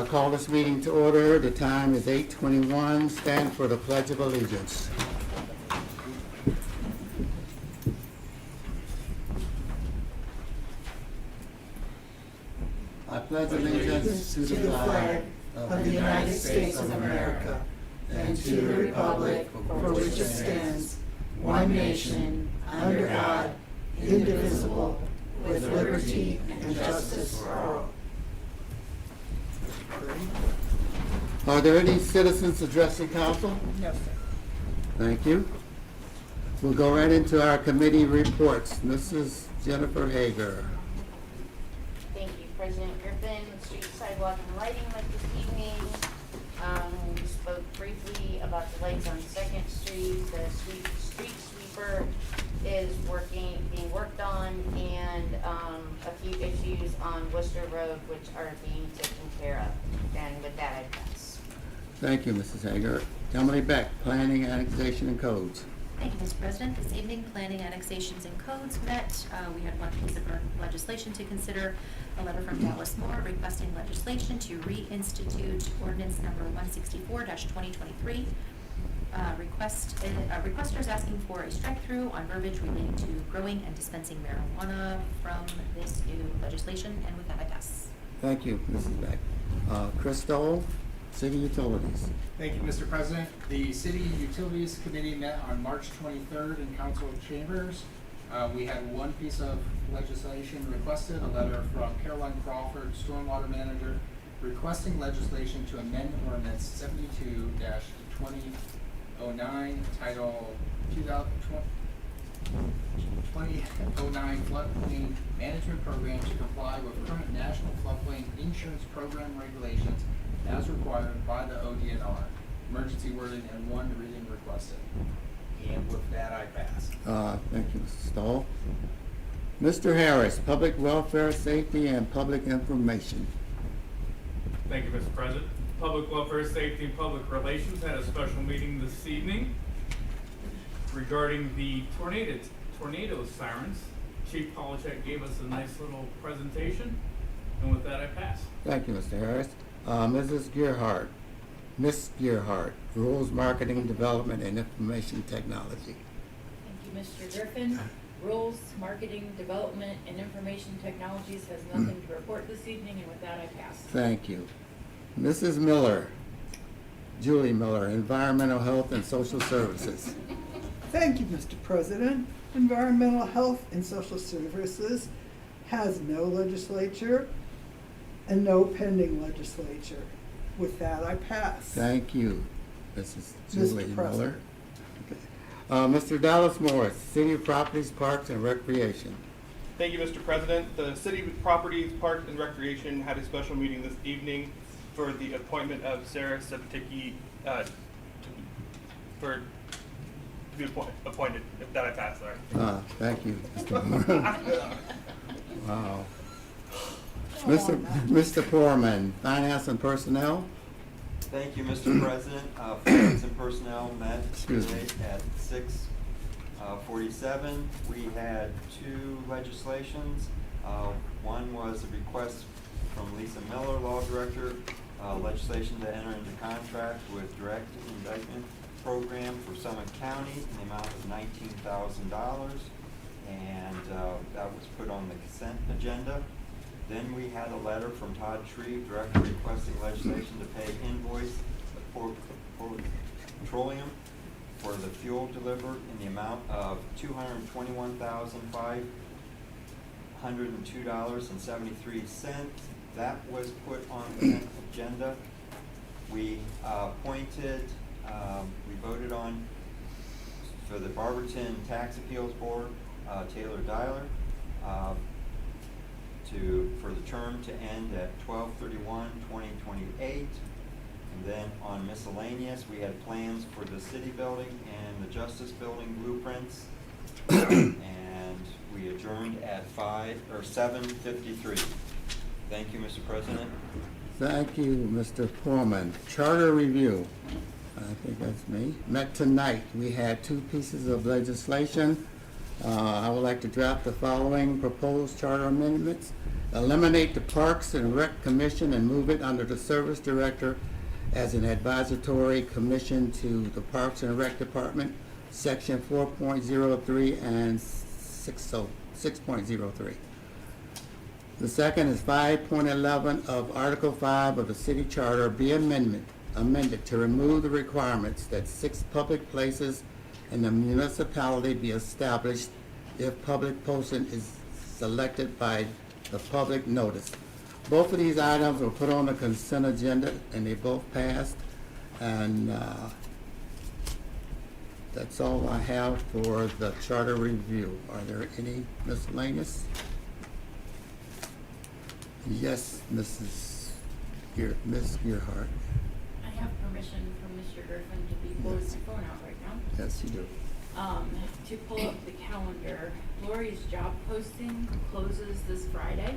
Call this meeting to order. The time is 8:21. Stand for the Pledge of Allegiance. I pledge allegiance to the flag of the United States of America and to the republic for which it stands, one nation, under God, indivisible, with liberty and justice for all. Are there any citizens addressing council? No, sir. Thank you. We'll go right into our committee reports. Mrs. Jennifer Hager. Thank you, President Griffin. Street, sidewalk, and lighting like this evening. We spoke briefly about the lights on Second Street. The street sweeper is being worked on, and a few issues on Worcester Road which are being taken care of. And with that, I pass. Thank you, Mrs. Hager. Emily Beck, Planning, Annexation, and Codes. Thank you, Mr. President. This evening, Planning, Annexations, and Codes met. We had one piece of legislation to consider, a letter from Dallas Moore requesting legislation to reinstitute ordinance number 164-2023. Requesters asking for a strike-through on verbiage relating to growing and dispensing marijuana from this new legislation, and with that, I pass. Thank you, Mrs. Beck. Chris Stoll, City Utilities. Thank you, Mr. President. The City Utilities Committee met on March 23rd in Council Chambers. We had one piece of legislation requested, a letter from Caroline Crawford, Stormwater Manager, requesting legislation to amend ordinance 72-2009, title 2009 Floodplain Management Program to comply with current National Floodplain Insurance Program regulations as required by the ODNR. Emergency wording and one reading requested. And with that, I pass. Thank you, Mr. Stoll. Mr. Harris, Public Welfare, Safety, and Public Information. Thank you, Mr. President. Public Welfare, Safety, and Public Relations had a special meeting this evening regarding the tornado sirens. Chief Polachek gave us a nice little presentation, and with that, I pass. Thank you, Mr. Harris. Mrs. Gearhart, Ms. Gearhart, Rules, Marketing, Development, and Information Technology. Thank you, Mr. Griffin. Rules, Marketing, Development, and Information Technologies has nothing to report this evening, and with that, I pass. Thank you. Mrs. Miller, Julie Miller, Environmental Health and Social Services. Thank you, Mr. President. Environmental Health and Social Services has no legislature and no pending legislature. With that, I pass. Thank you, Mrs. Mr. Julie Miller. President. Mr. Dallas Morris, City Properties, Parks, and Recreation. Thank you, Mr. President. The City Properties, Parks, and Recreation had a special meeting this evening for the appointment of Sarah Septicki to be appointed. If that I pass, sorry. Thank you, Mr. Morris. Wow. Mr. Foreman, Finance and Personnel. Thank you, Mr. President. Finance and Personnel met Excuse today me. at 6:47. We had two legislations. One was a request from Lisa Miller, Law Director, legislation to enter into contract with Direct Indictment Program for Summit County in the amount of $19,000. And that was put on the consent agenda. Then we had a letter from Todd Shreve, Director, requesting legislation to pay invoice for petroleum for the fuel delivered in the amount of $221,502.73. That was put on the agenda. We appointed, we voted on for the Barberton Tax Appeals Board, Taylor Dialer, for the term to end at 12/31/2028. And then on miscellaneous, we had plans for the city building and the justice building blueprints. And we adjourned at 7:53. Thank you, Mr. President. Thank you, Mr. Foreman. Charter Review, I think that's me, met tonight. We had two pieces of legislation. I would like to draft the following proposed charter amendments. Eliminate the Parks and Rec Commission and move it under the Service Director as an advisory commission to the Parks and Rec Department, Section 4.03 and 6.03. The second is 5.11 of Article 5 of the City Charter be amended to remove the requirements that 6 public places in the municipality be established if public posting is selected by the public notice. Both of these items were put on the consent agenda and they both passed. And That's all I have for the charter review. Are there any miscellaneous? Yes, Ms. Gearhart. I have permission from Mr. Griffin to be pulling my phone out right now. Yes, you do. To pull up the calendar, Lori's job posting closes this Friday.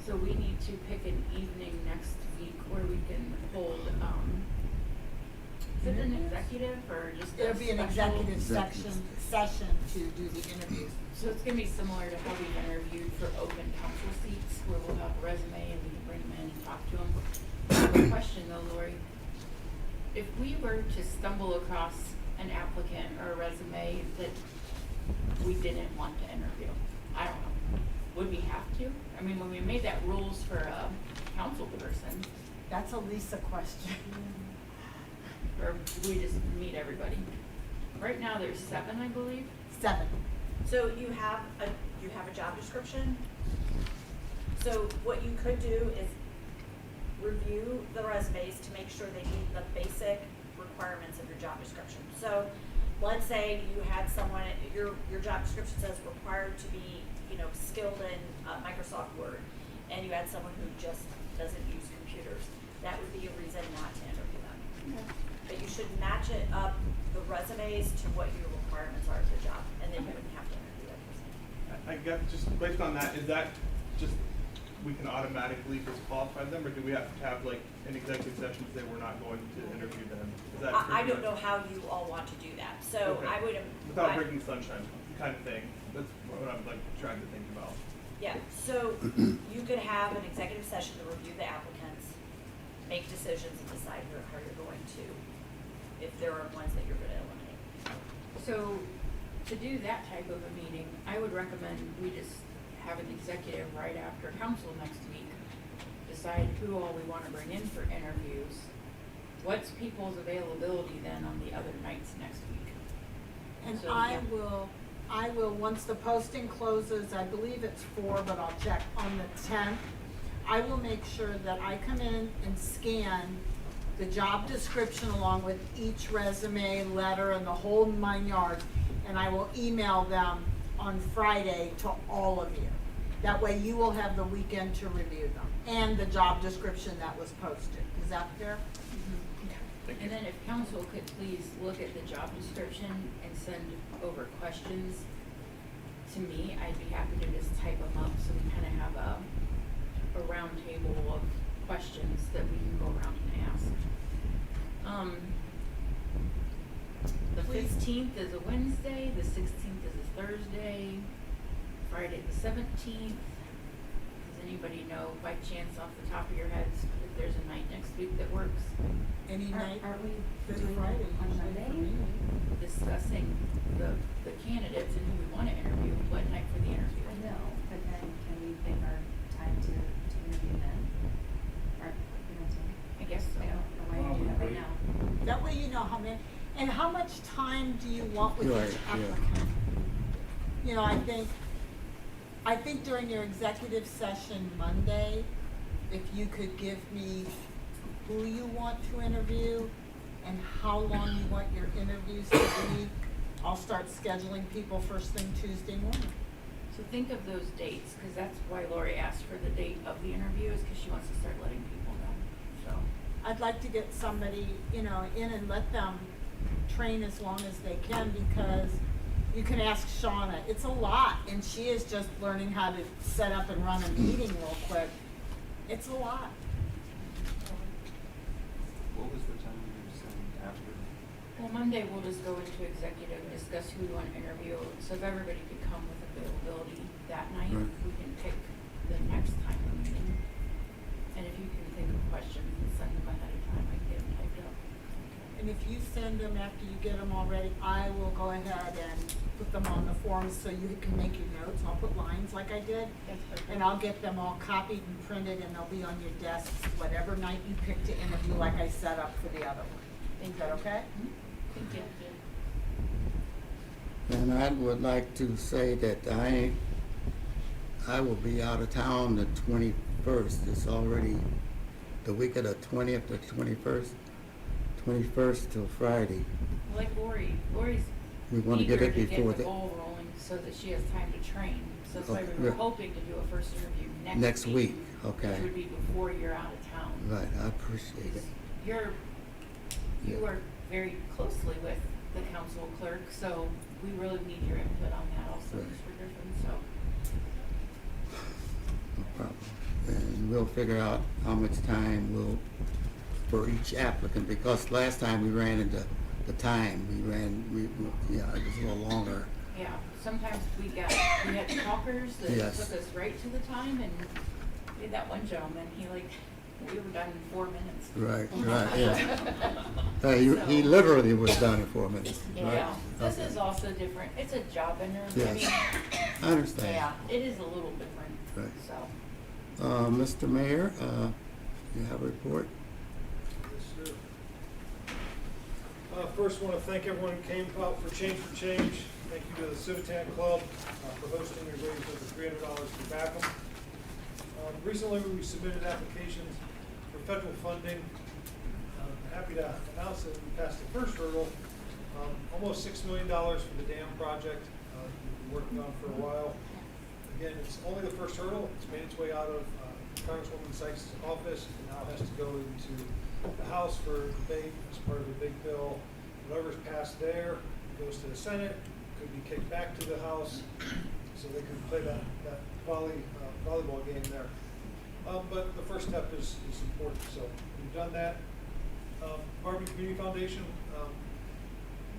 So we need to pick an evening next week where we can hold, is it an executive or just a It'll be an special- executive session to do the interviews. So it's gonna be similar to how we've interviewed for open council seats, where we'll have a resume and we can bring them in and talk to them. I have a question though, Lori. If we were to stumble across an applicant or a resume that we didn't want to interview, I don't know, would we have to? I mean, when we made that rules for a council person, That's a Lisa question. or do we just meet everybody? Right now, there's 7, I believe. 7. So you have a job description. So what you could do is review the resumes to make sure they meet the basic requirements of your job description. So let's say you had someone, your job description says required to be, skilled in Microsoft Word, and you had someone who just doesn't use computers. That would be a reason not to interview them. But you should match it up, the resumes, to what your requirements are of the job, and then you wouldn't have to interview that person. I guess just based on that, is that just, we can automatically disqualify them, or do we have to have like an executive session to say we're not going to interview them? Is that I don't know how you all want to do that, so Okay. I would. Without breaking sunshine kind of thing, that's what I'm like trying to think about. Yeah, so you could have an executive session to review the applicants, make decisions, and decide how you're going to, if there are ones that you're gonna eliminate. So, to do that type of a meeting, I would recommend we just have an executive right after council next week, decide who all we wanna bring in for interviews, what's people's availability then on the other nights next week. And So, I yeah. will, once the posting closes, I believe it's 4, but I'll check, on the 10th, I will make sure that I come in and scan the job description along with each resume, letter, and the whole 9 yards, and I will email them on Friday to all of you. That way you will have the weekend to review them, and the job description that was posted. Is that fair? And then if council could please look at the job description and send over questions to me, I'd be happy to just type them up so we kind of have a round table of questions that we can go around and ask. The 15th is a Wednesday, the 16th is a Thursday, Friday the 17th. Does anybody know by chance off the top of your heads if there's a night next week that works? Any night? Are we Good doing Friday, it on usually Monday? for me. Discussing the candidates and who we want to interview, what night for the interview. I know, but then can we pick our time to interview then? Or, you know what I'm saying? I guess so. I don't know why you do that right now. That way you know how many, and how much time do you want with Right, each yeah. applicant? You know, I think during your executive session Monday, if you could give me who you want to interview and how long you want your interviews to be, I'll start scheduling people first thing Tuesday morning. So think of those dates, because that's why Lori asked for the date of the interview, is because she wants to start letting people know, so. I'd like to get somebody, in and let them train as long as they can, because you can ask Shauna, it's a lot, and she is just learning how to set up and run a meeting real quick. It's a lot. What was the time you were saying after? Well, Monday we'll just go into executive, discuss who we want to interview, so if everybody could come with availability that night, Right. we can pick the next time we're meeting. And if you can think of questions and send them ahead of time, I can get them typed up. And if you send them after you get them already, I will go ahead and put them on the forms so you can make your notes. I'll put lines like I did. That's perfect. And I'll get them all copied and printed, and they'll be on your desks whatever night you pick to interview, like I set up for the other one. Is that okay? Thank you. And I would like to say that I will be out of town the 21st. It's already the week of the 20th to 21st. 21st till Friday. Like Lori's. We wanna get eager it to before get the the- ball rolling so that she has time to train. So that's why Okay, we were good. hoping to do a first interview Next next week, week. okay. Which would be before you're out of town. Right, I appreciate it. You work very closely with the council clerk, so we really need your input on that also, Right. Mr. Griffin, so. No problem. And we'll figure out how much time for each applicant, because last time we ran into the time, yeah, it was a little longer. Yeah, sometimes we had talkers that Yes. took us right to the time, and we had that one gentleman, we were done in 4 minutes. Right, yeah. He literally was done in 4 minutes, right? Yeah, this Okay. is also different, it's a job interview, Yes. I understand. yeah, it is a little different, Right. so. Mr. Mayor, you have a report? Yes, sir. First, want to thank everyone who came out for Change for Change. Thank you to the Civitan Club for hosting. We raised over $300 for Backham. Recently, we submitted applications for federal funding. Happy to announce that we passed the first hurdle. Almost $6 million for the dam project we've been working on for a while. Again, it's only the first hurdle. It's made its way out of Congresswoman Sykes' office and now has to go into the House for debate as part of the big bill. Whatever's passed there goes to the Senate, could be kicked back to the House, so they can play that volleyball game there. But the first step is important, so we've done that. Barberton Community Foundation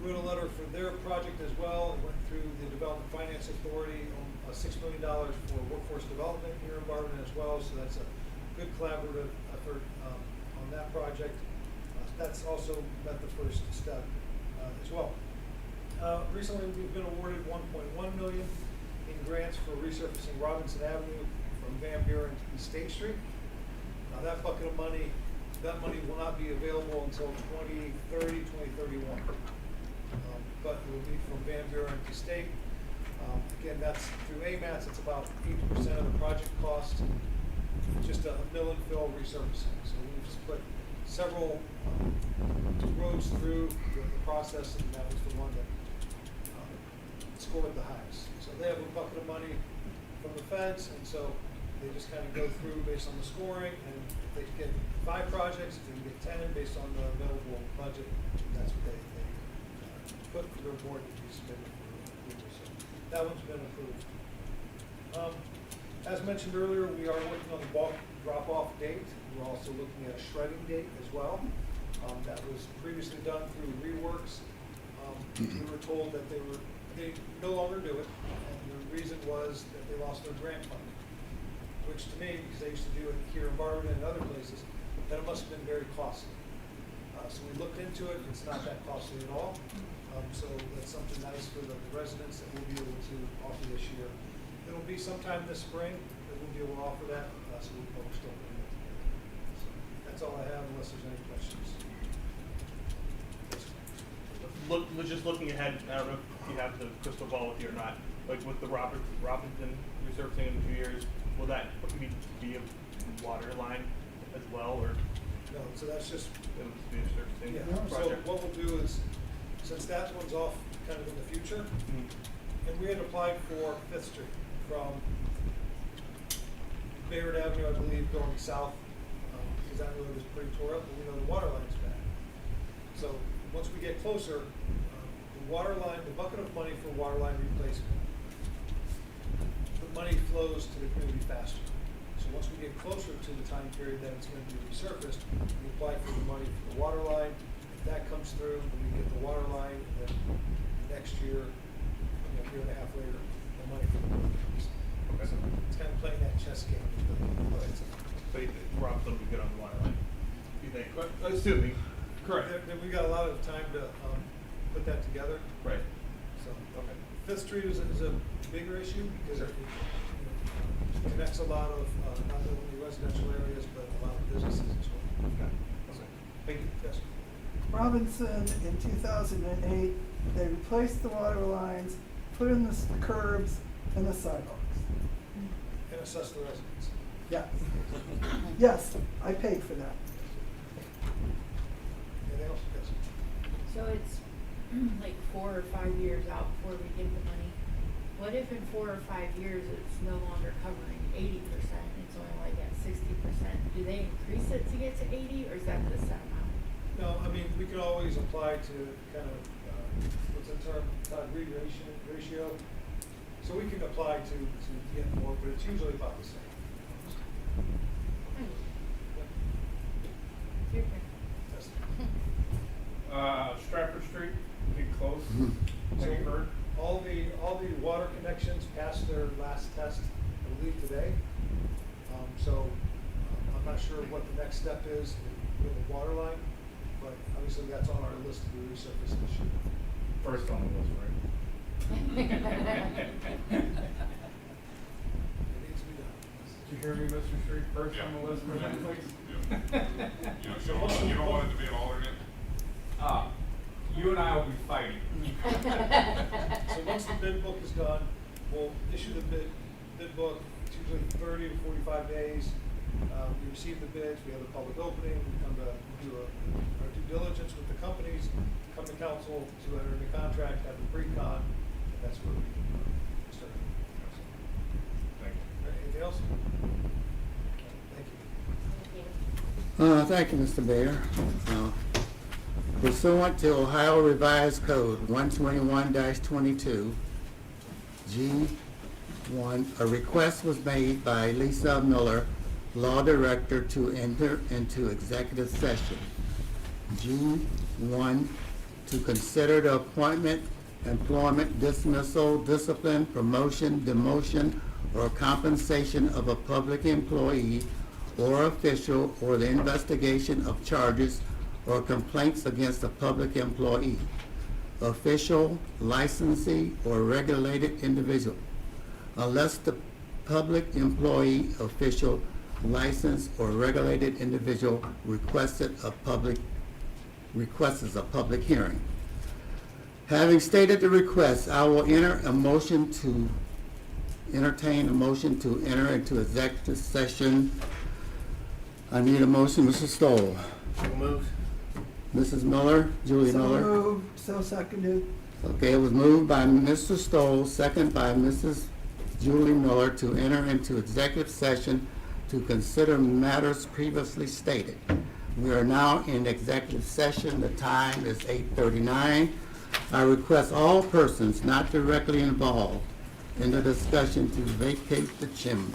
wrote a letter for their project as well. It went through the Development Finance Authority on $6 million for workforce development here in Barberton as well, so that's a good collaborative effort on that project. That's also met the first step as well. Recently, we've been awarded $1.1 million in grants for resurfacing Robinson Avenue from Van Buren to East State Street. Now that bucket of money, that money will not be available until 2030, 2031. But it will be from Van Buren to State. Again, that's through AMATS, it's about 80% of the project cost, just a mill and fill resurfacing. So we've split several roads through the process, and that was the one that scored the highest. So they have a bucket of money from the feds, and so they just kind of go through based on the scoring, and if they get 5 projects, if they get 10 based on the available budget, that's what they put for their board to be submitted for approval. So that one's been approved. As mentioned earlier, we are working on the bulk drop-off date. We're also looking at a shredding date as well. That was previously done through reworks. We were told that they no longer do it, and the reason was that they lost their grant funding, which to me, because they used to do it here in Barberton and other places, that it must have been very costly. So we looked into it, it's not that costly at all. So that's something nice for the residents that we'll be able to offer this year. It'll be sometime this spring that we'll be able to offer that, so we folks don't put it together. So that's all I have, unless there's any questions. Just looking ahead, I don't know if you have the crystal ball with you or not, like with the Robinson resurfacing in 2 years, will that be a water line as well, or? No, so that's just, It'll just be a surfacing yeah, so project? what we'll do is, since that one's off kind of in the future, and we had applied for 5th Street from Bayard Avenue, I believe, going south, because that road is pretty tore up, but we know the water line's bad. So once we get closer, the water line, the bucket of money for water line replacement, the money flows to the community faster. So once we get closer to the time period that it's going to be resurfaced, we apply for the money for the water line. If that comes through, then we get the water line, and then next year, a year and a half later, the money for the road comes. Okay. So it's kind of playing that chess game. So you think Robinson will be good on the water line, you think? Assuming. Correct. Then we got a lot of time to put that together. Right. So, Okay. 5th Street is a bigger issue because it connects a lot of not only residential areas but a lot of businesses as well. Okay. Thank you. Yes. Robinson, in 2008, they replaced the water lines, put in the curbs and the sidewalks. And assess the residents. Yes. Yes, I paid for that. Anything else? Yes. So it's like 4 or 5 years out before we get the money, what if in 4 or 5 years it's no longer covering 80%, it's only like at 60%? Do they increase it to get to 80, or is that the set amount? No, I mean, we could always apply to kind of, what's the term, ratio. So we can apply to get more, but it's usually about the same. That's- Stratford Street, get close. So Have you heard? all the water connections passed their last test, I believe, today. I'm not sure what the next step is with the water line, but obviously that's on our list to be resurfaced this year. First on the list, right? It needs to be done. Did you hear me, Mr. Street? First on the list for that, please? You don't want it to be an alternate? You and I will be fighting. So once the bid book is done, we'll issue the bid book. It's usually 30 to 45 days. We receive the bids, we have a public opening, we come to do our due diligence with the companies, come to council to enter into contract, have the pre-con, and that's where we can start. Thank you. All right, anything else? Thank you. Thank you, Mr. Mayor. Pursuant to Ohio Revised Code 121-22, G1, a request was made by Lisa Miller, Law Director, to enter into executive session. G1, to consider the appointment, employment, dismissal, discipline, promotion, demotion, or compensation of a public employee or official, or the investigation of charges or complaints against a public employee, official, licensee, or regulated individual, unless the public employee, official, licensed, or regulated individual requests a public hearing. Having stated the request, I will entertain a motion to enter into executive session. I need a motion, Mr. Stoll. So moved. Mrs. Miller, Julie So Miller. moved, so seconded. Okay, it was moved by Mr. Stoll, second by Mrs. Julie Miller, to enter into executive session to consider matters previously stated. We are now in executive session. The time is 8:39. I request all persons not directly involved in the discussion to vacate the chamber.